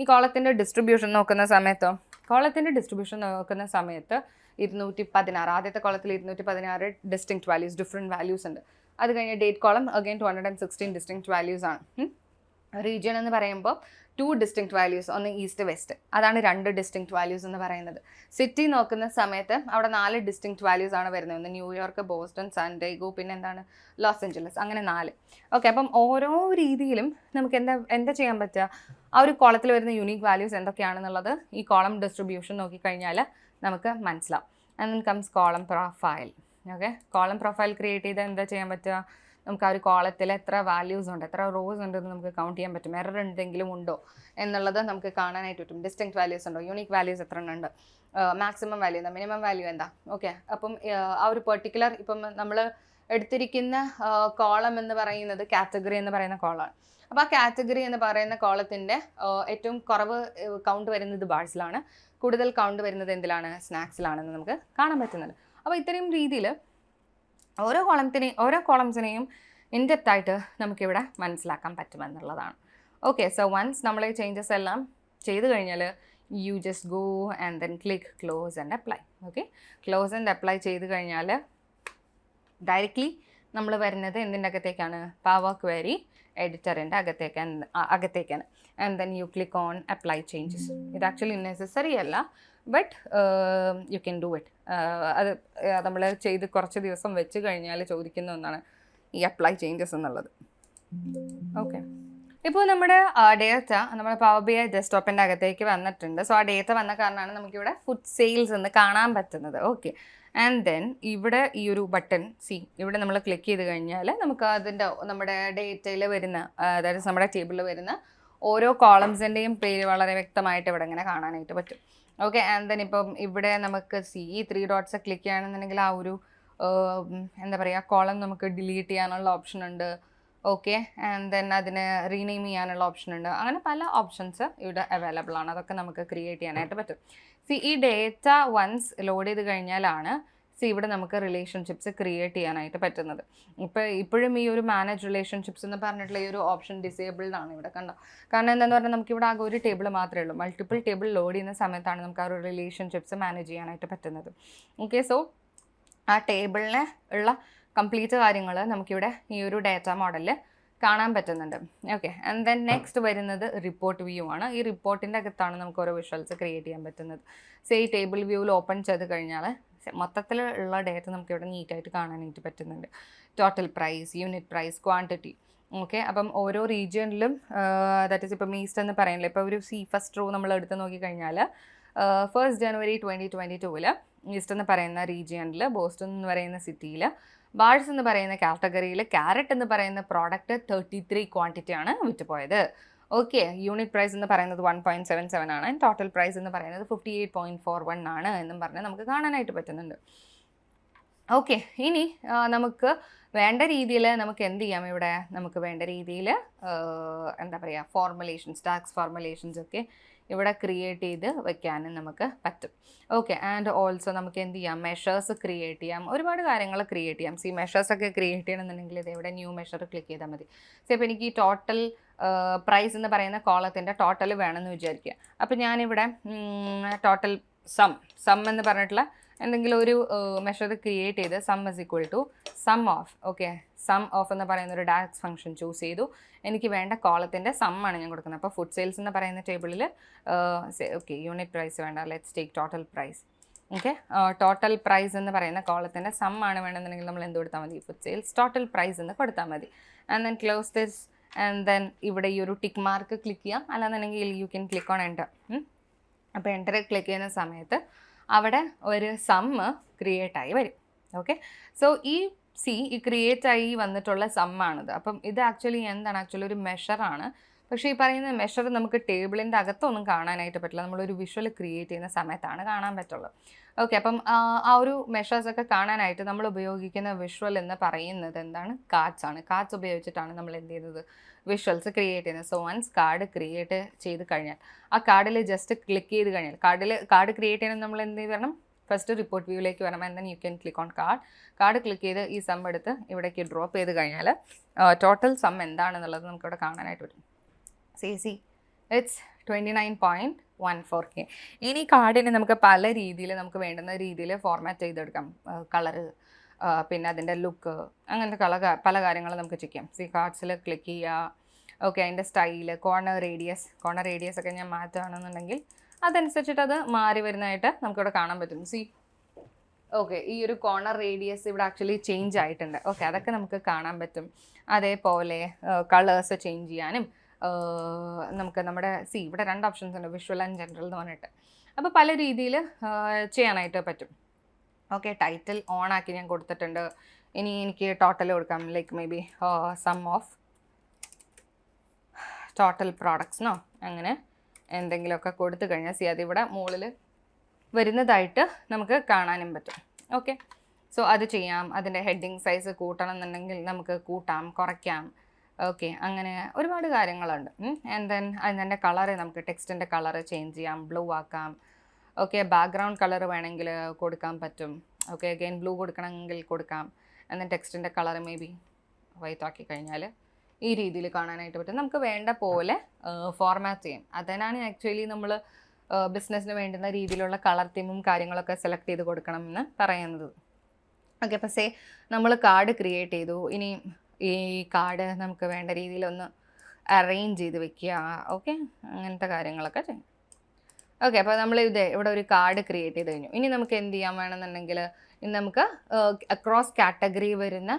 ഈ കോളത്തിൻ്റെ ഡിസ്ട്രിബ്യൂഷൻ നോക്കുന്ന സമയത്തോ, കോളത്തിൻ്റെ ഡിസ്ട്രിബ്യൂഷൻ നോക്കുന്ന സമയത്ത് 216, ആദ്യത്തെ കോളത്തിൽ 216 ഡിസ്റ്റിങ്ക്റ്റ് വാല്യൂസ്, ഡിഫറെൻറ്റ് വാല്യൂസ് ഉണ്ട്. അത് കഴിഞ്ഞ് date column again 216 distinct values ആണ്. റീജിയൻ എന്ന് പറയുമ്പോൾ 2 ഡിസ്റ്റിങ്ക്റ്റ് വാല്യൂസ്, ഒന്ന് ഈസ്റ്റ് വെസ്റ്റ്, അതാണ് 2 ഡിസ്റ്റിങ്ക്റ്റ് വാല്യൂസ് എന്ന് പറയുന്നത്. സിറ്റി നോക്കുന്ന സമയത്ത് അവിടെ 4 ഡിസ്റ്റിങ്ക്റ്റ് വാല്യൂസ് ആണ് വരുന്നത്, ഒന്ന് ന്യൂയോർക്ക്, ബോസ്റ്റൺ, സാൻഡേഗോ, പിന്നെ എന്താണ് ലോസ് ഏഞ്ചലസ്, അങ്ങനെ 4. ഓക്കെ, അപ്പം ഓരോ രീതിയിലും നമുക്ക് എന്താ ചെയ്യാൻ പറ്റുക? ആ ഒരു കോളത്തിൽ വരുന്ന യൂണീക്ക് വാല്യൂസ് എന്തൊക്കെയാണെന്നുള്ളത് ഈ കോളം ഡിസ്ട്രിബ്യൂഷൻ നോക്കിക്കഴിഞ്ഞാൽ നമുക്ക് മനസ്സിലാവും. And then comes column profile. Okay, column profile create ചെയ്താൽ എന്താ ചെയ്യാൻ പറ്റുക? നമുക്ക് ആ ഒരു കോളത്തിൽ എത്ര വാല്യൂസ് ഉണ്ട്, എത്ര റോസ് ഉണ്ടെന്ന് നമുക്ക് കൗണ്ട് ചെയ്യാൻ പറ്റും. എറർ എന്തെങ്കിലും ഉണ്ടോ എന്നുള്ളത് നമുക്ക് കാണാനായിട്ട് പറ്റും. ഡിസ്റ്റിങ്ക്റ്റ് വാല്യൂസ് ഉണ്ടോ, യൂണീക്ക് വാല്യൂസ് എത്ര ഉണ്ട്, മാക്സിമം വാല്യൂ എന്താ, മിനിമം വാല്യൂ എന്താ. ഓക്കെ, അപ്പം ആ ഒരു പെർട്ടിക്കുലർ ഇപ്പം നമ്മൾ എടുത്തിരിക്കുന്ന കോളം എന്ന് പറയുന്നത് കാറ്റഗറി എന്ന് പറയുന്ന കോളമാണ്. അപ്പോൾ ആ കാറ്റഗറി എന്ന് പറയുന്ന കോളത്തിൻ്റെ ഏറ്റവും കുറവ് കൗണ്ട് വരുന്നത് ബാഴ്സിലാണ്, കൂടുതൽ കൗണ്ട് വരുന്നത് എന്തിലാണ്? സ്നാക്സിലാണെന്ന് നമുക്ക് കാണാൻ പറ്റുന്നത്. അപ്പോൾ ഇത്രയും രീതിയിൽ ഓരോ കോളംസിനെയും ഇൻഡെപ്ത് ആയിട്ട് നമുക്കിവിടെ മനസ്സിലാക്കാൻ പറ്റുമെന്നുള്ളതാണ്. ഓക്കെ, സോ വൺസ് നമ്മൾ ഈ ചേഞ്ചസ് എല്ലാം ചെയ്ത് കഴിഞ്ഞാൽ you just go and then click close and apply. Okay, close and apply ചെയ്ത് കഴിഞ്ഞാൽ ഡയറക്റ്റ്ലി നമ്മൾ വരുന്നത് എന്തിൻ്റെ അകത്തേക്കാണ്? പവർ ക്വയറി എഡിറ്ററിൻ്റെ അകത്തേക്കാണ്. And then you click on apply changes. ഇത് ആക്ച്വലി നെസസറി അല്ല, but you can do it. അത് നമ്മൾ ചെയ്ത് കുറച്ച് ദിവസം വെച്ച് കഴിഞ്ഞാൽ ചോദിക്കുന്ന ഒന്നാണ് ഈ അപ്ലൈ ചേഞ്ചസ് എന്നുള്ളത്. ഓക്കെ, ഇപ്പോൾ നമ്മുടെ ഡേറ്റ നമ്മുടെ പവർ ബി ഐ ഡെസ്ക്ടോപ്പിൻ്റെ അകത്തേക്ക് വന്നിട്ടുണ്ട്. സോ ആ ഡേറ്റ വന്ന കാരണമാണ് നമുക്കിവിടെ ഫുഡ് സെയിൽസ് എന്ന് കാണാൻ പറ്റുന്നത്. ഓക്കെ, ആൻഡ് ദെൻ ഇവിടെ ഈ ഒരു ബട്ടൺ ഇവിടെ നമ്മൾ ക്ലിക്ക് ചെയ്ത് കഴിഞ്ഞാൽ നമുക്ക് നമ്മുടെ ഡേറ്റയിൽ വരുന്ന, അതായത് നമ്മുടെ ടേബിളിൽ വരുന്ന ഓരോ കോളംസിൻ്റെയും പേര് വളരെ വ്യക്തമായിട്ട് ഇവിടെ ഇങ്ങനെ കാണാനായിട്ട് പറ്റും. ഓക്കെ, ആൻഡ് ദെൻ ഇപ്പം ഇവിടെ നമുക്ക് ഈ 3 ഡോട്ട്സ് ക്ലിക്ക് ചെയ്യുകയാണെന്നുണ്ടെങ്കിൽ ആ ഒരു എന്താ പറയുക കോളം നമുക്ക് ഡിലീറ്റ് ചെയ്യാനുള്ള ഓപ്ഷൻ ഉണ്ട്. ഓക്കെ, ആൻഡ് ദെൻ അതിന് റീനെയിം ചെയ്യാനുള്ള ഓപ്ഷൻ ഉണ്ട്. അങ്ങനെ പല ഓപ്ഷൻസ് ഇവിടെ അവൈലബിൾ ആണ്, അതൊക്കെ നമുക്ക് ക്രിയേറ്റ് ചെയ്യാനായിട്ട് പറ്റും. ഈ ഡേറ്റ വൺസ് ലോഡ് ചെയ്ത് കഴിഞ്ഞാലാണ് ഇവിടെ നമുക്ക് റിലേഷൻഷിപ്സ് ക്രിയേറ്റ് ചെയ്യാനായിട്ട് പറ്റുന്നത്. ഇപ്പോഴും ഈ ഒരു മാനേജ് റിലേഷൻഷിപ്സ് എന്ന് പറഞ്ഞിട്ടുള്ള ഈ ഒരു ഓപ്ഷൻ ഡിസേബിൾഡ് ആണ് ഇവിടെ, കണ്ടോ? കാരണം എന്താണെന്ന് പറഞ്ഞാൽ നമുക്കിവിടെ ആകെ ഒരു ടേബിൾ മാത്രമേ ഉള്ളൂ. മൾട്ടിപ്പിൾ ടേബിൾ ലോഡ് ചെയ്യുന്ന സമയത്താണ് നമുക്ക് ആ ഒരു റിലേഷൻഷിപ്സ് മാനേജ് ചെയ്യാനായിട്ട് പറ്റുന്നത്. ഓക്കെ, സോ ആ ടേബിളിന് ഉള്ള കംപ്ലീറ്റ് കാര്യങ്ങൾ നമുക്കിവിടെ ഈ ഒരു ഡേറ്റ മോഡലിൽ കാണാൻ പറ്റുന്നുണ്ട്. ഓക്കെ, ആൻഡ് ദെൻ നെക്സ്റ്റ് വരുന്നത് റിപ്പോർട്ട് വ്യൂ ആണ്. ഈ റിപ്പോർട്ടിൻ്റെ അകത്താണ് നമുക്ക് ഓരോ വിഷ്വൽസ് ക്രിയേറ്റ് ചെയ്യാൻ പറ്റുന്നത്. സോ ഈ ടേബിൾ വ്യൂവിൽ ഓപ്പൺ ചെയ്ത് കഴിഞ്ഞാൽ മൊത്തത്തിലുള്ള ഡേറ്റ നമുക്ക് ഇവിടെ നീറ്റായിട്ട് കാണാനായിട്ട് പറ്റുന്നുണ്ട്. Total price, unit price, quantity. Okay, അപ്പം ഓരോ റീജിയനിലും ദാറ്റ് ഈസ് ഇപ്പം ഈസ്റ്റ് എന്ന് പറയുന്നില്ല, ഇപ്പോൾ ഒരു ഫസ്റ്റ് റോ നമ്മൾ എടുത്ത് നോക്കിക്കഴിഞ്ഞാൽ 1st January 2022 ഈസ്റ്റ് എന്ന് പറയുന്ന റീജിയനിൽ, ബോസ്റ്റൺ എന്ന് പറയുന്ന സിറ്റിയിൽ, ബാഴ്സ് എന്ന് പറയുന്ന കാറ്റഗറിയിൽ, ക്യാരറ്റ് എന്ന് പറയുന്ന പ്രോഡക്റ്റ് 33 ക്വാണ്ടിറ്റിയാണ് വിറ്റുപോയത്. ഓക്കെ, യൂണിറ്റ് പ്രൈസ് എന്ന് പറയുന്നത് 1.77 ആണ്, ടോട്ടൽ പ്രൈസ് എന്ന് പറയുന്നത് 58.41 ആണ് എന്നും പറഞ്ഞ് നമുക്ക് കാണാനായിട്ട് പറ്റുന്നുണ്ട്. ഓക്കെ, ഇനി നമുക്ക് വേണ്ട രീതിയിൽ നമുക്ക് എന്ത് ചെയ്യാം, ഇവിടെ നമുക്ക് വേണ്ട രീതിയിൽ എന്താ പറയുക, ഫോർമുലേഷൻസ്, ടാക്സ് ഫോർമുലേഷൻസ് ഒക്കെ ഇവിടെ ക്രിയേറ്റ് ചെയ്ത് വെക്കാനും നമുക്ക് പറ്റും. ഓക്കെ, ആൻഡ് ഓൾസോ നമുക്ക് എന്ത് ചെയ്യാം, മെഷേഴ്സ് ക്രിയേറ്റ് ചെയ്യാം, ഒരുപാട് കാര്യങ്ങൾ ക്രിയേറ്റ് ചെയ്യാം. മെഷേഴ്സൊക്കെ ക്രിയേറ്റ് ചെയ്യണമെന്നുണ്ടെങ്കിൽ ഇത് ഇവിടെ ന്യൂ മെഷർ ക്ലിക്ക് ചെയ്താൽ മതി. ഇപ്പോൾ എനിക്ക് ഈ ടോട്ടൽ പ്രൈസ് എന്ന് പറയുന്ന കോളത്തിൻ്റെ ടോട്ടൽ വേണമെന്ന് വിചാരിക്കുക. അപ്പോൾ ഞാനിവിടെ ടോട്ടൽ സം എന്ന് പറഞ്ഞിട്ടുള്ള എന്തെങ്കിലും ഒരു മെഷർ ക്രിയേറ്റ് ചെയ്ത് sum is equal to sum of. Okay, sum of എന്ന് പറയുന്ന ഒരു ഡാക്സ് ഫംഗ്ഷൻ ചൂസ് ചെയ്തു. എനിക്ക് വേണ്ട കോളത്തിൻ്റെ സമ്മാണ് ഞാൻ കൊടുക്കുന്നത്. അപ്പോൾ ഫുഡ് സെയിൽസ് എന്ന് പറയുന്ന ടേബിളിൽ ഓക്കെ, യൂണിറ്റ് പ്രൈസ് വേണ്ട, let's take total price. Okay, total price എന്ന് പറയുന്ന കോളത്തിൻ്റെ സമ്മാണ് വേണമെന്നുണ്ടെങ്കിൽ നമ്മൾ എന്ത് കൊടുത്താൽ മതി, ഫുഡ് സെയിൽസ് ടോട്ടൽ പ്രൈസ് എന്ന് കൊടുത്താൽ മതി. And then close this, and then ഇവിടെ ഈ ഒരു ടിക്ക് മാർക്ക് ക്ലിക്ക് ചെയ്യാം, അല്ലാന്നുണ്ടെങ്കിൽ U can click on enter. അപ്പോൾ എൻ്റർ ക്ലിക്ക് ചെയ്യുന്ന സമയത്ത് അവിടെ ഒരു സമ്മ് ക്രിയേറ്റ് ആയി വരും. ഓക്കെ, സോ ഈ ക്രിയേറ്റ് ആയി വന്നിട്ടുള്ള സമ്മാണിത്. അപ്പം ഇത് ആക്ച്വലി എന്താണ്, ആക്ച്വലി ഒരു മെഷറാണ്. പക്ഷേ ഈ പറയുന്ന മെഷർ നമുക്ക് ടേബിളിൻ്റെ അകത്തൊന്നും കാണാനായിട്ട് പറ്റില്ല, നമ്മളൊരു വിഷ്വൽ ക്രിയേറ്റ് ചെയ്യുന്ന സമയത്താണ് കാണാൻ പറ്റുള്ളൂ. ഓക്കെ, അപ്പം ആ ഒരു മെഷേഴ്സൊക്കെ കാണാനായിട്ട് നമ്മൾ ഉപയോഗിക്കുന്ന വിഷ്വൽ എന്ന് പറയുന്നത് എന്താണ്, കാർഡ്സ് ആണ്. കാർഡ്സ് ഉപയോഗിച്ചിട്ടാണ് നമ്മൾ എന്ത് ചെയ്യുന്നത്, വിഷ്വൽസ് ക്രിയേറ്റ് ചെയ്യുന്നത്. സോ വൺസ് കാർഡ് ക്രിയേറ്റ് ചെയ്ത് കഴിഞ്ഞാൽ, ആ കാർഡിൽ ജസ്റ്റ് ക്ലിക്ക് ചെയ്ത് കഴിഞ്ഞാൽ, കാർഡ് ക്രിയേറ്റ് ചെയ്യണം, നമ്മൾ എന്ത് ചെയ്യണം, ഫസ്റ്റ് റിപ്പോർട്ട് വ്യൂവിലേക്ക് വരണം. And then U can click on card click ചെയ്ത് ഈ സം എടുത്ത് ഇവിടേക്ക് ഡ്രോപ്പ് ചെയ്ത് കഴിഞ്ഞാൽ ടോട്ടൽ സം എന്താണെന്നുള്ളത് നമുക്കിവിടെ കാണാനായിട്ട് പറ്റും. C it's 29.14K. ഇനി കാർഡിന് നമുക്ക് പല രീതിയിൽ നമുക്ക് വേണ്ടുന്ന രീതിയിൽ ഫോർമാറ്റ് ചെയ്തെടുക്കാം. കളറ്, പിന്നെ അതിൻ്റെ ലുക്ക്, അങ്ങനത്തെ പല കാര്യങ്ങളും നമുക്ക് ചെയ്യാം. കാർഡ്സിൽ ക്ലിക്ക് ചെയ്യുക. ഓക്കെ, അതിൻ്റെ സ്റ്റൈല്, കോർണർ റേഡിയസ് ഒക്കെ ഞാൻ മാറ്റുകയാണെന്നുണ്ടെങ്കിൽ അതനുസരിച്ചിട്ട് അത് മാറി വരുന്നതായിട്ട് നമുക്കിവിടെ കാണാൻ പറ്റും. ഓക്കെ, ഈ ഒരു കോർണർ റേഡിയസ് ഇവിടെ ആക്ച്വലി ചേഞ്ച് ആയിട്ടുണ്ട്. ഓക്കെ, അതൊക്കെ നമുക്ക് കാണാൻ പറ്റും. അതേപോലെ കളേഴ്സ് ചേഞ്ച് ചെയ്യാനും നമുക്ക് നമ്മുടെ ഇവിടെ 2 ഓപ്ഷൻസ് ഉണ്ട്, വിഷ്വൽ ആൻഡ് ജനറൽ എന്ന് പറഞ്ഞിട്ട്. അപ്പോൾ പല രീതിയിൽ ചെയ്യാനായിട്ട് പറ്റും. ഓക്കെ, ടൈറ്റിൽ ഓൺ ആക്കി ഞാൻ കൊടുത്തിട്ടുണ്ട്. ഇനി എനിക്ക് ടോട്ടൽ കൊടുക്കാം, like maybe sum of total പ്രോഡക്ട്സ്നോ അങ്ങനെ എന്തെങ്കിലുമൊക്കെ കൊടുത്തു കഴിഞ്ഞാൽ അതിവിടെ മുകളിൽ വരുന്നതായിട്ട് നമുക്ക് കാണാനും പറ്റും. ഓക്കെ, സോ അത് ചെയ്യാം. അതിൻ്റെ ഹെഡിങ് സൈസ് കൂട്ടണം എന്നുണ്ടെങ്കിൽ നമുക്ക് കൂട്ടാം, കുറയ്ക്കാം. ഓക്കെ, അങ്ങനെ ഒരുപാട് കാര്യങ്ങളുണ്ട്. ആൻഡ് ദെൻ അതിൻ്റെ കളറ്, നമുക്ക് ടെക്സ്റ്റിൻ്റെ കളറ് ചേഞ്ച് ചെയ്യാം, ബ്ലൂ ആക്കാം. ഓക്കെ, ബാക്ക്ഗ്രൗണ്ട് കളർ വേണമെങ്കിൽ കൊടുക്കാൻ പറ്റും. ഓക്കെ, അഗെയിൻ ബ്ലൂ കൊടുക്കണമെങ്കിൽ കൊടുക്കാം. ആൻഡ് ദെൻ ടെക്സ്റ്റിൻ്റെ കളർ മേ ബി വൈറ്റ് ആക്കി കഴിഞ്ഞാൽ ഈ രീതിയിൽ കാണാനായിട്ട് പറ്റും. നമുക്ക് വേണ്ട പോലെ ഫോർമാറ്റ് ചെയ്യാം. അതിനാണ് ആക്ച്വലി നമ്മൾ ബിസിനസ്സിന് വേണ്ടുന്ന രീതിയിലുള്ള കളർ തീമും കാര്യങ്ങളൊക്കെ സെലക്ട് ചെയ്ത് കൊടുക്കണം എന്ന് പറയുന്നത്. ഓക്കെ, അപ്പോൾ നമ്മൾ കാർഡ് ക്രിയേറ്റ് ചെയ്തു. ഇനി ഈ കാർഡ് നമുക്ക് വേണ്ട രീതിയിലൊന്ന് അറേഞ്ച് ചെയ്ത് വെക്കുക. ഓക്കെ, അങ്ങനത്തെ കാര്യങ്ങളൊക്കെ ചെയ്യും. ഓക്കെ, അപ്പോൾ നമ്മൾ ഇവിടെ ഒരു കാർഡ് ക്രിയേറ്റ് ചെയ്ത് കഴിഞ്ഞു. ഇനി നമുക്ക് എന്ത് ചെയ്യാൻ വേണമെന്നുണ്ടെങ്കിൽ ഇനി നമുക്ക് അക്രോസ് കാറ്റഗറി വരുന്ന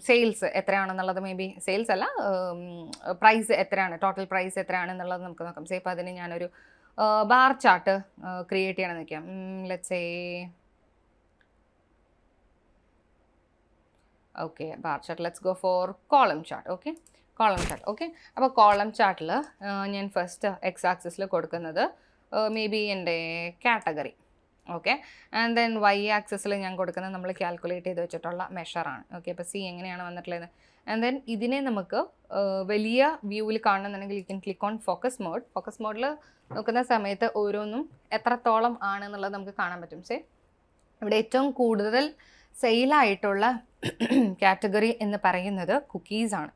സെയിൽസ് എത്രയാണെന്നുള്ളത്, മേ ബി സെയിൽസ് അല്ല, പ്രൈസ് എത്രയാണ്, ടോട്ടൽ പ്രൈസ് എത്രയാണെന്നുള്ളത് നമുക്ക് നോക്കാം. ഇപ്പോൾ അതിന് ഞാനൊരു ബാർ ചാർട്ട് ക്രിയേറ്റ് ചെയ്യണമെന്ന് വയ്ക്കാം. Let's say okay, bar chart, let's go for column chart. Okay, column chart. Okay, അപ്പോൾ കോളം ചാർട്ടിൽ ഞാൻ ഫസ്റ്റ് എക്സ് ആക്സിസിൽ കൊടുക്കുന്നത് മേ ബി എൻ്റെ category. Okay, and then Y ആക്സിസിൽ ഞാൻ കൊടുക്കുന്നത് നമ്മൾ കാൽക്കുലേറ്റ് ചെയ്ത് വെച്ചിട്ടുള്ള മെഷറാണ്. ഓക്കെ, അപ്പോൾ എങ്ങനെയാണ് വന്നിട്ടുള്ളത്. ആൻഡ് ദെൻ ഇതിനെ നമുക്ക് വലിയ വ്യൂവിൽ കാണണമെന്നുണ്ടെങ്കിൽ you can click on focus മോഡിൽ നോക്കുന്ന സമയത്ത് ഓരോന്നും എത്രത്തോളം ആണെന്നുള്ളത് നമുക്ക് കാണാൻ പറ്റും. ഇവിടെ ഏറ്റവും കൂടുതൽ സെയിലായിട്ടുള്ള കാറ്റഗറി എന്ന് പറയുന്നത് കുക്കീസാണ്.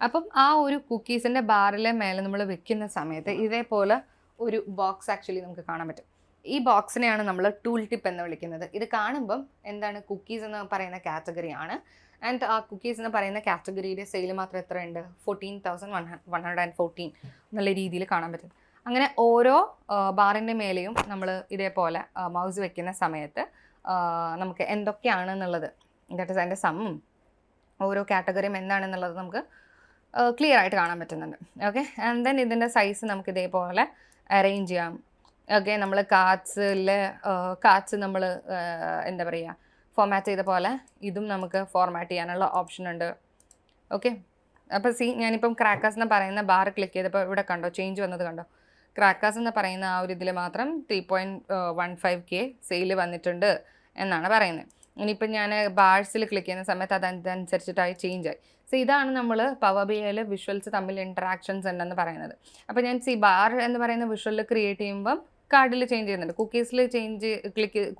അപ്പം ആ ഒരു കുക്കീസിൻ്റെ ബാറിലെ മേലെ നമ്മൾ വെക്കുന്ന സമയത്ത് ഇതേപോലെ ഒരു ബോക്സ് ആക്ച്വലി നമുക്ക് കാണാൻ പറ്റും. ഈ ബോക്സിനെയാണ് നമ്മൾ ടൂൾ ടിപ്പ് എന്ന് വിളിക്കുന്നത്. ഇത് കാണുമ്പം എന്താണ് കുക്കീസ് എന്ന് പറയുന്ന കാറ്റഗറിയാണ്. ആൻഡ് ആ കുക്കീസ് എന്ന് പറയുന്ന കാറ്റഗറിയുടെ സെയിൽ മാത്രം എത്രയുണ്ട്? 14,114 എന്നുള്ള രീതിയിൽ കാണാൻ പറ്റും. അങ്ങനെ ഓരോ ബാറിൻ്റെ മേലെയും നമ്മൾ ഇതേപോലെ മൗസ് വെക്കുന്ന സമയത്ത് നമുക്ക് എന്തൊക്കെയാണെന്നുള്ളത്, ദാറ്റ് ഈസ് അതിൻ്റെ സമ്മും ഓരോ കാറ്റഗറിയും എന്താണെന്നുള്ളത് നമുക്ക് ക്ലിയർ ആയിട്ട് കാണാൻ പറ്റുന്നുണ്ട്. ഓക്കെ, ആൻഡ് ദെൻ ഇതിൻ്റെ സൈസ് നമുക്ക് ഇതേപോലെ അറേഞ്ച് ചെയ്യാം. ഓക്കെ, നമ്മൾ കാർഡ്സ് നമ്മൾ എന്താ പറയുക ഫോർമാറ്റ് ചെയ്ത പോലെ ഇതും നമുക്ക് ഫോർമാറ്റ് ചെയ്യാനുള്ള ഓപ്ഷൻ ഉണ്ട്. ഓക്കെ, അപ്പോൾ ഞാനിപ്പം ക്രാക്കേഴ്സ് എന്ന് പറയുന്ന ബാർ ക്ലിക്ക് ചെയ്തപ്പോൾ ഇവിടെ കണ്ടോ ചേഞ്ച് വന്നത് കണ്ടോ? ക്രാക്കേഴ്സ് എന്ന് പറയുന്ന ആ ഒരു ഇതിൽ മാത്രം 3.15K സെയിൽ വന്നിട്ടുണ്ട് എന്നാണ് പറയുന്നത്. ഇനിയിപ്പം ഞാൻ ബാർസിൽ ക്ലിക്ക് ചെയ്യുന്ന സമയത്ത് അതനുസരിച്ചിട്ടായി ചേഞ്ച് ആയി. സോ ഇതാണ് നമ്മൾ പവർ ബിഐയിൽ വിഷ്വൽസ് തമ്മിൽ ഇൻട്രാക്ഷൻസ് ഉണ്ടെന്ന് പറയുന്നത്. അപ്പോൾ ഞാൻ ബാർ എന്ന് പറയുന്ന വിഷ്വലിൽ ക്രിയേറ്റ് ചെയ്യുമ്പം കാർഡിൽ ചേഞ്ച് ചെയ്യുന്നുണ്ട്.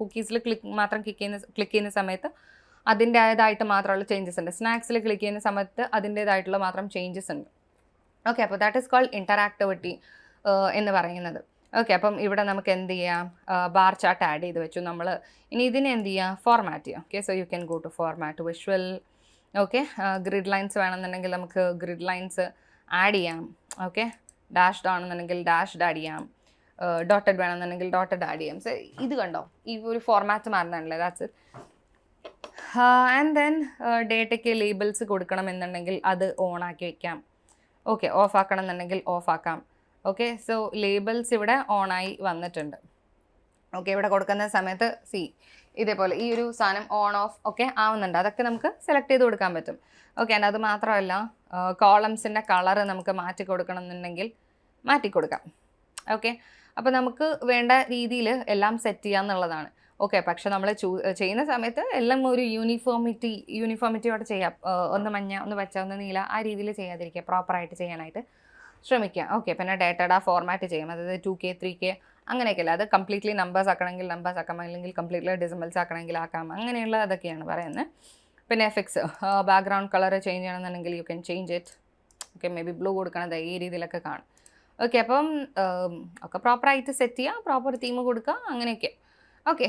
കുക്കീസിൽ മാത്രം ക്ലിക്ക് ചെയ്യുന്ന സമയത്ത് അതിൻ്റേതായിട്ട് മാത്രമുള്ള ചേഞ്ചസ് ഉണ്ട്. സ്നാക്സിൽ ക്ലിക്ക് ചെയ്യുന്ന സമയത്ത് അതിൻ്റേതായിട്ടുള്ള മാത്രം ചേഞ്ചസ് ഉണ്ട്. ഓക്കെ, അപ്പോൾ ദാറ്റ് ഈസ് കോൾഡ് ഇൻറ്ററാക്ടിവിറ്റി എന്ന് പറയുന്നത്. ഓക്കെ, അപ്പം ഇവിടെ നമുക്ക് എന്ത് ചെയ്യാം? ബാർ ചാർട്ട് ആഡ് ചെയ്ത് വെച്ചു നമ്മൾ. ഇനി ഇതിനെ എന്ത് ചെയ്യാം? ഫോർമാറ്റ് ചെയ്യാം. Okay, so you can go to format visual. Okay, grid lines വേണമെന്നുണ്ടെങ്കിൽ നമുക്ക് ഗ്രിഡ് ലൈൻസ് ആഡ് ചെയ്യാം. ഓക്കെ, ഡാഷ്ഡ് ആണെന്നുണ്ടെങ്കിൽ ഡാഷ്ഡ് ആഡ് ചെയ്യാം. ഡോട്ടഡ് വേണമെന്നുണ്ടെങ്കിൽ ഡോട്ടഡ് ആഡ് ചെയ്യാം. സോ ഇത് കണ്ടോ, ഈ ഒരു ഫോർമാറ്റ് മാറുന്നതാണല്ലേ, ദാറ്റ്സ് ഇറ്റ്. ആൻഡ് ദെൻ ഡേറ്റയ്ക്ക് ലേബിൾസ് കൊടുക്കണമെന്നുണ്ടെങ്കിൽ അത് ഓൺ ആക്കി വയ്ക്കാം. ഓക്കെ, ഓഫ് ആക്കണം എന്നുണ്ടെങ്കിൽ ഓഫ് ആക്കാം. ഓക്കെ, സോ ലേബിൾസ് ഇവിടെ ഓണായി വന്നിട്ടുണ്ട്. ഓക്കെ, ഇവിടെ കൊടുക്കുന്ന സമയത്ത് ഇതേപോലെ ഈ ഒരു സാധനം ഓൺ ഓഫ് ഒക്കെ ആവുന്നുണ്ട്. അതൊക്കെ നമുക്ക് സെലക്ട് ചെയ്ത് കൊടുക്കാൻ പറ്റും. ഓക്കെ, ആൻഡ് അത് മാത്രമല്ല കോളംസിൻ്റെ കളറ് നമുക്ക് മാറ്റി കൊടുക്കണം എന്നുണ്ടെങ്കിൽ മാറ്റി കൊടുക്കാം. ഓക്കെ, അപ്പോൾ നമുക്ക് വേണ്ട രീതിയിൽ എല്ലാം സെറ്റ് ചെയ്യാമെന്നുള്ളതാണ്. ഓക്കെ, പക്ഷെ നമ്മൾ ചെയ്യുന്ന സമയത്ത് എല്ലാം ഒരു യൂണിഫോമിറ്റിയോടെ ചെയ്യാം. ഒന്ന് മഞ്ഞ, ഒന്ന് പച്ച, ഒന്ന് നീല, ആ രീതിയിൽ ചെയ്യാതിരിക്കുക, പ്രോപ്പറായിട്ട് ചെയ്യാനായിട്ട് ശ്രമിക്കുക. ഓക്കെ, പിന്നെ ഡേറ്റയുടെ ഫോർമാറ്റ് ചെയ്യും. അതായത് 2K 3K അങ്ങനെയൊക്കെയല്ല. അത് കംപ്ലീറ്റ്ലി നമ്പേഴ്സ് ആക്കണമെങ്കിൽ നമ്പേഴ്സ് ആക്കാം, അല്ലെങ്കിൽ കംപ്ലീറ്റ്ലി ഡെസിമൽസ് ആക്കണമെങ്കിൽ ആക്കാം. അങ്ങനെയുള്ള അതൊക്കെയാണ് പറയുന്നത്. പിന്നെ എഫക്ട്സ്, ബാക്ക്ഗ്രൗണ്ട് കളർ ചേഞ്ച് ചെയ്യണമെന്നുണ്ടെങ്കിൽ you can change it. Okay, may be blue കൊടുക്കണത് ഈ രീതിയിലൊക്കെ കാണും. ഓക്കെ, അപ്പം ഒക്കെ പ്രോപ്പറായിട്ട് സെറ്റ് ചെയ്യുക, പ്രോപ്പർ തീം കൊടുക്കുക, അങ്ങനെയൊക്കെ. ഓക്കെ,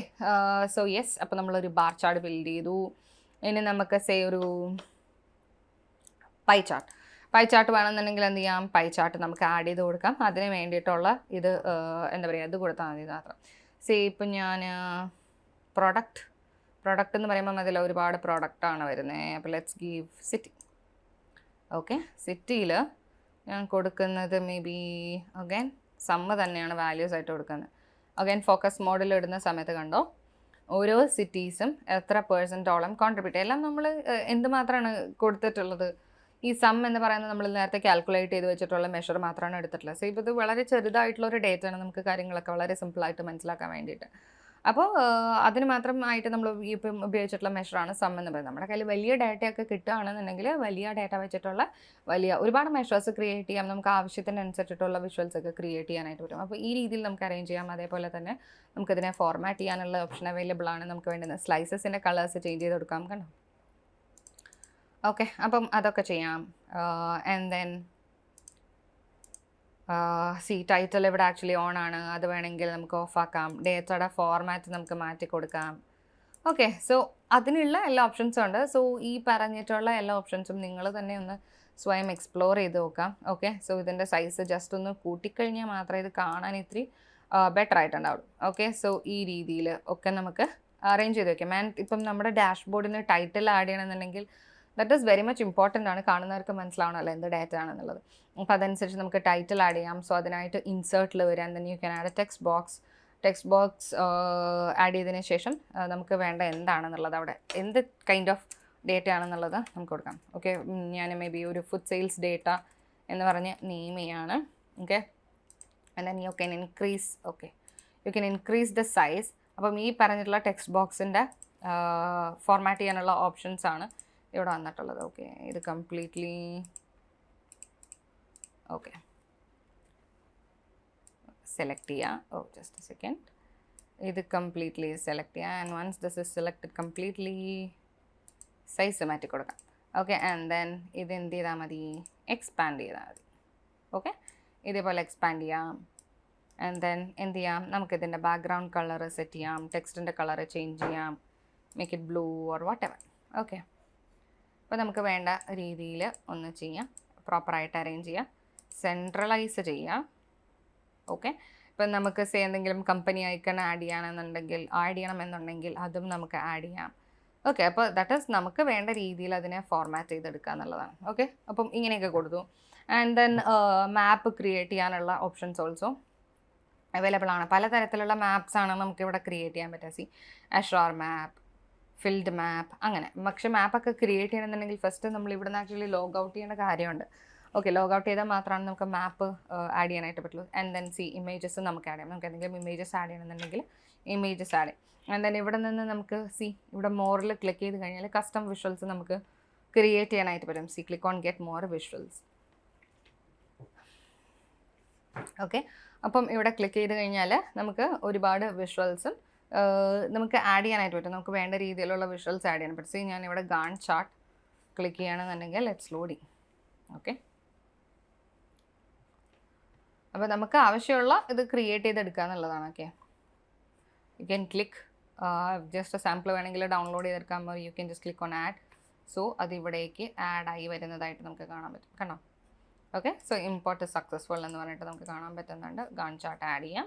സോ യെസ്, അപ്പോൾ നമ്മളൊരു ബാർ ചാർട്ട് ബിൽഡ് ചെയ്തു. ഇനി നമുക്ക് ഒരു പൈ ചാർട്ട് വേണമെന്നുണ്ടെങ്കിൽ എന്ത് ചെയ്യാം? പൈ ചാർട്ട് നമുക്ക് ആഡ് ചെയ്ത് കൊടുക്കാം. അതിന് വേണ്ടിയിട്ടുള്ള ഇത് എന്താ പറയുക, ഇത് കൊടുത്താൽ മതി മാത്രം. ഇപ്പം ഞാൻ പ്രൊഡക്റ്റ് എന്ന് പറയുമ്പോൾ അതിൽ ഒരുപാട് പ്രൊഡക്റ്റാണ് വരുന്നത്. അപ്പോൾ ലെറ്റ്സ് ഗീവ് സിറ്റി. ഓക്കെ, സിറ്റിയിൽ ഞാൻ കൊടുക്കുന്നത് മേ ബി അഗൈൻ സമ്മ് തന്നെയാണ് വാല്യൂസ് ആയിട്ട് കൊടുക്കുന്നത്. അഗൈൻ ഫോക്കസ് മോഡിൽ ഇടുന്ന സമയത്ത് കണ്ടോ, ഓരോ സിറ്റീസും എത്ര പെർസെൻറ്റോളം കോൺട്രിബ്യൂട്ട്, എല്ലാം നമ്മൾ എന്തുമാത്രമാണ് കൊടുത്തിട്ടുള്ളത്? ഈ സം എന്ന് പറയുന്നത് നമ്മൾ നേരത്തെ കാൽക്കുലേറ്റ് ചെയ്ത് വെച്ചിട്ടുള്ള മെഷർ മാത്രമാണ് എടുത്തിട്ടുള്ളത്. സോ ഇപ്പോൾ ഇത് വളരെ ചെറുതായിട്ടുള്ളൊരു ഡേറ്റയാണ്, നമുക്ക് കാര്യങ്ങളൊക്കെ വളരെ സിമ്പിളായിട്ട് മനസ്സിലാക്കാൻ വേണ്ടിയിട്ട്. അപ്പോൾ അതിന് മാത്രമായിട്ട് നമ്മൾ ഇപ്പം ഉപയോഗിച്ചിട്ടുള്ള മെഷറാണ് സം എന്ന് പറയുന്നത്. നമ്മുടെ കയ്യിൽ വലിയ ഡാറ്റയൊക്കെ കിട്ടുകയാണെന്നുണ്ടെങ്കിൽ വലിയ ഡാറ്റ വെച്ചിട്ടുള്ള ഒരുപാട് മെഷേഴ്സ് ക്രിയേറ്റ് ചെയ്യാം. നമുക്ക് ആവശ്യത്തിനനുസരിച്ചിട്ടുള്ള വിഷ്വൽസ് ഒക്കെ ക്രിയേറ്റ് ചെയ്യാനായിട്ട് പറ്റും. അപ്പോൾ ഈ രീതിയിൽ നമുക്ക് അറേഞ്ച് ചെയ്യാം. അതേപോലെ തന്നെ നമുക്കിതിനെ ഫോർമാറ്റ് ചെയ്യാനുള്ള ഓപ്ഷൻ അവൈലബിൾ ആണ്. നമുക്ക് വേണ്ടുന്ന സ്ലൈസസിൻ്റെ കളേഴ്സ് ചേഞ്ച് ചെയ്ത് കൊടുക്കാം. കണ്ടോ? ഓക്കെ, അപ്പം അതൊക്കെ ചെയ്യാം. ആൻഡ് ദെൻ ടൈറ്റിൽ ഇവിടെ ആക്ച്വലി ഓൺ ആണ്, അത് വേണമെങ്കിൽ നമുക്ക് ഓഫ് ആക്കാം. ഡേറ്റയുടെ ഫോർമാറ്റ് നമുക്ക് മാറ്റി കൊടുക്കാം. ഓക്കെ, സോ അതിനുള്ള എല്ലാ ഓപ്ഷൻസും ഉണ്ട്. സോ ഈ പറഞ്ഞിട്ടുള്ള എല്ലാ ഓപ്ഷൻസും നിങ്ങൾ തന്നെ ഒന്ന് സ്വയം എക്സ്പ്ലോർ ചെയ്ത് നോക്കാം. ഓക്കെ, സോ ഇതിൻ്റെ സൈസ് ജസ്റ്റ് ഒന്ന് കൂട്ടിക്കഴിഞ്ഞാൽ മാത്രമേ ഇത് കാണാൻ ഇത്തിരി ബെറ്റർ ആയിട്ടുണ്ടാവുള്ളൂ. ഓക്കെ, സോ ഈ രീതിയിൽ ഒക്കെ നമുക്ക് അറേഞ്ച് ചെയ്ത് വയ്ക്കാം. ആൻഡ് ഇപ്പം നമ്മുടെ ഡാഷ്ബോർഡിന് ടൈറ്റിൽ ആഡ് ചെയ്യണമെന്നുണ്ടെങ്കിൽ that is very much important ആണ്. കാണുന്നവർക്ക് മനസ്സിലാവണമല്ലോ എന്ത് ഡാറ്റ ആണെന്നുള്ളത്. അപ്പോൾ അതനുസരിച്ച് നമുക്ക് ടൈറ്റിൽ ആഡ് ചെയ്യാം. സോ അതിനായിട്ട് ഇൻസേർട്ടിൽ വരാൻ തന്നെ you can add text box add ചെയ്തതിന് ശേഷം നമുക്ക് വേണ്ട എന്താണെന്നുള്ളത്, അവിടെ എന്ത് കൈൻഡ് ഓഫ് ഡേറ്റ ആണെന്നുള്ളത് നമുക്ക് കൊടുക്കാം. ഓക്കെ, ഞാൻ മേ ബി ഒരു ഫുഡ് സെയിൽസ് ഡേറ്റ എന്ന് പറഞ്ഞ് നെയിം ചെയ്യാണ്. Okay, and then you can increase the size. അപ്പം ഈ പറഞ്ഞിട്ടുള്ള ടെക്സ്റ്റ് ബോക്സിൻ്റെ ഫോർമാറ്റ് ചെയ്യാനുള്ള ഓപ്ഷൻസ് ആണ് ഇവിടെ വന്നിട്ടുള്ളത്. ഓക്കെ, ഇത് കംപ്ലീറ്റ്ലി ഓക്കെ സെലക്ട് ചെയ്യുക. ജസ്റ്റ് എ സെക്കൻഡ്, ഇത് കംപ്ലീറ്റ്ലി സെലക്ട് ചെയ്യുക. And once this is selected completely size മാറ്റി കൊടുക്കാം. ഓക്കെ, ആൻഡ് ദെൻ ഇത് എന്ത് ചെയ്താൽ മതി? എക്സ്പാൻഡ് ചെയ്താൽ മതി. ഓക്കെ, ഇതേപോലെ എക്സ്പാൻഡ് ചെയ്യാം. ആൻഡ് ദെൻ എന്ത് ചെയ്യാം, നമുക്കിതിൻ്റെ ബാക്ക്ഗ്രൗണ്ട് കളർ സെറ്റ് ചെയ്യാം, ടെക്സ്റ്റിൻ്റെ കളർ ചേഞ്ച് ചെയ്യാം, make it blue or what ever. Okay, അപ്പോൾ നമുക്ക് വേണ്ട രീതിയിൽ ഒന്ന് ചെയ്യാം, പ്രോപ്പറായിട്ട് അറേഞ്ച് ചെയ്യാം, സെൻട്രലൈസ് ചെയ്യാം. ഓക്കെ, ഇപ്പം നമുക്ക് എന്തെങ്കിലും കമ്പനി ഐക്കൺ ആഡ് ചെയ്യണമെന്നുണ്ടെങ്കിൽ അതും നമുക്ക് ആഡ് ചെയ്യാം. ഓക്കെ, അപ്പോൾ ദാറ്റ് ഈസ് നമുക്ക് വേണ്ട രീതിയിൽ അതിനെ ഫോർമാറ്റ് ചെയ്തെടുക്കുക എന്നുള്ളതാണ്. ഓക്കെ, അപ്പം ഇങ്ങനെയൊക്കെ കൊടുത്തു. ആൻഡ് ദെൻ മാപ്പ് ക്രിയേറ്റ് ചെയ്യാനുള്ള ഓപ്ഷൻസ് ഓൾസോ അവൈലബിൾ ആണ്. പലതരത്തിലുള്ള മാപ്സാണ് നമുക്കിവിടെ ക്രിയേറ്റ് ചെയ്യാൻ പറ്റുക. അഷ്വർ മാപ്പ്, ഫിൽഡ് മാപ്പ്, അങ്ങനെ. പക്ഷേ മാപ്പൊക്കെ ക്രിയേറ്റ് ചെയ്യണമെന്നുണ്ടെങ്കിൽ ഫസ്റ്റ് നമ്മൾ ഇവിടെ നിന്ന് ആക്ച്വലി ലോഗ് ഔട്ട് ചെയ്യേണ്ട കാര്യമുണ്ട്. ഓക്കെ, ലോഗ് ഔട്ട് ചെയ്താൽ മാത്രമാണ് നമുക്ക് മാപ്പ് ആഡ് ചെയ്യാനായിട്ട് പറ്റുള്ളൂ. ആൻഡ് ദെൻ ഇമേജസ് നമുക്ക് ആഡ് ചെയ്യാം. നമുക്ക് എന്തെങ്കിലും ഇമേജസ് ആഡ് ചെയ്യണമെന്നുണ്ടെങ്കിൽ ഇമേജസ് ആഡ് ചെയ്യും. ആൻഡ് ദെൻ ഇവിടെ നിന്ന് നമുക്ക് ഇവിടെ മോറിൽ ക്ലിക്ക് ചെയ്ത് കഴിഞ്ഞാൽ കസ്റ്റം വിഷ്വൽസ് നമുക്ക് ക്രിയേറ്റ് ചെയ്യാനായിട്ട് പറ്റും. Click on get more visuals. Okay, അപ്പം ഇവിടെ ക്ലിക്ക് ചെയ്ത് കഴിഞ്ഞാൽ നമുക്ക് ഒരുപാട് വിഷ്വൽസും നമുക്ക് ആഡ് ചെയ്യാനായിട്ട് പറ്റും. നമുക്ക് വേണ്ട രീതിയിലുള്ള വിഷ്വൽസ് ആഡ് ചെയ്യാൻ പറ്റും. ഞാൻ ഇവിടെ ഗാൺ ചാർട്ട് ക്ലിക്ക് ചെയ്യുകയാണെന്നുണ്ടെങ്കിൽ ലെറ്റ്സ് ലോഡിങ്. ഓക്കെ, അപ്പോൾ നമുക്ക് ആവശ്യമുള്ള ഇത് ക്രിയേറ്റ് ചെയ്തെടുക്കുക എന്നുള്ളതാണ്. Okay, U can click just sample വേണമെങ്കിൽ ഡൗൺലോഡ് ചെയ്തെടുക്കാൻ you can just click on add. So അത് ഇവിടേക്ക് ആഡായി വരുന്നതായിട്ട് നമുക്ക് കാണാൻ പറ്റും. കണ്ടോ? ഓക്കെ, സോ ഇമ്പോർട്ട് സക്സസ്ഫുൾ എന്ന് പറഞ്ഞിട്ട് നമുക്ക് കാണാൻ പറ്റുന്നുണ്ട്. ഗാൺ ചാർട്ട് ആഡ് ചെയ്യാം.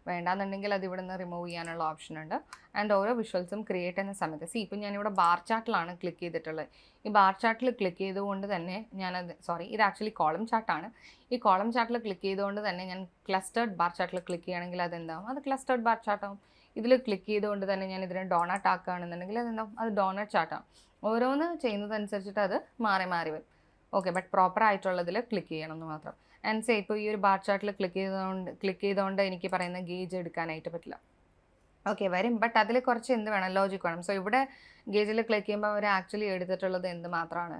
വേണ്ടാന്നുണ്ടെങ്കിൽ അത് ഇവിടെ നിന്ന് റിമൂവ് ചെയ്യാനുള്ള ഓപ്ഷൻ ഉണ്ട്. ആൻഡ് ഓരോ വിഷ്വൽസും ക്രിയേറ്റ് ചെയ്യുന്ന സമയത്ത് ഇപ്പം ഞാനിവിടെ ബാർ ചാർട്ടിലാണ് ക്ലിക്ക് ചെയ്തിട്ടുള്ളത്. ഈ ബാർ ചാർട്ടിൽ ക്ലിക്ക് ചെയ്തുകൊണ്ട് തന്നെ ഇത് ആക്ച്വലി കോളം ചാർട്ടാണ്. ഈ കോളം ചാർട്ടിൽ ക്ലിക്ക് ചെയ്തുകൊണ്ട് തന്നെ ഞാൻ ക്ലസ്റ്റേർഡ് ബാർ ചാർട്ടിൽ ക്ലിക്ക് ചെയ്യുകയാണെങ്കിൽ അതെന്താവും, അത് ക്ലസ്റ്റേർഡ് ബാർ ചാർട്ടാവും. ഇതിൽ ക്ലിക്ക് ചെയ്തുകൊണ്ട് തന്നെ ഞാൻ ഇതിനെ ഡോണറ്റ് ആക്കുകയാണെന്നുണ്ടെങ്കിൽ അതെന്താവും, അത് ഡോണറ്റ് ചാർട്ടാവും. ഓരോന്ന് ചെയ്യുന്നതനുസരിച്ചിട്ട് അത് മാറി മാറി വരും. ഓക്കെ, ബട്ട് പ്രോപ്പർ ആയിട്ടുള്ളതിൽ ക്ലിക്ക് ചെയ്യണമെന്ന് മാത്രം. ആൻഡ് ഇപ്പോൾ ഈ ഒരു ബാർ ചാർട്ടിൽ ക്ലിക്ക് ചെയ്തുകൊണ്ട് എനിക്ക് പറയുന്ന ഗേജ് എടുക്കാനായിട്ട് പറ്റില്ല. ഓക്കെ, വരും, ബട്ട് അതിൽ കുറച്ച് എന്ത് വേണം, ലോജിക് വേണം. സോ ഇവിടെ ഗേജിൽ ക്ലിക്ക് ചെയ്യുമ്പോൾ അവർ ആക്ച്വലി എടുത്തിട്ടുള്ളത് എന്ത് മാത്രമാണ്,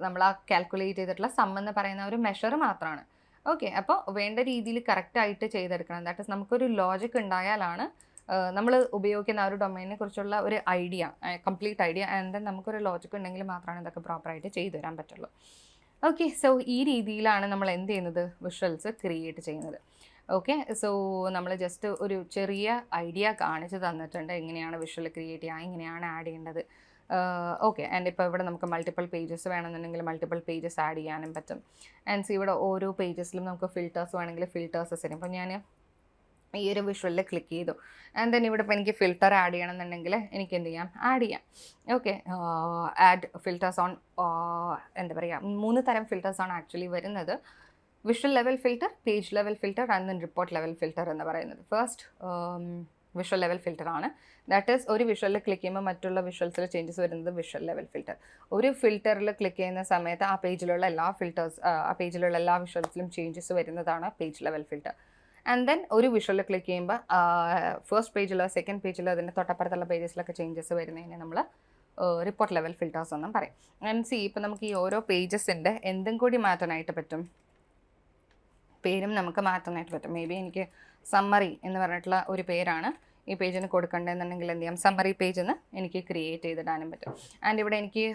നമ്മൾ ആ കാൽക്കുലേറ്റ് ചെയ്തിട്ടുള്ള സം എന്ന് പറയുന്ന ഒരു മെഷർ മാത്രമാണ്. ഓക്കെ, അപ്പോൾ വേണ്ട രീതിയിൽ കറക്റ്റായിട്ട് ചെയ്തെടുക്കണം. ദാറ്റ് ഇസ് നമുക്കൊരു ലോജിക് ഉണ്ടായാലാണ് നമ്മൾ ഉപയോഗിക്കുന്ന ആ ഒരു ഡൊമൈനെ കുറിച്ചുള്ള ഒരു idea, complete idea, and then നമുക്കൊരു ലോജിക് ഉണ്ടെങ്കിൽ മാത്രമാണ് ഇതൊക്കെ പ്രോപ്പറായിട്ട് ചെയ്തു തരാൻ പറ്റുള്ളൂ. ഓക്കെ, സോ ഈ രീതിയിലാണ് നമ്മൾ എന്ത് ചെയ്യുന്നത്, വിഷ്വൽസ് ക്രിയേറ്റ് ചെയ്യുന്നത്. ഓക്കെ, സോ നമ്മൾ ജസ്റ്റ് ഒരു ചെറിയ ഐഡിയ കാണിച്ച് തന്നിട്ടുണ്ട്, എങ്ങനെയാണ് വിഷ്വൽ ക്രിയേറ്റ് ചെയ്യുക, എങ്ങനെയാണ് ആഡ് ചെയ്യേണ്ടത്. ഓക്കെ, ആൻഡ് ഇപ്പോൾ ഇവിടെ നമുക്ക് മൾട്ടിപ്പിൾ പേജസ് വേണമെന്നുണ്ടെങ്കിൽ മൾട്ടിപ്പിൾ പേജസ് ആഡ് ചെയ്യാനും പറ്റും. ആൻഡ് ഇവിടെ ഓരോ പേജസിലും നമുക്ക് ഫിൽറ്റേഴ്സ് വേണമെങ്കിൽ ഫിൽറ്റേഴ്സ് തരും. അപ്പോൾ ഞാൻ ഈ ഒരു വിഷ്വലിൽ ക്ലിക്ക് ചെയ്തു. ആൻഡ് ദെൻ ഇവിടെ ഇപ്പോൾ എനിക്ക് ഫിൽറ്റർ ആഡ് ചെയ്യണമെന്നുണ്ടെങ്കിൽ എനിക്ക് എന്ത് ചെയ്യാം, ആഡ് ചെയ്യാം. ഓക്കെ, ആഡ് ഫിൽറ്റേഴ്സ് ഓൺ, എന്താ പറയുക, 3 തരം ഫിൽറ്റേഴ്സാണ് ആക്ച്വലി വരുന്നത്. Visual level filter, page level filter, and then report level filter എന്ന് പറയുന്നത്. ഫസ്റ്റ് വിഷ്വൽ ലെവൽ ഫിൽറ്റർ ആണ്. ദാറ്റ് ഈസ് ഒരു വിഷ്വലിൽ ക്ലിക്ക് ചെയ്യുമ്പോൾ മറ്റുള്ള വിഷ്വൽസിൽ ചേഞ്ചസ് വരുന്നത് വിഷ്വൽ ലെവൽ ഫിൽറ്റർ. ഒരു ഫിൽറ്ററിൽ ക്ലിക്ക് ചെയ്യുന്ന സമയത്ത് ആ പേജിലുള്ള എല്ലാ വിഷ്വൽസിലും ചേഞ്ചസ് വരുന്നതാണ് page level filter. And then ഒരു വിഷ്വലിൽ ക്ലിക്ക് ചെയ്യുമ്പോൾ ഫസ്റ്റ് പേജിലോ സെക്കൻഡ് പേജിലോ അതിൻ്റെ തൊട്ടപ്പുറത്തുള്ള പേജസിലൊക്കെ ചേഞ്ചസ് വരുന്നതിന് നമ്മൾ റിപ്പോർട്ട് ലെവൽ ഫിൽറ്റേഴ്സ് എന്നും പറയും. ആൻഡ് ഇപ്പം നമുക്ക് ഈ ഓരോ പേജസിൻ്റെ എന്തും കൂടി മാറ്റാനായിട്ട് പറ്റും, പേരും നമുക്ക് മാറ്റാനായിട്ട് പറ്റും. മേ ബി എനിക്ക് സമ്മറി എന്ന് പറഞ്ഞിട്ടുള്ള ഒരു പേരാണ് ഈ പേജിന് കൊടുക്കേണ്ടതെന്നുണ്ടെങ്കിൽ എന്ത് ചെയ്യാം, സമ്മറി പേജ് എന്ന് എനിക്ക് ക്രിയേറ്റ് ചെയ്തിടാനും പറ്റും. ആൻഡ് ഇവിടെ എനിക്ക്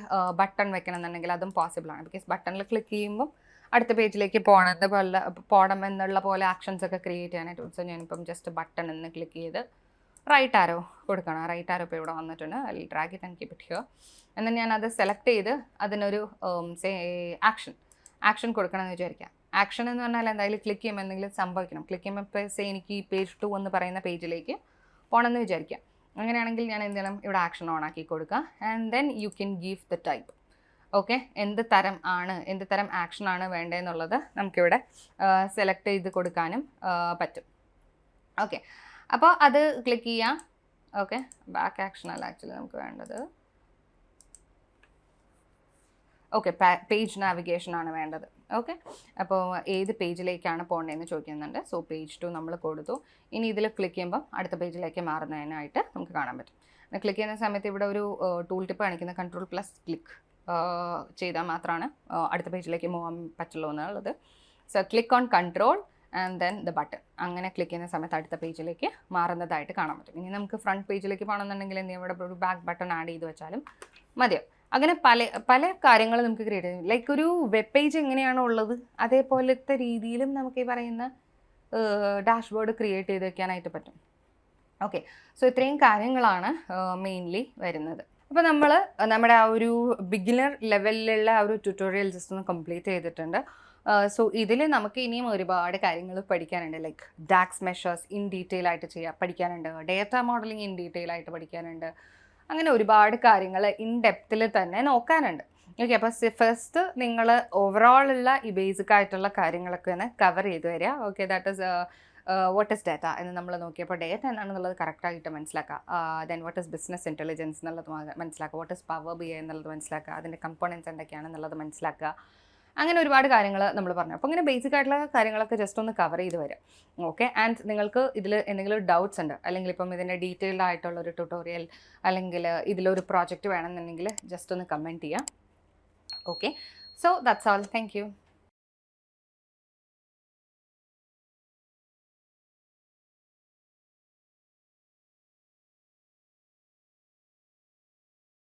ബട്ടൺ വെക്കണം എന്നുണ്ടെങ്കിൽ അതും പോസിബിളാണ്. ബിക്കോസ് ബട്ടണിൽ ക്ലിക്ക് ചെയ്യുമ്പം അടുത്ത പേജിലേക്ക് പോകണം എന്നുള്ള പോലെ ആക്ഷൻസ് ഒക്കെ ക്രിയേറ്റ് ചെയ്യാനായിട്ട്. സോ ഞാനിപ്പം ജസ്റ്റ് ബട്ടൺ എന്ന് ക്ലിക്ക് ചെയ്ത് റൈറ്റ് ആരോ കൊടുക്കണം. റൈറ്റ് ആരോ ഇപ്പോൾ ഇവിടെ വന്നിട്ടുണ്ട്. അതിൽ drag it and keep it here. എന്നാൽ ഞാനത് സെലക്ട് ചെയ്ത് അതിനൊരു ആക്ഷൻ കൊടുക്കണമെന്ന് വിചാരിക്കാം. ആക്ഷൻ എന്ന് പറഞ്ഞാൽ എന്തായാലും ക്ലിക്ക് ചെയ്യുമ്പോൾ എന്തെങ്കിലും സംഭവിക്കണം. ക്ലിക്ക് ചെയ്യുമ്പോൾ ഇപ്പോൾ എനിക്ക് ഈ പേജ് 2 എന്ന് പറയുന്ന പേജിലേക്ക് പോകണമെന്ന് വിചാരിക്കാം. അങ്ങനെയാണെങ്കിൽ ഞാൻ എന്ത് ചെയ്യണം, ഇവിടെ ആക്ഷൻ ഓൺ ആക്കി കൊടുക്കുക. And then you can give the type. Okay, എന്ത് തരം ആക്ഷനാണ് വേണ്ടതെന്നുള്ളത് നമുക്കിവിടെ സെലക്ട് ചെയ്ത് കൊടുക്കാനും പറ്റും. ഓക്കെ, അപ്പോൾ അത് ക്ലിക്ക് ചെയ്യാം. ഓക്കെ, ബാക്ക് ആക്ഷൻ അല്ല ആക്ച്വലി നമുക്ക് വേണ്ടത്. ഓക്കെ, പേജ് നാവിഗേഷൻ ആണ് വേണ്ടത്. ഓക്കെ, അപ്പോൾ ഏത് പേജിലേക്കാണ് പോകേണ്ടതെന്ന് ചോദിക്കുന്നുണ്ട്. സോ പേജ് 2 നമ്മൾ കൊടുത്തു. ഇനി ഇതിൽ ക്ലിക്ക് ചെയ്യുമ്പോൾ അടുത്ത പേജിലേക്ക് മാറുന്നതിനായിട്ട് നമുക്ക് കാണാൻ പറ്റും. ക്ലിക്ക് ചെയ്യുന്ന സമയത്ത് ഇവിടെ ഒരു ടൂൾ ടിപ്പ് കാണിക്കുന്ന Ctrl+ ക്ലിക്ക് ചെയ്താൽ മാത്രമാണ് അടുത്ത പേജിലേക്ക് പോകാൻ പറ്റുള്ളൂ എന്നുള്ളത്. So click on control and then the button. അങ്ങനെ ക്ലിക്ക് ചെയ്യുന്ന സമയത്ത് അടുത്ത പേജിലേക്ക് മാറുന്നതായിട്ട് കാണാൻ പറ്റും. ഇനി നമുക്ക് ഫ്രണ്ട് പേജിലേക്ക് പോകണമെന്നുണ്ടെങ്കിൽ ഇവിടെ ഒരു ബാക്ക് ബട്ടൺ ആഡ് ചെയ്ത് വെച്ചാലും മതിയോ. അങ്ങനെ പല കാര്യങ്ങളും നമുക്ക് ക്രിയേറ്റ് ചെയ്യാം. ലൈക്ക് ഒരു വെബ് പേജ് എങ്ങനെയാണോ ഉള്ളത് അതേപോലത്തെ രീതിയിലും നമുക്ക് ഈ പറയുന്ന ഡാഷ്ബോർഡ് ക്രിയേറ്റ് ചെയ്ത് വെക്കാനായിട്ട് പറ്റും. ഓക്കെ, സോ ഇത്രയും കാര്യങ്ങളാണ് മെയിൻലി വരുന്നത്. അപ്പോൾ നമ്മൾ നമ്മുടെ ആ ഒരു ബിഗിനർ ലെവലിലുള്ള ആ ഒരു ട്യൂട്ടോറിയൽ ജസ്റ്റ് ഒന്ന് കംപ്ലീറ്റ് ചെയ്തിട്ടുണ്ട്. സോ ഇതിൽ നമുക്ക് ഇനിയും ഒരുപാട് കാര്യങ്ങൾ പഠിക്കാനുണ്ട്. Like DAX measures in detail ആയിട്ട് പഠിക്കാനുണ്ട്, ഡേറ്റ മോഡലിംഗ് ഇൻ ഡീറ്റെയിൽ ആയിട്ട് പഠിക്കാനുണ്ട്, അങ്ങനെ ഒരുപാട് കാര്യങ്ങൾ ഇൻ ഡെപ്തിൽ തന്നെ നോക്കാനുണ്ട്. ഓക്കെ, അപ്പോൾ ഫസ്റ്റ് നിങ്ങൾ ഓവറോൾ ഉള്ള ഈ ബേസിക് ആയിട്ടുള്ള കാര്യങ്ങളൊക്കെ ഒന്ന് കവർ ചെയ്ത് വരിക. Okay, that is what is data എന്ന് നമ്മൾ നോക്കിയപ്പോൾ ഡേറ്റ എന്താണെന്നുള്ളത് കറക്റ്റായിട്ട് മനസ്സിലാക്കുക. Then what is business intelligence എന്നുള്ളത് മനസ്സിലാക്കുക, what is power B I എന്നുള്ളത് മനസ്സിലാക്കുക, അതിൻ്റെ കമ്പോണൻസ് എന്തൊക്കെയാണെന്നുള്ളത് മനസ്സിലാക്കുക. അങ്ങനെ ഒരുപാട് കാര്യങ്ങൾ നമ്മൾ പറഞ്ഞു. അപ്പോൾ ഇങ്ങനെ ബേസിക് ആയിട്ടുള്ള കാര്യങ്ങളൊക്കെ ജസ്റ്റ് ഒന്ന് കവർ ചെയ്ത് വരും. ഓക്കെ, ആൻഡ് നിങ്ങൾക്ക് ഇതിൽ എന്തെങ്കിലും ഡൗട്ട്സ് ഉണ്ട്, അല്ലെങ്കിൽ ഇപ്പം ഇതിൻ്റെ ഡീറ്റെയിൽഡ് ആയിട്ടുള്ളൊരു ട്യൂട്ടോറിയൽ അല്ലെങ്കിൽ ഇതിലൊരു പ്രോജക്റ്റ് വേണമെന്നുണ്ടെങ്കിൽ ജസ്റ്റ് ഒന്ന് കമൻറ്റ് ചെയ്യാം. Okay, so that's all. Thank you.